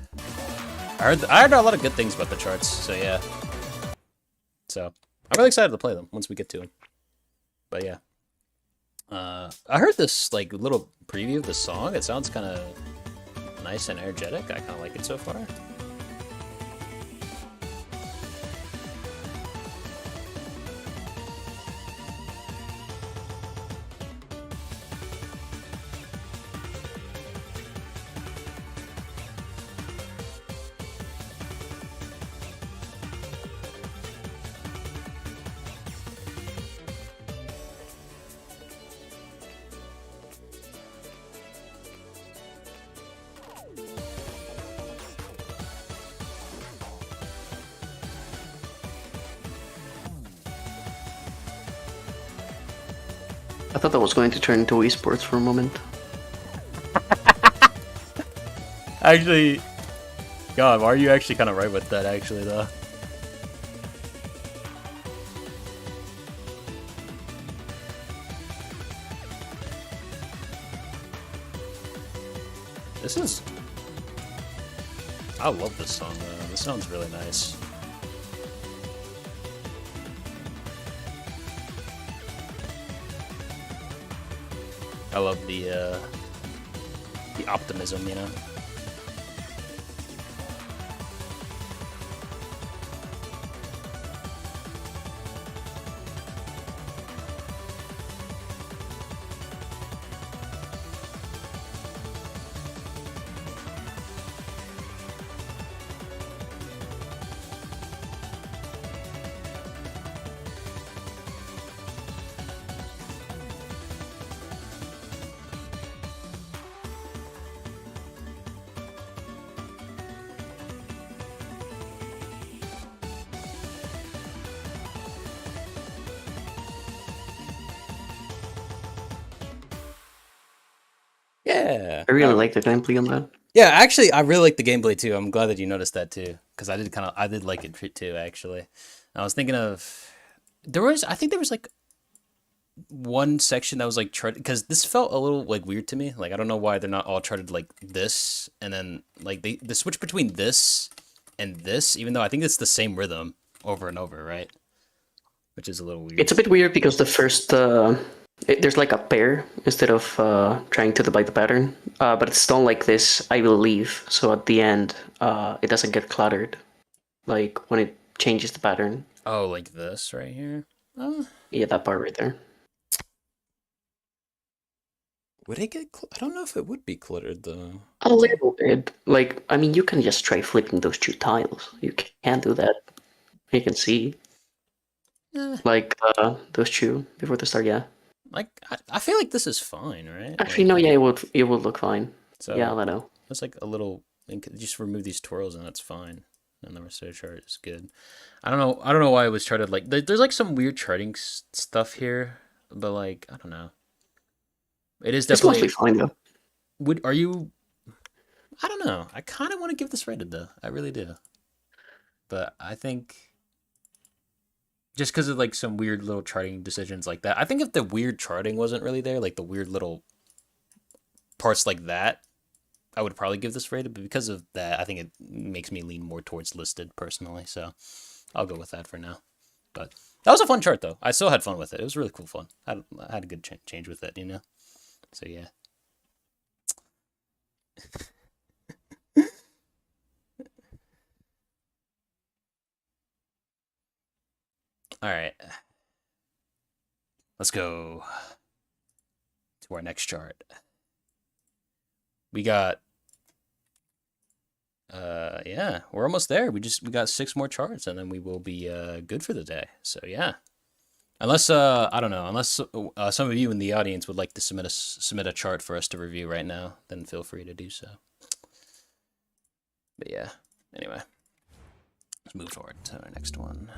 I heard a lot of good things about the charts, so yeah. So I'm really excited to play them once we get to them. But yeah, I heard this like little preview of the song. It sounds kind of nice and energetic. I kind of like it so far. I thought that was going to turn into esports for a moment. Actually, God, are you actually kind of right with that? Actually, though. This is... I love this song, though. This sounds really nice. I love the optimism, you know? Yeah. I really like the gameplay on that. Yeah, actually, I really like the gameplay too. I'm glad that you noticed that too, because I did like it too. Actually, I was thinking of I think there was like one section that was like charted because this felt a little like weird to me. Like I don't know why they're not all charted like this, and then like the switch between this and this, even though I think it's the same rhythm over and over, right? Which is a little weird. It's a bit weird because the first there's like a pair instead of trying to divide the pattern, but it's done like this, I believe. So at the end, it doesn't get cluttered, like when it changes the pattern. Oh, like this right here. Oh. Yeah, that part right there. Would it get? I don't know if it would be cluttered though. A little bit. Like, I mean, you can just try flipping those two tiles. You can do that. You can see. Like those two before the start, yeah. Like I feel like this is fine, right? Actually, like, no, yeah, it would look fine. So yeah, I know. It's like a little. Just remove these twirls and that's fine. And the rest of the chart is good. I don't know why it was charted like. There's like some weird charting stuff here, but like I don't know. It is definitely. It's mostly fine though. Are you? I don't know. I kind of want to give this rated though. I really do. But I think. Just because of like some weird little charting decisions like that. I think if the weird charting wasn't really there, like the weird little parts like that, I would probably give this rated. But because of that, I think it makes me lean more towards listed personally. So I'll go with that for now. But that was a fun chart though. I still had fun with it. It was really cool fun. I had a good change with it, you know? So yeah. All right. Let's go to our next chart. We got yeah, we're almost there. We got 6 more charts and then we will be good for the day. So yeah. Unless I don't know, unless some of you in the audience would like to submit a chart for us to review right now, then feel free to do so. But yeah, anyway. Let's move forward to our next one.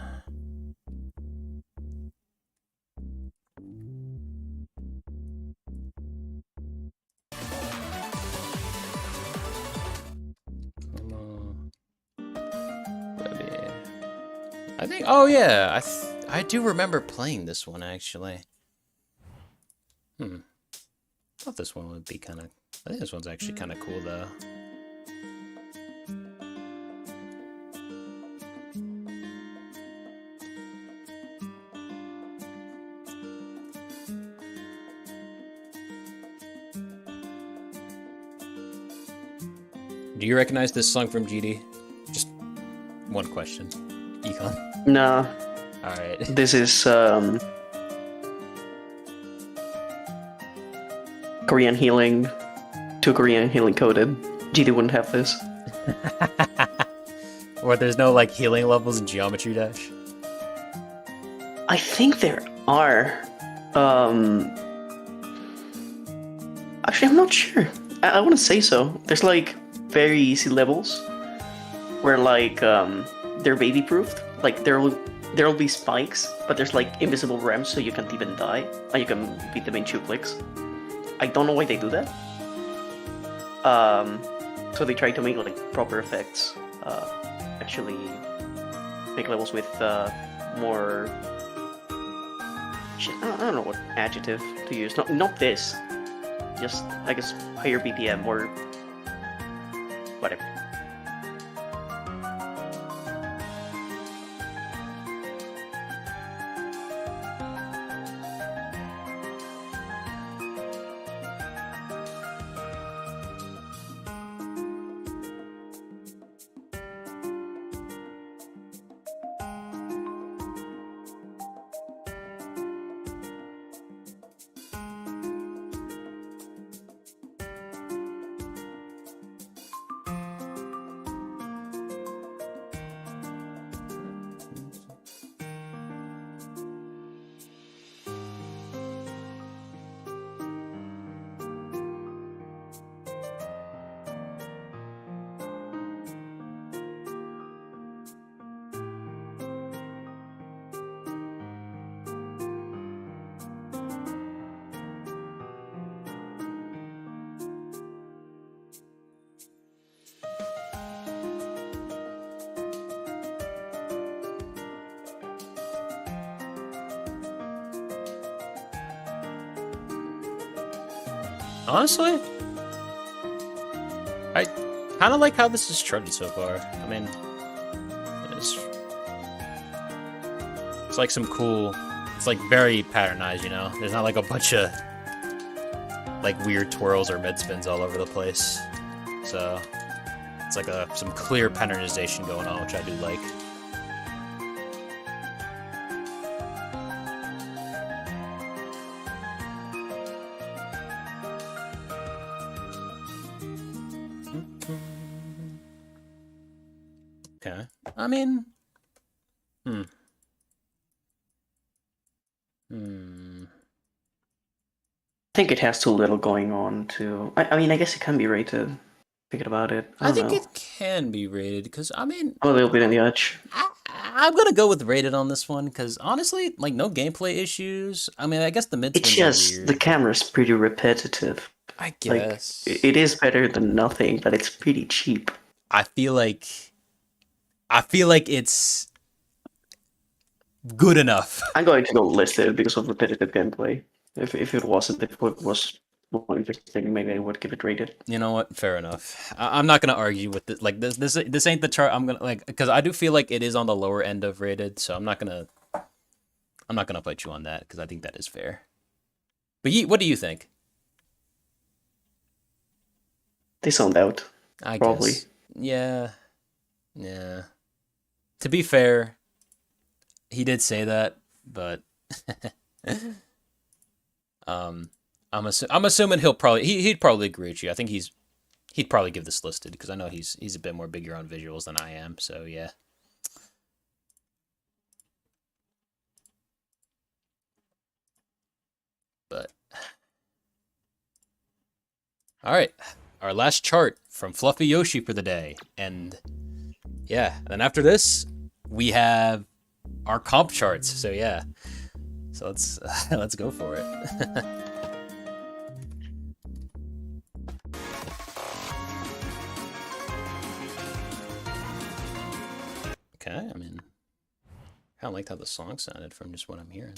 I think. Oh yeah, I do remember playing this one actually. I thought this one would be kind of. I think this one's actually kind of cool though. Do you recognize this song from GD? Just one question. Econ. Nah, Alright. this is Korean healing, to Korean healing coded. GD wouldn't have this. Or there's no like healing levels in Geometry Dash? I think there are. Actually, I'm not sure. I want to say so. There's like very easy levels where like they're baby proofed. Like there'll be spikes, but there's like invisible ramps so you can't even die, and you can beat them in 2 clicks. I don't know why they do that. So they try to make like proper effects. Actually, make levels with more. Shit, I don't know what adjective to use. Not this. Just I guess higher BPM or whatever. Honestly, I kind of like how this is trended so far. I mean, it's like some cool. It's like very patternized, you know. There's not like a bunch of like weird twirls or mid spins all over the place. So it's like some clear patternization going on, which I do like. Okay. I mean, I think it has too little going on to. I mean, I guess it can be rated. Thinking about it, I don't think know. it can be rated because I mean, I'm a little bit on the edge. I'm gonna go with rated on this one because honestly, like no gameplay issues. I mean, I guess the mid It's spins just are weird. the camera's pretty repetitive. I Like guess it is better than nothing, but it's pretty cheap. I feel like it's good enough. I'm going to go listed because of repetitive gameplay. If it wasn't, if it was more interesting, maybe I would give it rated. You know what? Fair enough. I'm not gonna argue with it. Like this ain't the chart. I'm gonna like because I do feel like it is on the lower end of rated. So I'm not gonna fight you on that because I think that is fair. But what do you think? They sound out. I Probably. guess. Yeah. To be fair, he did say that, but I'm assuming he'd probably agree with you. I think he'd probably give this listed because I know he's a bit more bigger on visuals than I am. So yeah. But all right, our last chart from Fluffy Yoshi for the day, and yeah, and after this we have our comp charts. So yeah, so let's go for it. Okay, I mean, I kind of liked how the song sounded from just what I'm hearing.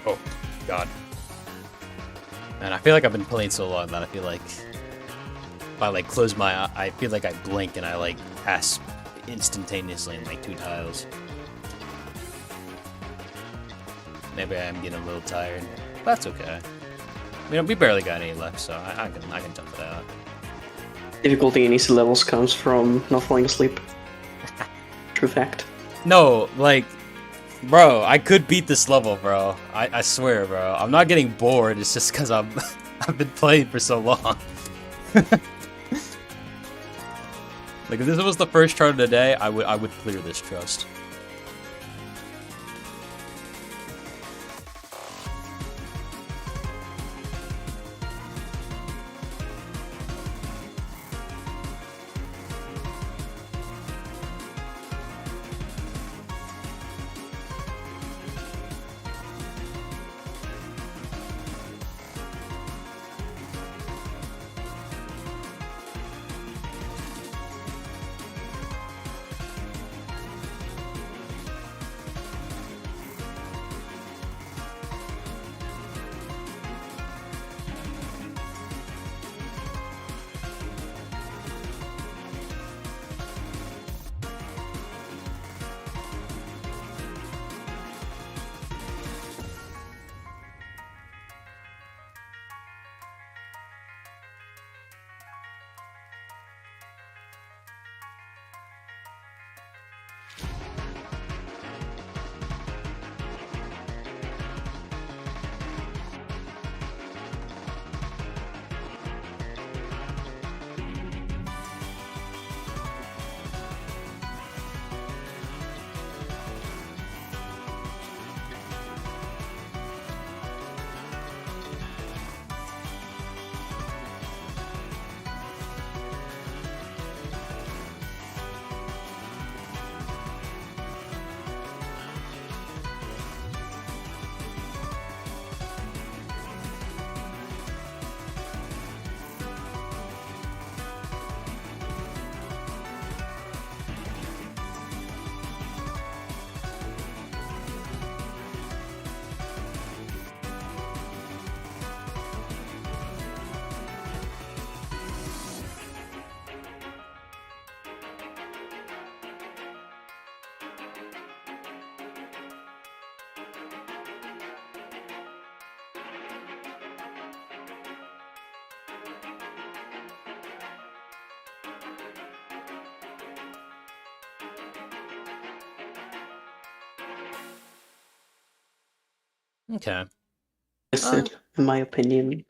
Oh, God. Man, I feel like I've been playing so long that I feel like if I like close my eye, I feel like I blink and I like pass instantaneously in like 2 tiles. Maybe I am getting a little tired. But that's okay. We barely got any left, so I can jump it out. Difficulty in easy levels comes from not falling asleep. True fact. No, like, bro, I could beat this level, bro. I swear, bro. I'm not getting bored. It's just because I've been playing for so long. Like, if this was the first chart of the day, I would clear this trust. Okay. In my opinion.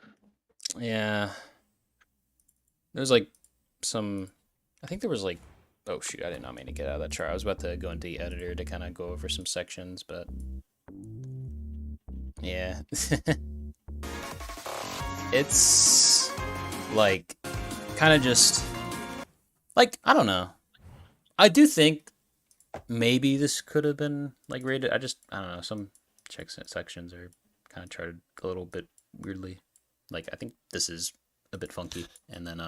Yeah. There's like some... I think there was like... Oh shoot, I did not mean to get out of that chart. I was about to go into the editor to kind of go over some sections, but... Yeah. It's... like... kind of just... like, I don't know. I do think maybe this could have been like rated. I don't know. Some sections are kind of charted a little bit weirdly. Like, I think this is a bit funky. And then,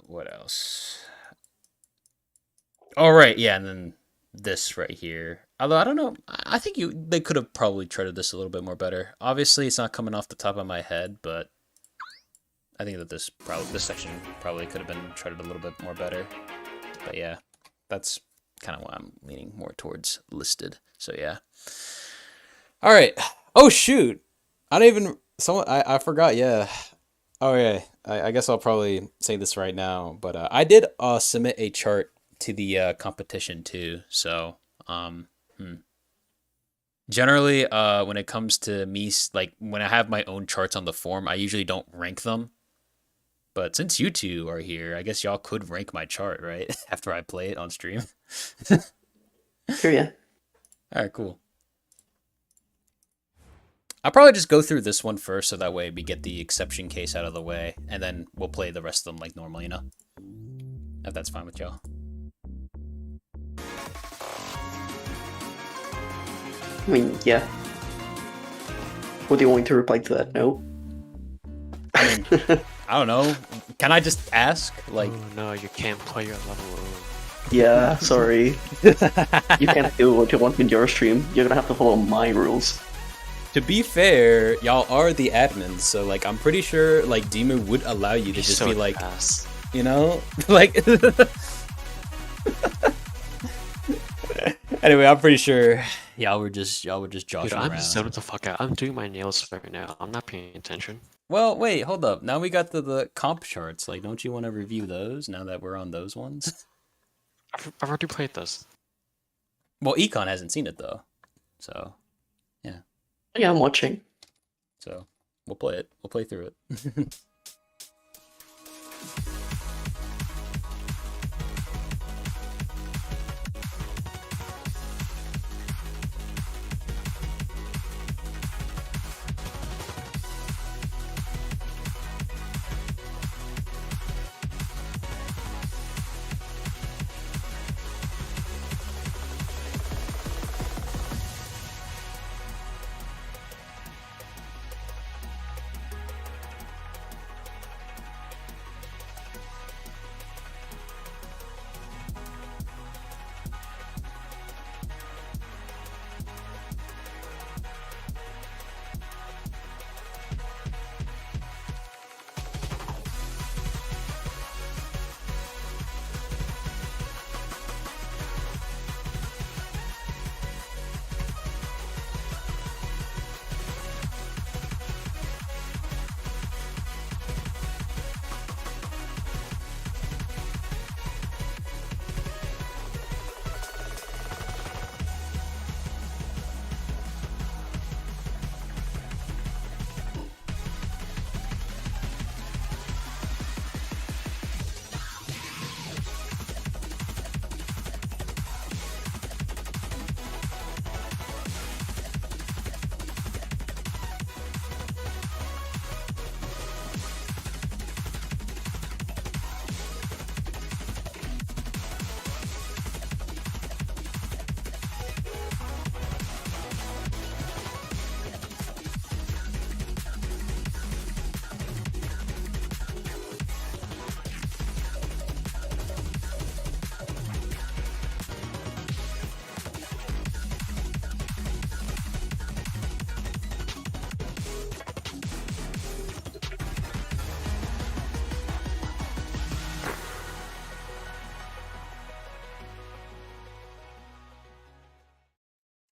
what else? Oh, right. Yeah. And then this right here. Although, I don't know. I think they could have probably charted this a little bit more better. Obviously, it's not coming off the top of my head, but I think that this section probably could have been charted a little bit more better. But yeah, that's kind of why I'm leaning more towards listed. So yeah. All right. Oh shoot! I forgot. Yeah. Oh yeah. I guess I'll probably say this right now. But I did submit a chart to the competition too. So generally, when it comes to me, like when I have my own charts on the forum, I usually don't rank them. But since you two are here, I guess y'all could rank my chart, right? After I play it on stream. Sure, yeah. All right, cool. I'll probably just go through this one first, so that way we get the exception case out of the way, and then we'll play the rest of them like normal, you know? If that's fine with y'all. I mean, yeah. What do you want me to reply to that? No? I mean, I don't know. Can I just ask? Like, oh no, you can't play your level early. Yeah, sorry. You can't do what you want with your stream. You're gonna have to follow my rules. To be fair, y'all are the admins, so like I'm pretty sure like Deemer would allow you to He's just so be like, fast. you know, like. Anyway, I'm pretty sure y'all were just joshing Dude, I'm around. zoned the fuck out. I'm doing my nails right now. I'm not paying attention. Well, wait, hold up. Now we got the comp charts. Like, don't you want to review those now that we're on those ones? I've already played this. Well, Econ hasn't seen it though, so Yeah, I'm watching. so we'll play it. We'll play through it.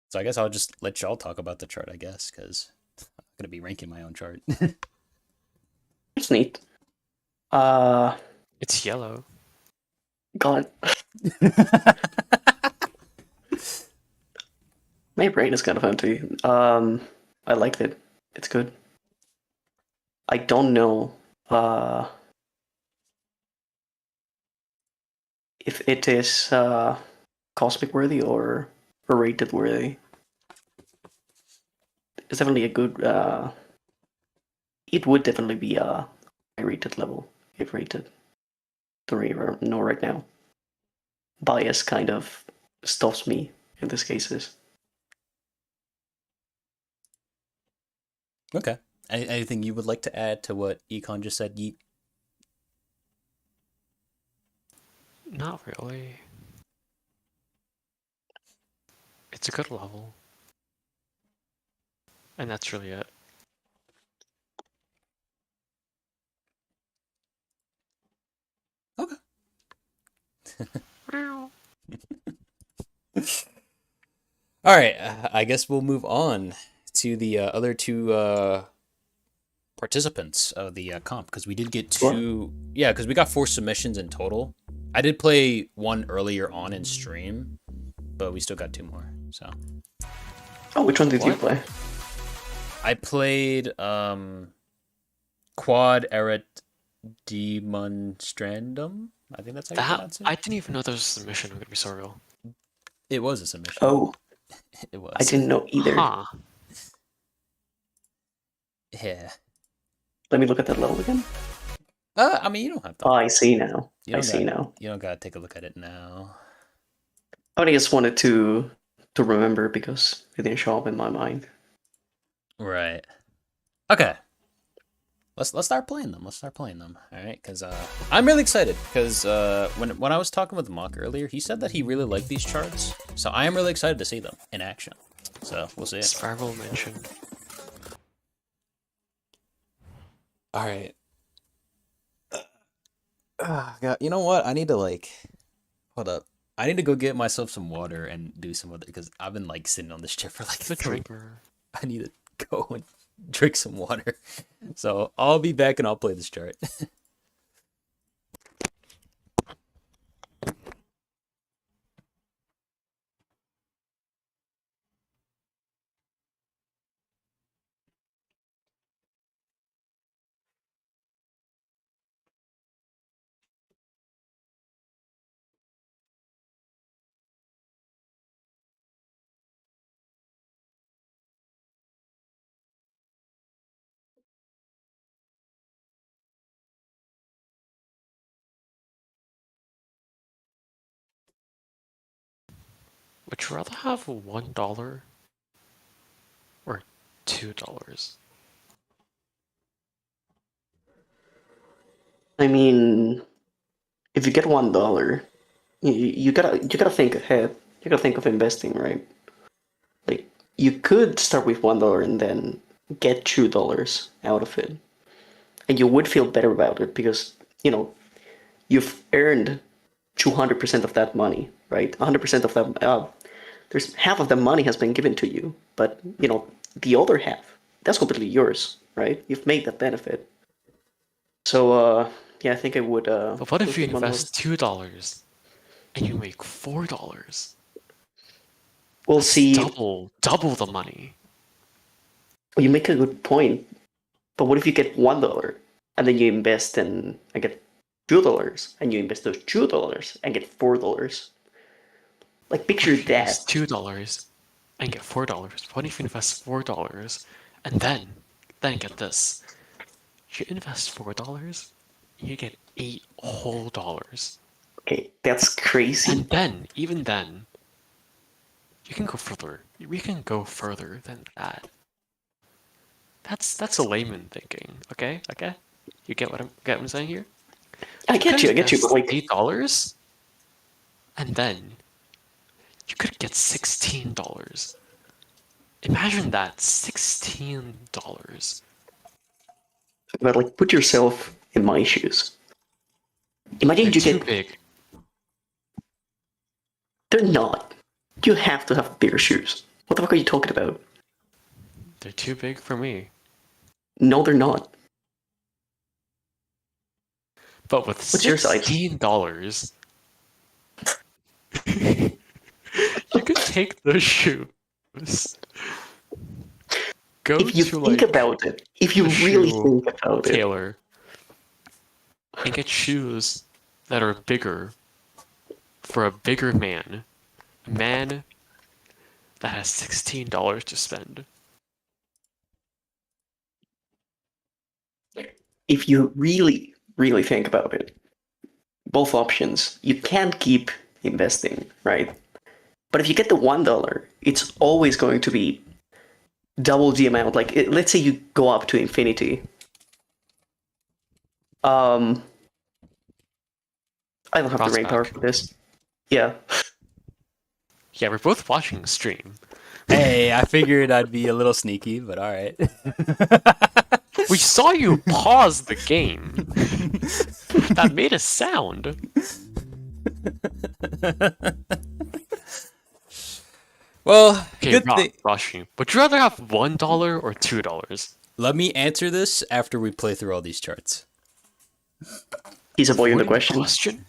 So I guess I'll just let y'all talk about the chart, I guess, because I'm gonna be ranking my own chart. It's neat. It's yellow. God. My brain is kind of empty. I liked it. It's good. I don't know if it is cosmic worthy or rated worthy. It's definitely a good. It would definitely be a high rated level if rated. Don't really know right now. Bias kind of stops me in these cases. Okay. Anything you would like to add to what Econ just said, Yeet? Not really. It's a good level. And that's really it. Okay. All right. I guess we'll move on to the other two participants of the comp because we did get two. Yeah, because we got 4 submissions in total. I did play one earlier on in stream, but we still got 2 more. So. Oh, which one did you play? I played Quad Eret Demonstrandum. I think that's how you pronounce it. I didn't even know there was a submission. I'm gonna be so real. It was a submission. Oh, it was. I didn't know either. Huh. Yeah. Let me look at that level again. I mean, you don't have to. Oh, I see now. You don't see now. You don't gotta take a look at it now. I just wanted to remember because it didn't show up in my mind. Right. Okay. Let's start playing them. Let's start playing them. All right, because I'm really excited because when I was talking with Mock earlier, he said that he really liked these charts. So I am really excited to see them in action. So we'll see. Spiral mention. All right. God, you know what? I need to hold up. I need to go get myself some water and do some of it because I've been sitting on this chair for The 3. drinker. I need to go and drink some water. So I'll be back and I'll play this chart. Would you rather have $1 or $2? I mean, if you get $1, you gotta think ahead. You gotta think of investing, right? Like you could start with $1 and then get $2 out of it, and you would feel better about it because you've earned 200% of that money, right? 100% of that. There's half of the money has been given to you, but the other half that's completely yours, right? You've made that benefit. So yeah, I think I would. But what if you go with invest $2 and you make $4? We'll That's see. double the money. You make a good point, but what if you get $1 and then you invest and get $2 and you invest those $2 and get $4? Like picture What if you that. invest $2 and get $4? What if you invest $4 and then get this? You invest $4, you get $8 whole dollars. Okay, that's crazy. And then, even then, you can go further. We can go further than that. That's a layman thinking. Okay. You get what I'm saying here? I get you. But like, $8, and then you could get $16. Imagine that, $16. but like, put yourself in my shoes. Imagine They're you too get. big. They're not. You have to have bigger shoes. What the fuck are you talking about? They're too big for me. No, they're not. But with What's your size? $16, you could take those shoes, go If you to think about it, if you a really shoe think about it, tailor and get shoes that are bigger for a bigger man, a man that has $16 to spend. if you really, really think about it, both options, you can't keep investing, right? But if you get the $1, it's always going to be double the amount. Like, let's say you go up to infinity. I don't have the brain power for this. Yeah. Yeah, we're both watching the stream. Hey, I figured I'd be a little sneaky, but all right. We saw you pause the game. That made a sound. Well, Okay, good thing. Rashi, would you rather have $1 or $2? Let me answer this after we play through all these charts. He's avoiding the Avoiding question.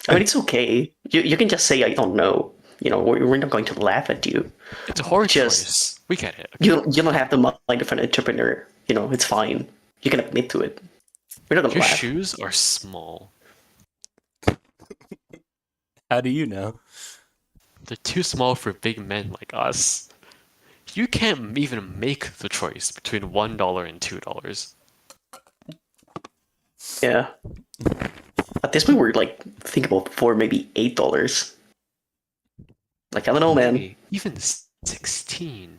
I mean, it's okay. You can just say, I don't know. We're not going to laugh at you. It's a hard Just- choice. We get it. You don't have the mind of an entrepreneur. It's fine. You can admit to it. We're not going to Your laugh. shoes are small. How do you know? They're too small for big men like us. You can't even make the choice between $1 and $2. Yeah. At this point, we're like, think about $4, maybe $8. Like, I don't know, man. Maybe even 16.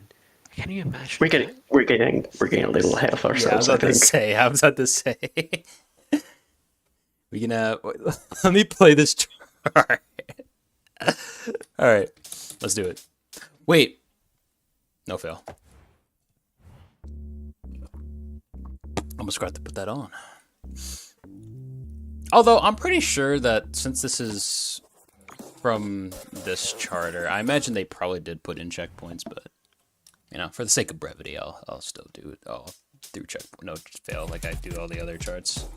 Can you imagine? We're getting a little ahead of Yeah, I ourselves. was I about to think. say. I was about to say. We can let me play this chart. All right, let's do it. Wait, no fail. Almost forgot to put that on. Although I'm pretty sure that since this is from this charter, I imagine they probably did put in checkpoints, but you know, for the sake of brevity, I'll still do it. I'll do checkpoint, no fail, like I do all the other charts.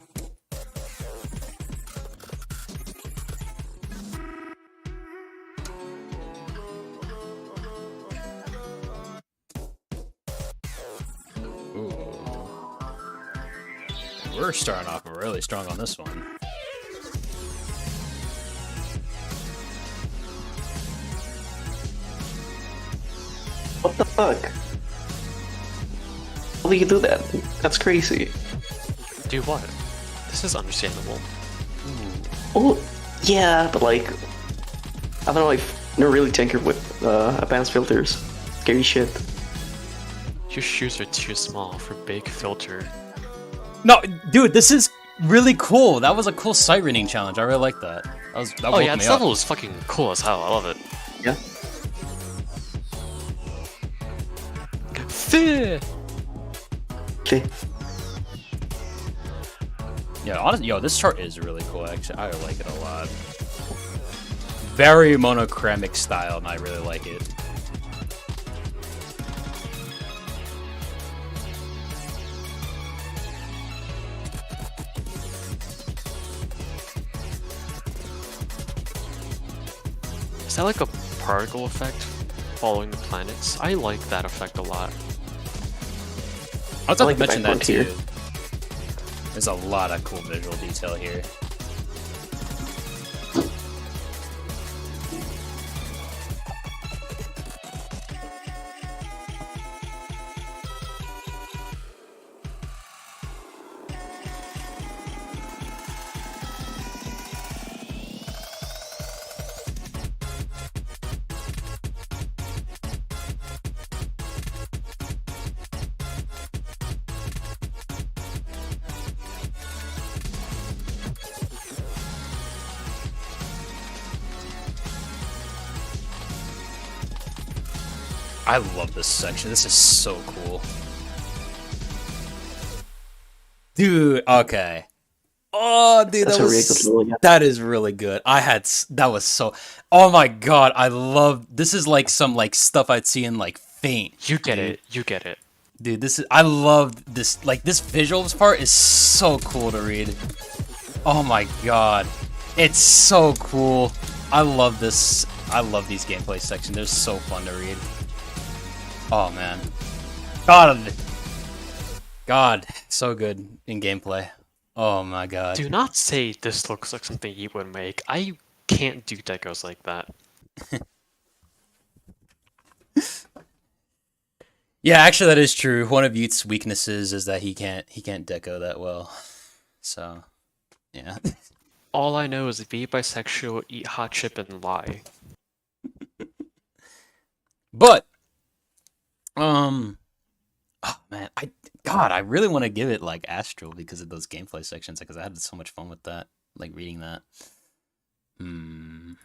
Ooh. We're starting off really strong on this one. What the fuck? How do you do that? That's crazy. Do what? This is understandable. Oh, yeah, but like, I don't know. I've never really tinkered with advanced filters. Scary shit. Your shoes are too small for big filter. No, dude, this is really cool. That was a cool sight reading challenge. I really like that. That Oh woke yeah, me this up. level is fucking cool as hell. I love it. Yeah. Okay. Yeah, honestly, yo, this chart is really cool. Actually, I like it a lot. Very monochromatic style, and I really like it. Is that like a particle effect following the planets? I like that effect a lot. I was about like to the mention that background too. here. There's a lot of cool visual detail here. I love this section. This is so cool. Dude, okay. Oh, dude, That's that a really good was rule, yeah. that is really good. That was so. Oh my god, I love. This is like some like stuff I'd see in like Faint. You get dude. it. You get it. Dude, this is. I love this. Like this visuals part is so cool to read. Oh my god, it's so cool. I love this. I love these gameplay sections. They're so fun to read. Oh man, God, so good in gameplay. Oh my god. Do not say this looks like something you would make. I can't do decos like that. Yeah, actually, that is true. One of Youth's weaknesses is that he can't deco that well. So, yeah. All I know is be bisexual, eat hot chip, and lie. But, oh man, I really want to give it like Astral because of those gameplay sections because I had so much fun with that, like reading that. I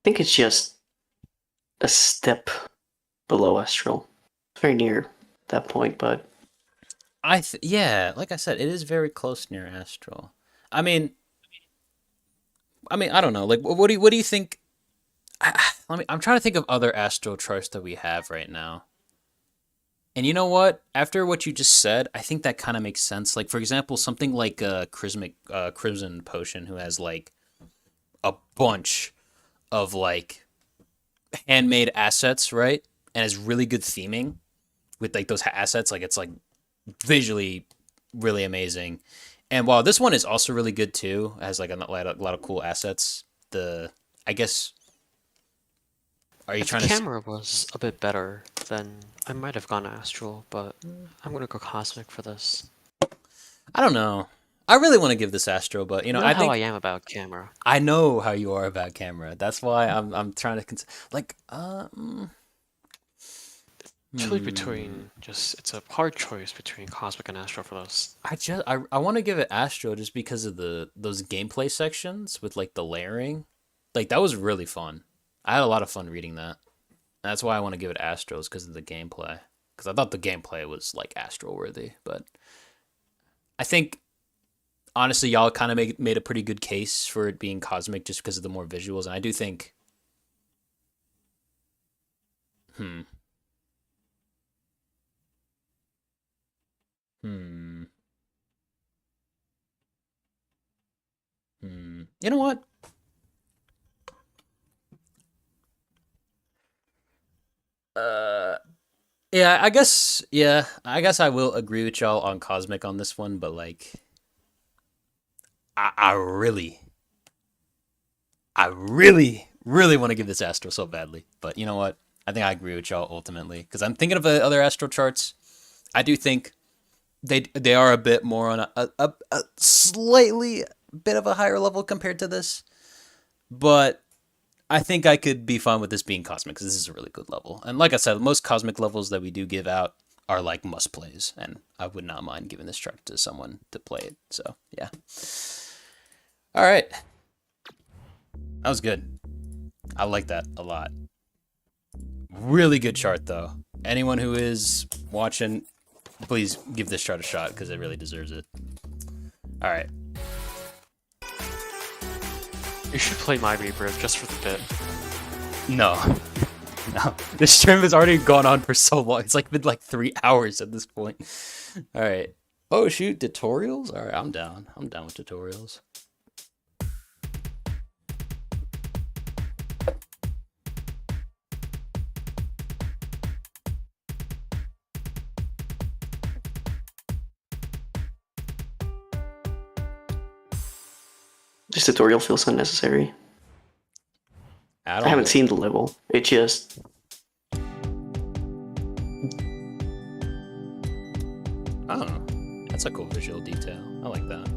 think it's just a step below Astral. It's very near that point, but Yeah, like I said, it is very close near Astral. I mean, I don't know. Like, what do you think? I'm trying to think of other Astral charts that we have right now. And you know what? After what you just said, I think that kind of makes sense. Like, for example, something like Crimson Potion, who has like a bunch of like handmade assets, right? And has really good theming with like those assets. Like, it's like visually really amazing. And while this one is also really good too, it has like a lot of cool assets. I guess. Are you If trying the to? camera was a bit better, then I might have gone astral, but I'm gonna go cosmic for this. I don't know. I really want to give this Astro, but You know I how think I am about camera. I know how you are about camera. That's why I'm trying to like It's really between it's a hard choice between Cosmic and Astro for this. I want to give it Astro just because of those gameplay sections with like the layering. Like that was really fun. I had a lot of fun reading that. That's why I want to give it Astros because of the gameplay. Because I thought the gameplay was like Astro worthy, but I think honestly y'all kind of made a pretty good case for it being Cosmic just because of the more visuals, and I do think hmm hmm you know what? Uh yeah, I guess I will agree with y'all on Cosmic on this one, but like I really want to give this Astro so badly. But you know what? I think I agree with y'all ultimately because I'm thinking of the other Astro charts. I do think they are a bit more on a slightly bit of a higher level compared to this, but I think I could be fine with this being Cosmic because this is a really good level. And like I said, most Cosmic levels that we do give out are like must plays, and I would not mind giving this chart to someone to play it. So yeah. All right, that was good. I like that a lot. Really good chart though. Anyone who is watching, please give this chart a shot because it really deserves it. All right. You should play my rebirth just for the bit. No. No. This stream has already gone on for so long. It's like been like 3 hours at this point. All right. Oh shoot, tutorials? All right, I'm down. I'm down with tutorials. This tutorial feels unnecessary. I haven't seen the level. It just... Oh, that's a cool visual detail. I like that.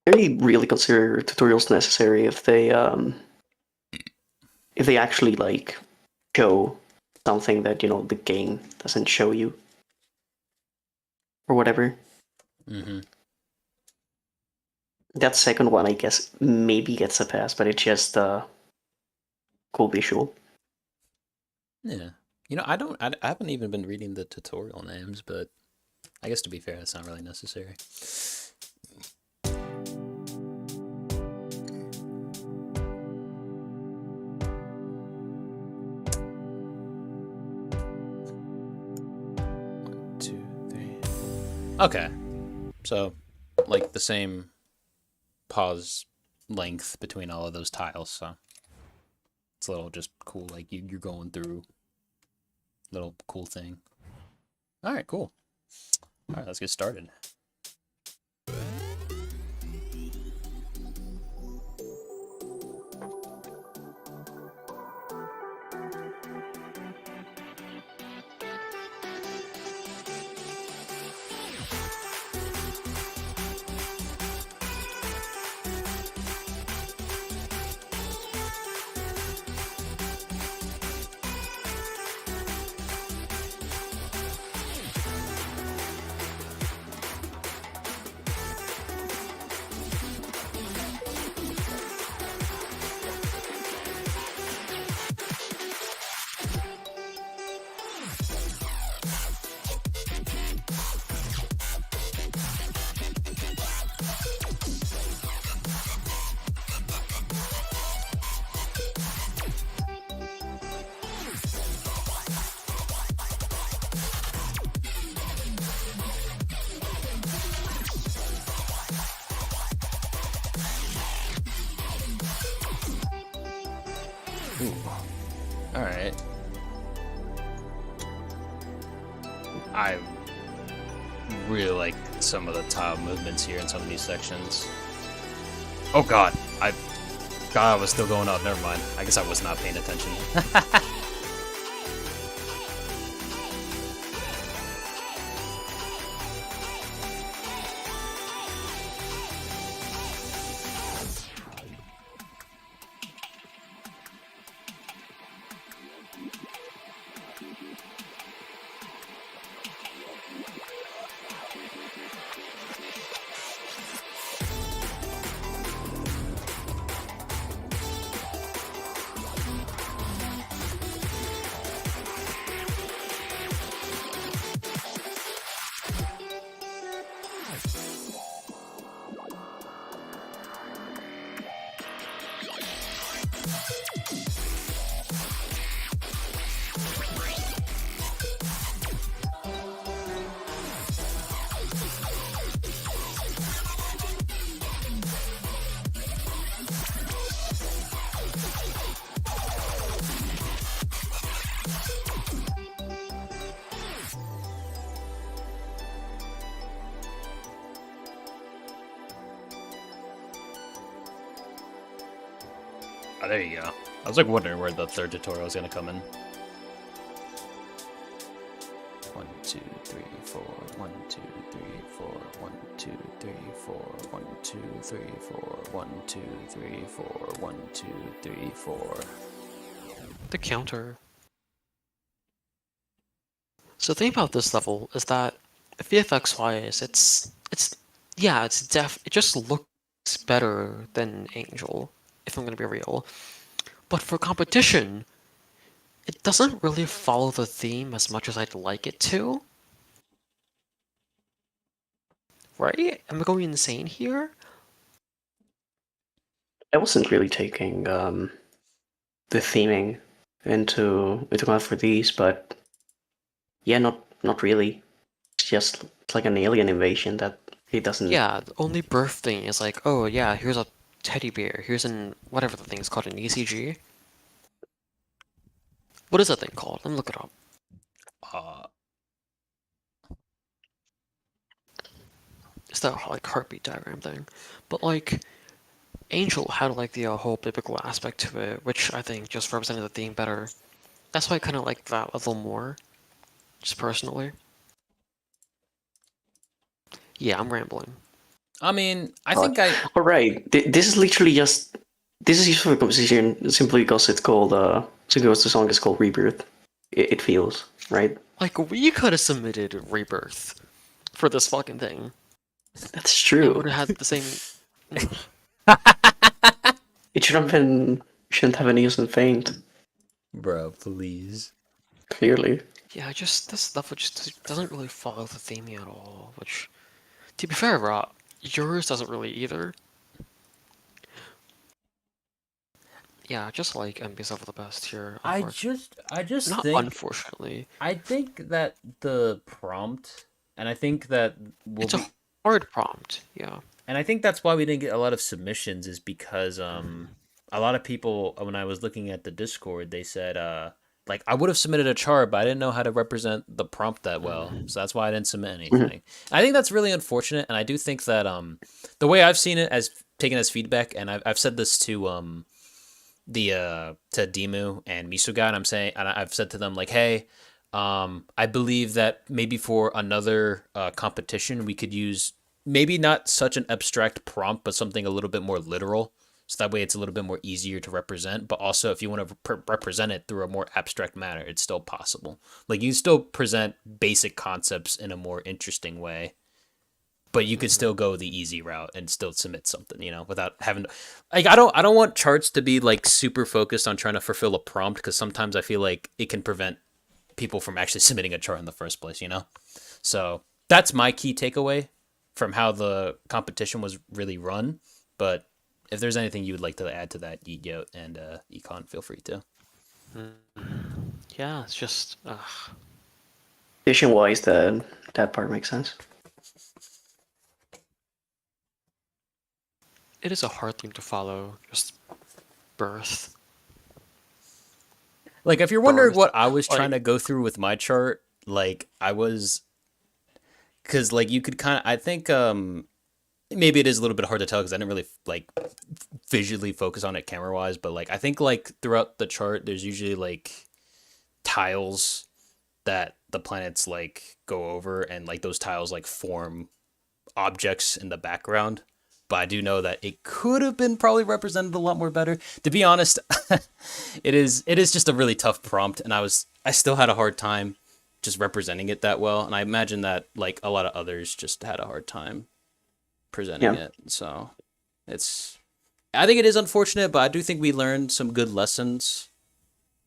I really consider tutorials necessary if they actually like show something that the game doesn't show you or whatever. Mm-hmm. That second one, I guess, maybe gets a pass, but it's just cool visual. Yeah. I haven't even been reading the tutorial names, but I guess to be fair, that's not really necessary. Okay, so like the same pause length between all of those tiles, so it's a little just cool, like you're going through little cool thing. All right, cool. All right, let's get started. Ooh. All right. I really like some of the tile movements here in some of these sections. Oh God, God, I was still going up. Never mind. I guess I was not paying attention. Oh, there you go. I was like wondering where the third tutorial was gonna come in. 1, 2, 3, 4. 1, 2, 3, 4. 1, 2, 3, 4. 1, 2, 3, 4. 1, 2, 3, 4. 1, 2, 3, 4. The counter. So the thing about this level is that VFX wise, it just looks better than Angel, if I'm gonna be real. But for competition, it doesn't really follow the theme as much as I'd like it to. Right? Am I going insane here? I wasn't really taking the theming into account for these, but yeah, not really. It's like an alien invasion that it doesn't. Yeah, the only birth thing is like, oh yeah, here's a teddy bear, here's whatever the thing is called, an ECG. What is that thing called? Let me look it up. It's that like heartbeat diagram thing. But like, Angel had like the whole biblical aspect to it, which I think just represented the theme better. That's why I kind of like that a little more, just personally. Yeah, I'm rambling. I mean, I think I. All right, this is literally just. This is useful for composition simply because it's called. Because the song is called Rebirth. It feels right. Like, we could have submitted Rebirth for this fucking thing. That's It true. would have had the same. It shouldn't have any use in Faint. Bro, please. Clearly. Yeah, just this stuff just doesn't really follow the theme at all. Which, to be fair, yours doesn't really either. Yeah, just like MB's level the best here. I just Not think. unfortunately. I think that the prompt, and I think that It's a hard prompt, yeah. and I think that's why we didn't get a lot of submissions, is because a lot of people, when I was looking at the Discord, they said like, I would have submitted a chart, but I didn't know how to represent the prompt that well, so that's why I didn't submit anything. I think that's really unfortunate, and I do think that the way I've seen it as taken as feedback, and I've said this to to Dimu and Misuga, and I've said to them like, hey, I believe that maybe for another competition we could use maybe not such an abstract prompt, but something a little bit more literal. So that way it's a little bit more easier to represent. But also, if you want to represent it through a more abstract manner, it's still possible. Like, you can still present basic concepts in a more interesting way, but you could still go the easy route and still submit something, without having to, like, I don't want charts to be like super focused on trying to fulfill a prompt, because sometimes I feel like it can prevent people from actually submitting a chart in the first place, So that's my key takeaway from how the competition was really run. But if there's anything you would like to add to that, Yeet and Econ, feel free to. Yeah, it's just. Vision-wise, that part makes sense. It is a hard thing to follow. Just birth. Like, if you're wondering Birth. what I was trying to go through with my chart, like, I was, because like you could kind of, I think maybe it is a little bit hard to tell because I didn't really like visually focus on it camera wise, but like I think like throughout the chart, there's usually like tiles that the planets like go over, and like those tiles like form objects in the background. But I do know that it could have been probably represented a lot more better. To be honest, it is just a really tough prompt, and I still had a hard time just representing it that well, and I imagine that like a lot of others just had a hard time presenting it. So I think it is unfortunate, but I do think we learned some good lessons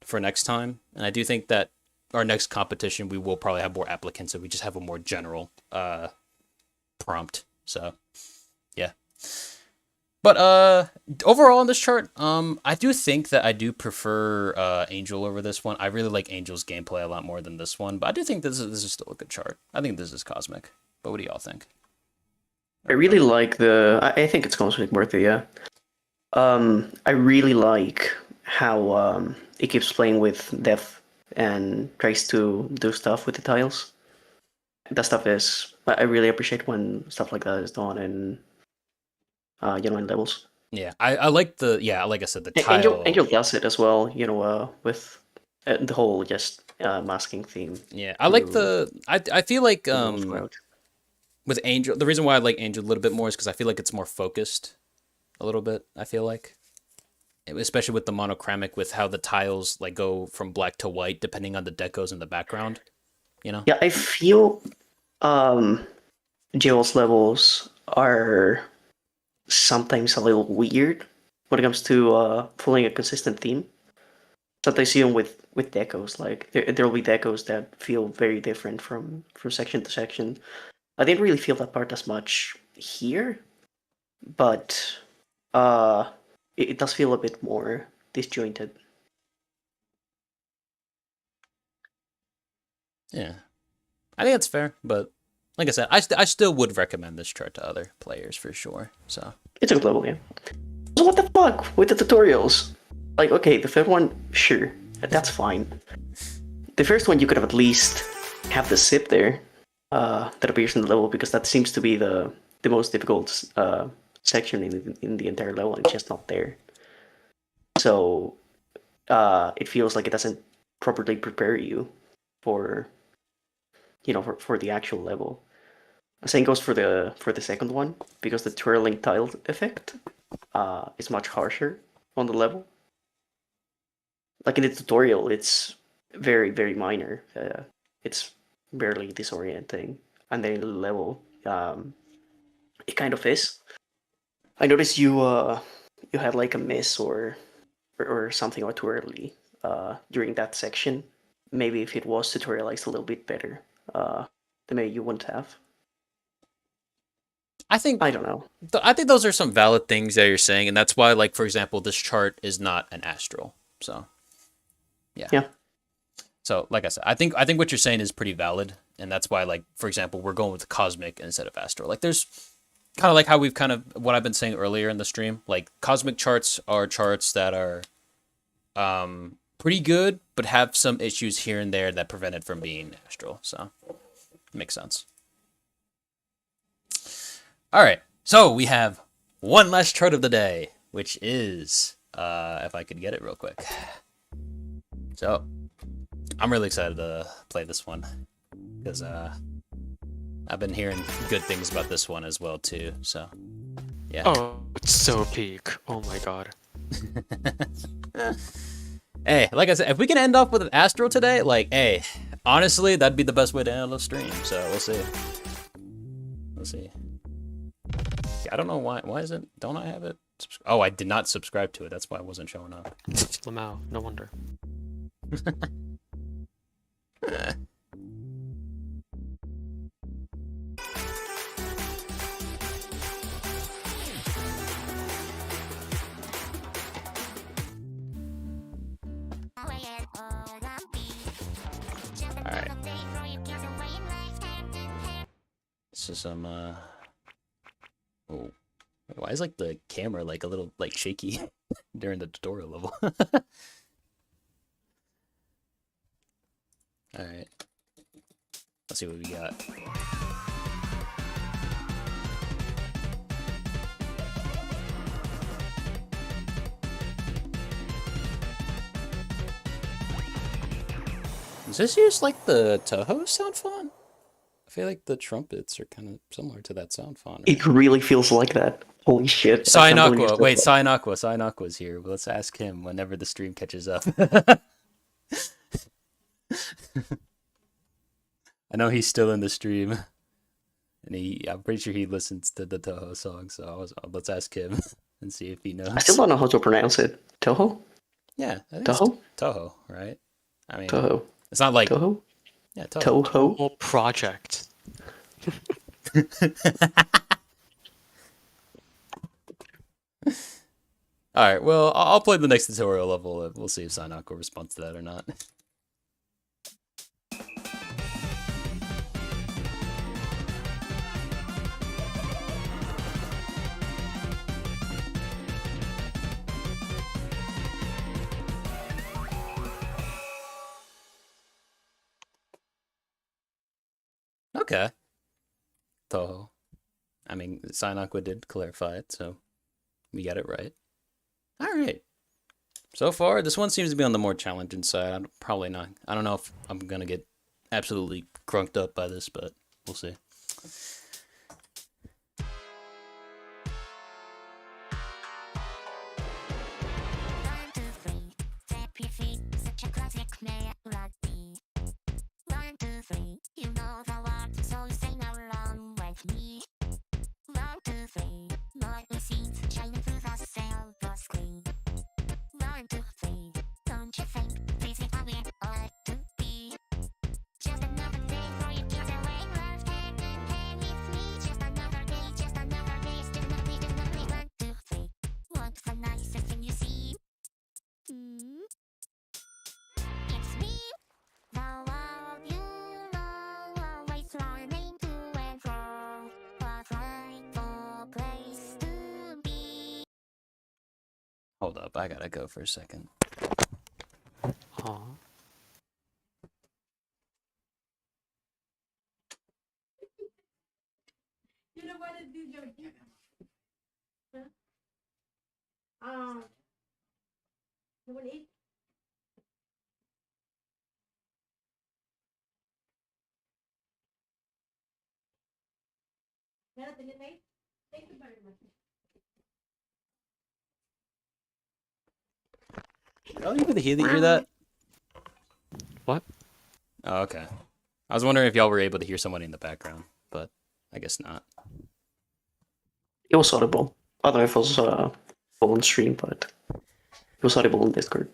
for next time, and I do think that our next competition we will probably have more applicants if we just have a more general prompt. So yeah. But overall on this chart, I do think that I do prefer Angel over this one. I really like Angel's gameplay a lot more than this one, but I do think this is still a good chart. I think this is Cosmic. But what do y'all think? I really like I think it's Cosmic Birthday, yeah. I really like how it keeps playing with depth and tries to do stuff with the tiles. That stuff is... I really appreciate when stuff like that is done in in levels. Yeah, I like like I said, the tile. Angel does it as well, with the whole just masking theme. Yeah, I like I feel like with Angel, the reason why I like Angel a little bit more is because I feel like it's more focused a little bit. I feel like, especially with the monochromic, with how the tiles like go from black to white depending on the decos in the background. Yeah, I feel Jewel's levels are sometimes a little weird when it comes to pulling a consistent theme. Sometimes even with decos, like there will be decos that feel very different from section to section. I didn't really feel that part as much here, but it does feel a bit more disjointed. Yeah, I think that's fair, but like I said, I still would recommend this chart to other players for sure. So it's a good level, yeah. So what the fuck with the tutorials? Like, okay, the third one, sure, that's fine. The first one, you could have at least have the zip there that appears in the level, because that seems to be the most difficult section in the entire level, and it's just not there. So it feels like it doesn't properly prepare you for for the actual level. The same goes for the second one, because the twirling tile effect is much harsher on the level. Like in the tutorial, it's very, very minor. It's barely disorienting, and then in the level, it kind of is. I noticed you had like a miss or something too early during that section. Maybe if it was tutorialized a little bit better, then maybe you wouldn't have. I don't know. I think those are some valid things that you're saying, and that's why, like, for example, this chart is not an astral. So, yeah. So, like I said, I think what you're saying is pretty valid, and that's why, like, for example, we're going with cosmic instead of astral. Like, there's kind of like how we've kind of what I've been saying earlier in the stream. Like, cosmic charts are charts that are pretty good, but have some issues here and there that prevent it from being astral. So, makes sense. All right, so we have one last chart of the day, which is, if I could get it real quick. So, I'm really excited to play this one, because I've been hearing good things about this one as well, too, so, yeah. Oh, it's so peak. Oh my god. Hey, like I said, if we can end up with an Astro today, like, hey, honestly, that'd be the best way to end the stream, so we'll see. We'll see. I don't know why isn't... Don't I have it? Oh, I did not subscribe to it. That's why it wasn't showing up. Lamau, no wonder. Alright. This is some, Oh. Why is, like, the camera, like, a little, like, shaky during the tutorial level? Alright. Let's see what we got. Does this use like the Toho sound font? I feel like the trumpets are kind of similar to that sound font. It really feels like that. Holy shit. I can't believe Cyanaqua. it's Wait, like Cyanaqua. Cyanaqua here. Let's ask him whenever the stream catches up. I know he's still in the stream, and I'm pretty sure he listens to the Toho song. So let's ask him and see if he knows. I still don't know how to pronounce it. Toho? Yeah, I think Toho? it's Toho, right? I mean, Toho. it's not like Toho? yeah, Toho. Toho? Whole project. All right, well, I'll play the next tutorial level. We'll see if Cyanaqua responds to that or not. Okay. Toho. I mean, Cyanaqua did clarify it, so we got it right. All right. So far, this one seems to be on the more challenging side. I'm probably not. I don't know if I'm gonna get absolutely crunked up by this, but we'll see. Hold up, I gotta go for a second. Aw. You know what it is, your you want to eat? Anything you need? Thank you very much. Oh, you could hear that? What? Oh, okay. I was wondering if y'all were able to hear somebody in the background, but I guess not. It was audible. I don't know if it was full on stream, but it was audible in Discord.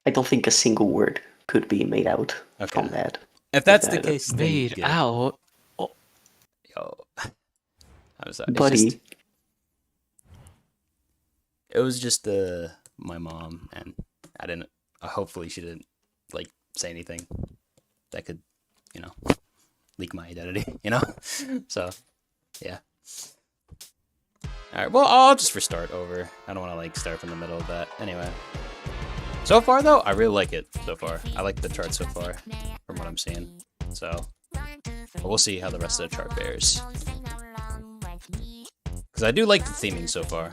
I don't think a single word could be made out from Okay. that. If that's the That- case, then Made good. out. Yo, I'm sorry. It's Buddy, just- it was just my mom, and I didn't. Hopefully, she didn't like say anything that could, leak my identity. So, yeah. All right. Well, I'll just restart over. I don't want to start from the middle of that. Anyway. So far, though, I really like it. So far, I like the chart so far, from what I'm seeing. So, we'll see how the rest of the chart bears. Because I do like the theming so far.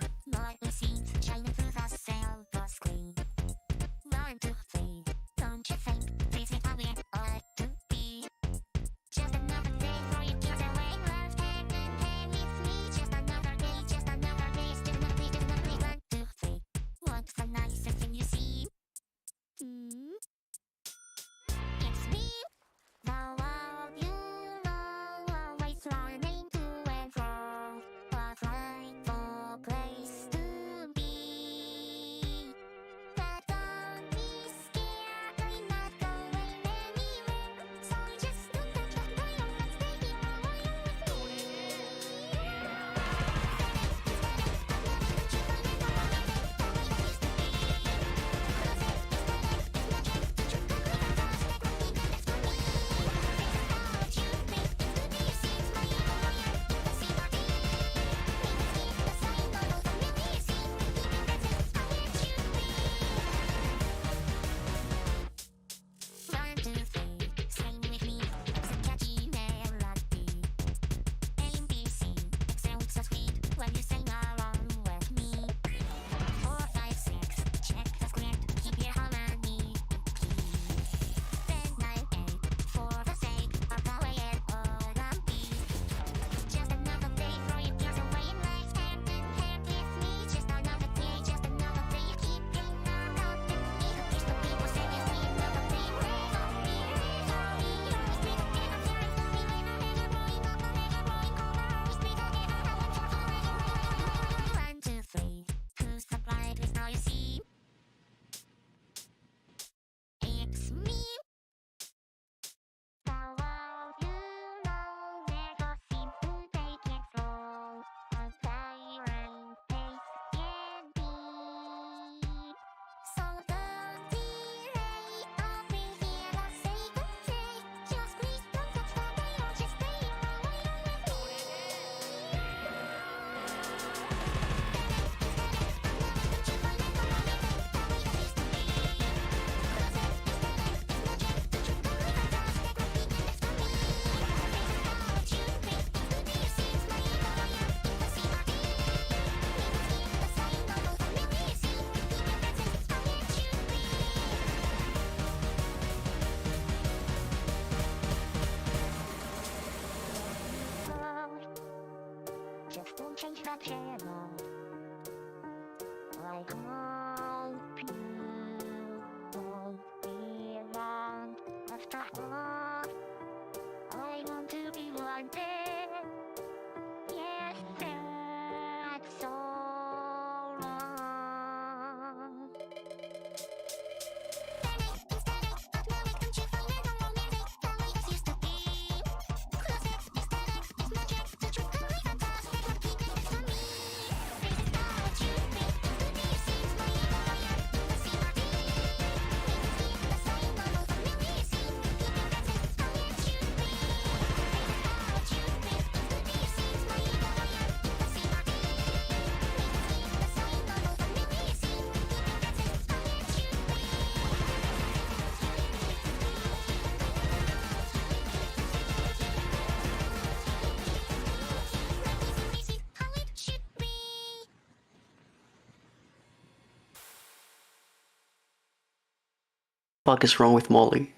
Fuck is wrong with Molly?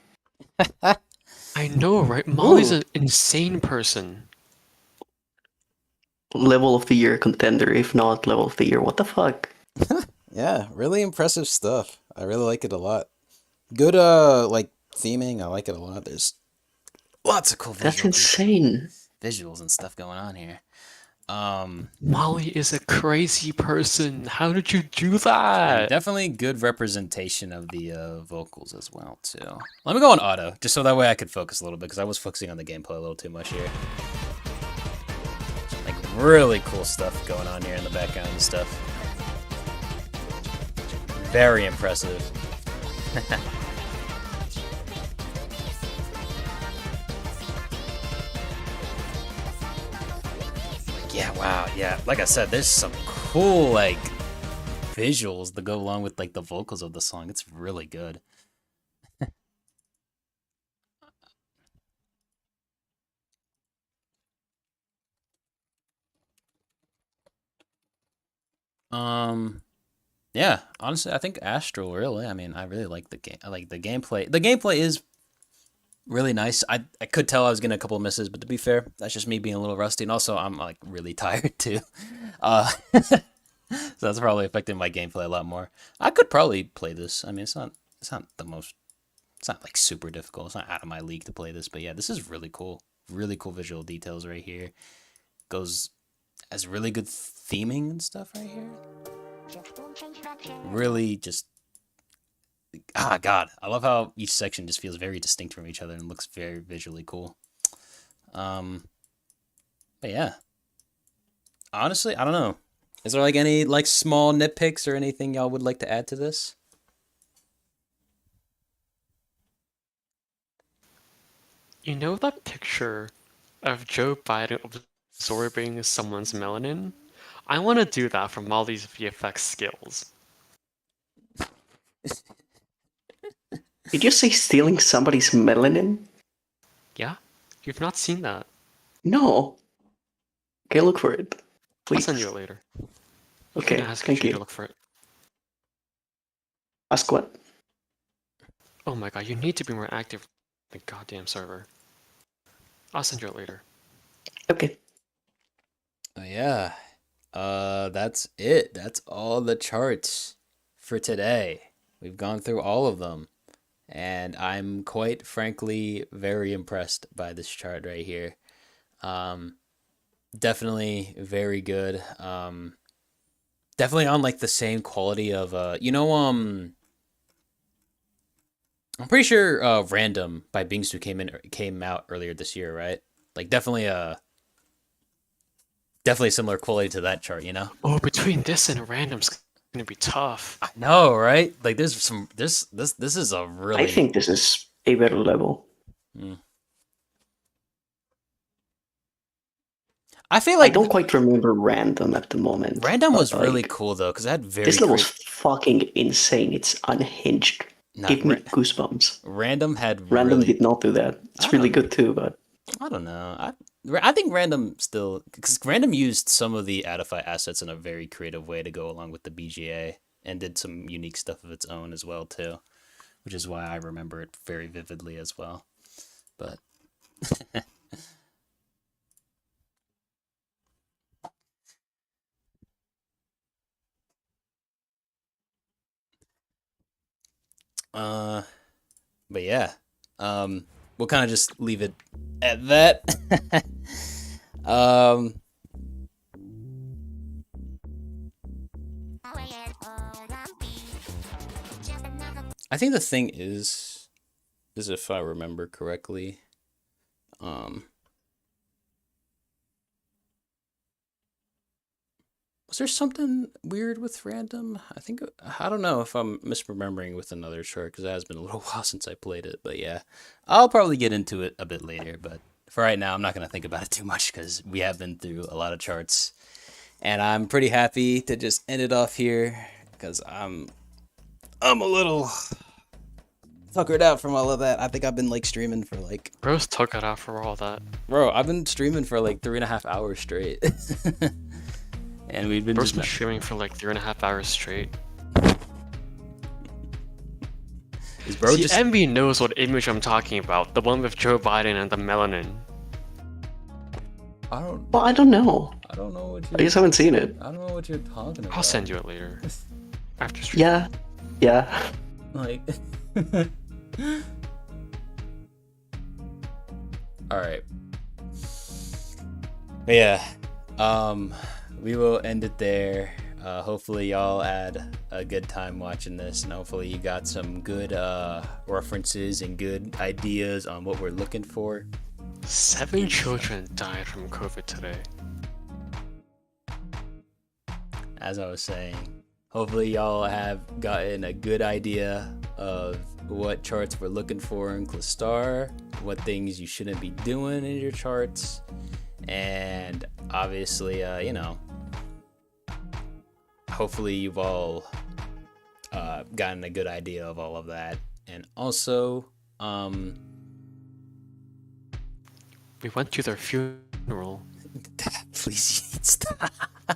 I know, right? Molly's an insane person. Level of the year contender, if not level of the year. What the fuck? Yeah, really impressive stuff. I really like it a lot. Good, like, theming. I like it a lot. There's lots of cool That's visuals, insane. visuals and stuff going on here. Molly is a crazy person. How did you do that? Definitely good representation of the vocals as well, too. Let me go on auto, just so that way I could focus a little bit, because I was focusing on the gameplay a little too much here. Like, really cool stuff going on here in the background and stuff. Very impressive. Yeah, wow, yeah. Like I said, there's some cool, like, visuals that go along with, like, the vocals of the song. It's really good. Yeah, honestly, I think Astral, really. I mean, I really like the game. I like the gameplay. The gameplay is really nice. I could tell I was getting a couple of misses, but to be fair, that's just me being a little rusty. And also, I'm, like, really tired, too. So that's probably affecting my gameplay a lot more. I could probably play this. I mean, it's not the most, it's not, like, super difficult. It's not out of my league to play this. But yeah, this is really cool. Really cool visual details right here. Has really good theming and stuff right here. Really just, God, I love how each section just feels very distinct from each other and looks very visually cool. But yeah, honestly, I don't know. Is there, like, any, like, small nitpicks or anything y'all would like to add to this? You know that picture of Joe Biden absorbing someone's melanin? I want to do that from all these VFX skills. Did you say stealing somebody's melanin? Yeah? You've not seen that? No. Okay, look for it. I'll Please. send you it later. Okay, Ask thank you you. to look for it. Ask what? Oh my god, you need to be more active on the goddamn server. I'll send you it later. Okay. Yeah. That's it. That's all the charts for today. We've gone through all of them. And I'm quite frankly very impressed by this chart right here. Definitely very good. Definitely on, like, the same quality of I'm pretty sure Random by Bingsu came out earlier this year, right? Like, definitely similar quality to that chart, you know? Oh, between this and random's gonna be tough. I know, right? Like, there's some this is a really, I think this is a better level. I feel I like don't quite remember Random at the moment. Random was but, really like, cool though, because it had very This level's fucking insane. It's unhinged. Nah, Give me goosebumps. Random had Random really, did not do that. It's I really don't good too, but I don't know. I think Random still, because Random used some of the Adofai assets in a very creative way to go along with the BGA and did some unique stuff of its own as well too, which is why I remember it very vividly as well. But But yeah, we'll kind of just leave it at that. um, I think the thing is if I remember correctly, was there something weird with random? I don't know if I'm misremembering with another chart because it has been a little while since I played it. But yeah, I'll probably get into it a bit later. But for right now, I'm not gonna think about it too much because we have been through a lot of charts, and I'm pretty happy to just end it off here because I'm a little tuckered out from all of that. I think I've been like streaming for like, Bro's took it out for all that. bro, I've been streaming for like 3.5 hours straight. And we've been Bro's just been streaming for like 3.5 hours straight. is bro See, just MB knows what image I'm talking about. The one with Joe Biden and the melanin. Well, I don't know. I don't know what I just haven't seen it. I don't know what you're talking about. I'll send you it later. After stream. Yeah. Like all right. But yeah, we will end it there. Hopefully y'all had a good time watching this, and hopefully you got some good references and good ideas on what we're looking for. 7 children died from COVID today. As I was saying, hopefully y'all have gotten a good idea of what charts we're looking for in Clastar, what things you shouldn't be doing in your charts, and obviously, hopefully you've all gotten a good idea of all of that. And also, We went to their funeral. please stop.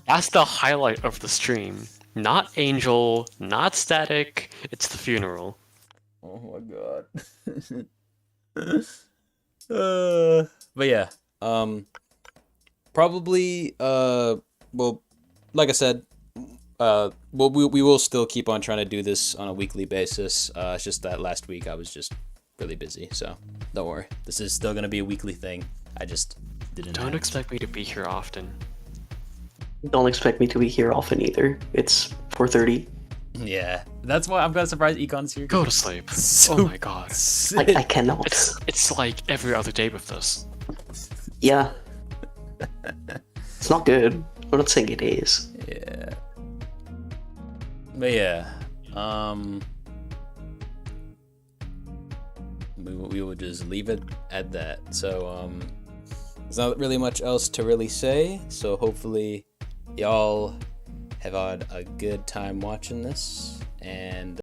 That's the highlight of the stream. Not Angel, not Static, it's the funeral. Oh my god. But yeah, probably, well, like I said, we will still keep on trying to do this on a weekly basis. It's just that last week I was just really busy, so don't worry. This is still gonna be a weekly thing. I just didn't. Don't expect me to be here often. Don't expect me to be here often either. It's 4:30. Yeah, that's why I'm kind of surprised Econ's here. Go to sleep. So Oh my god. I cannot. It's like every other day with this. Yeah. It's not good. I'm not saying it is. Yeah. But yeah, we will just leave it at that. So there's not really much else to really say. So hopefully y'all have had a good time watching this, and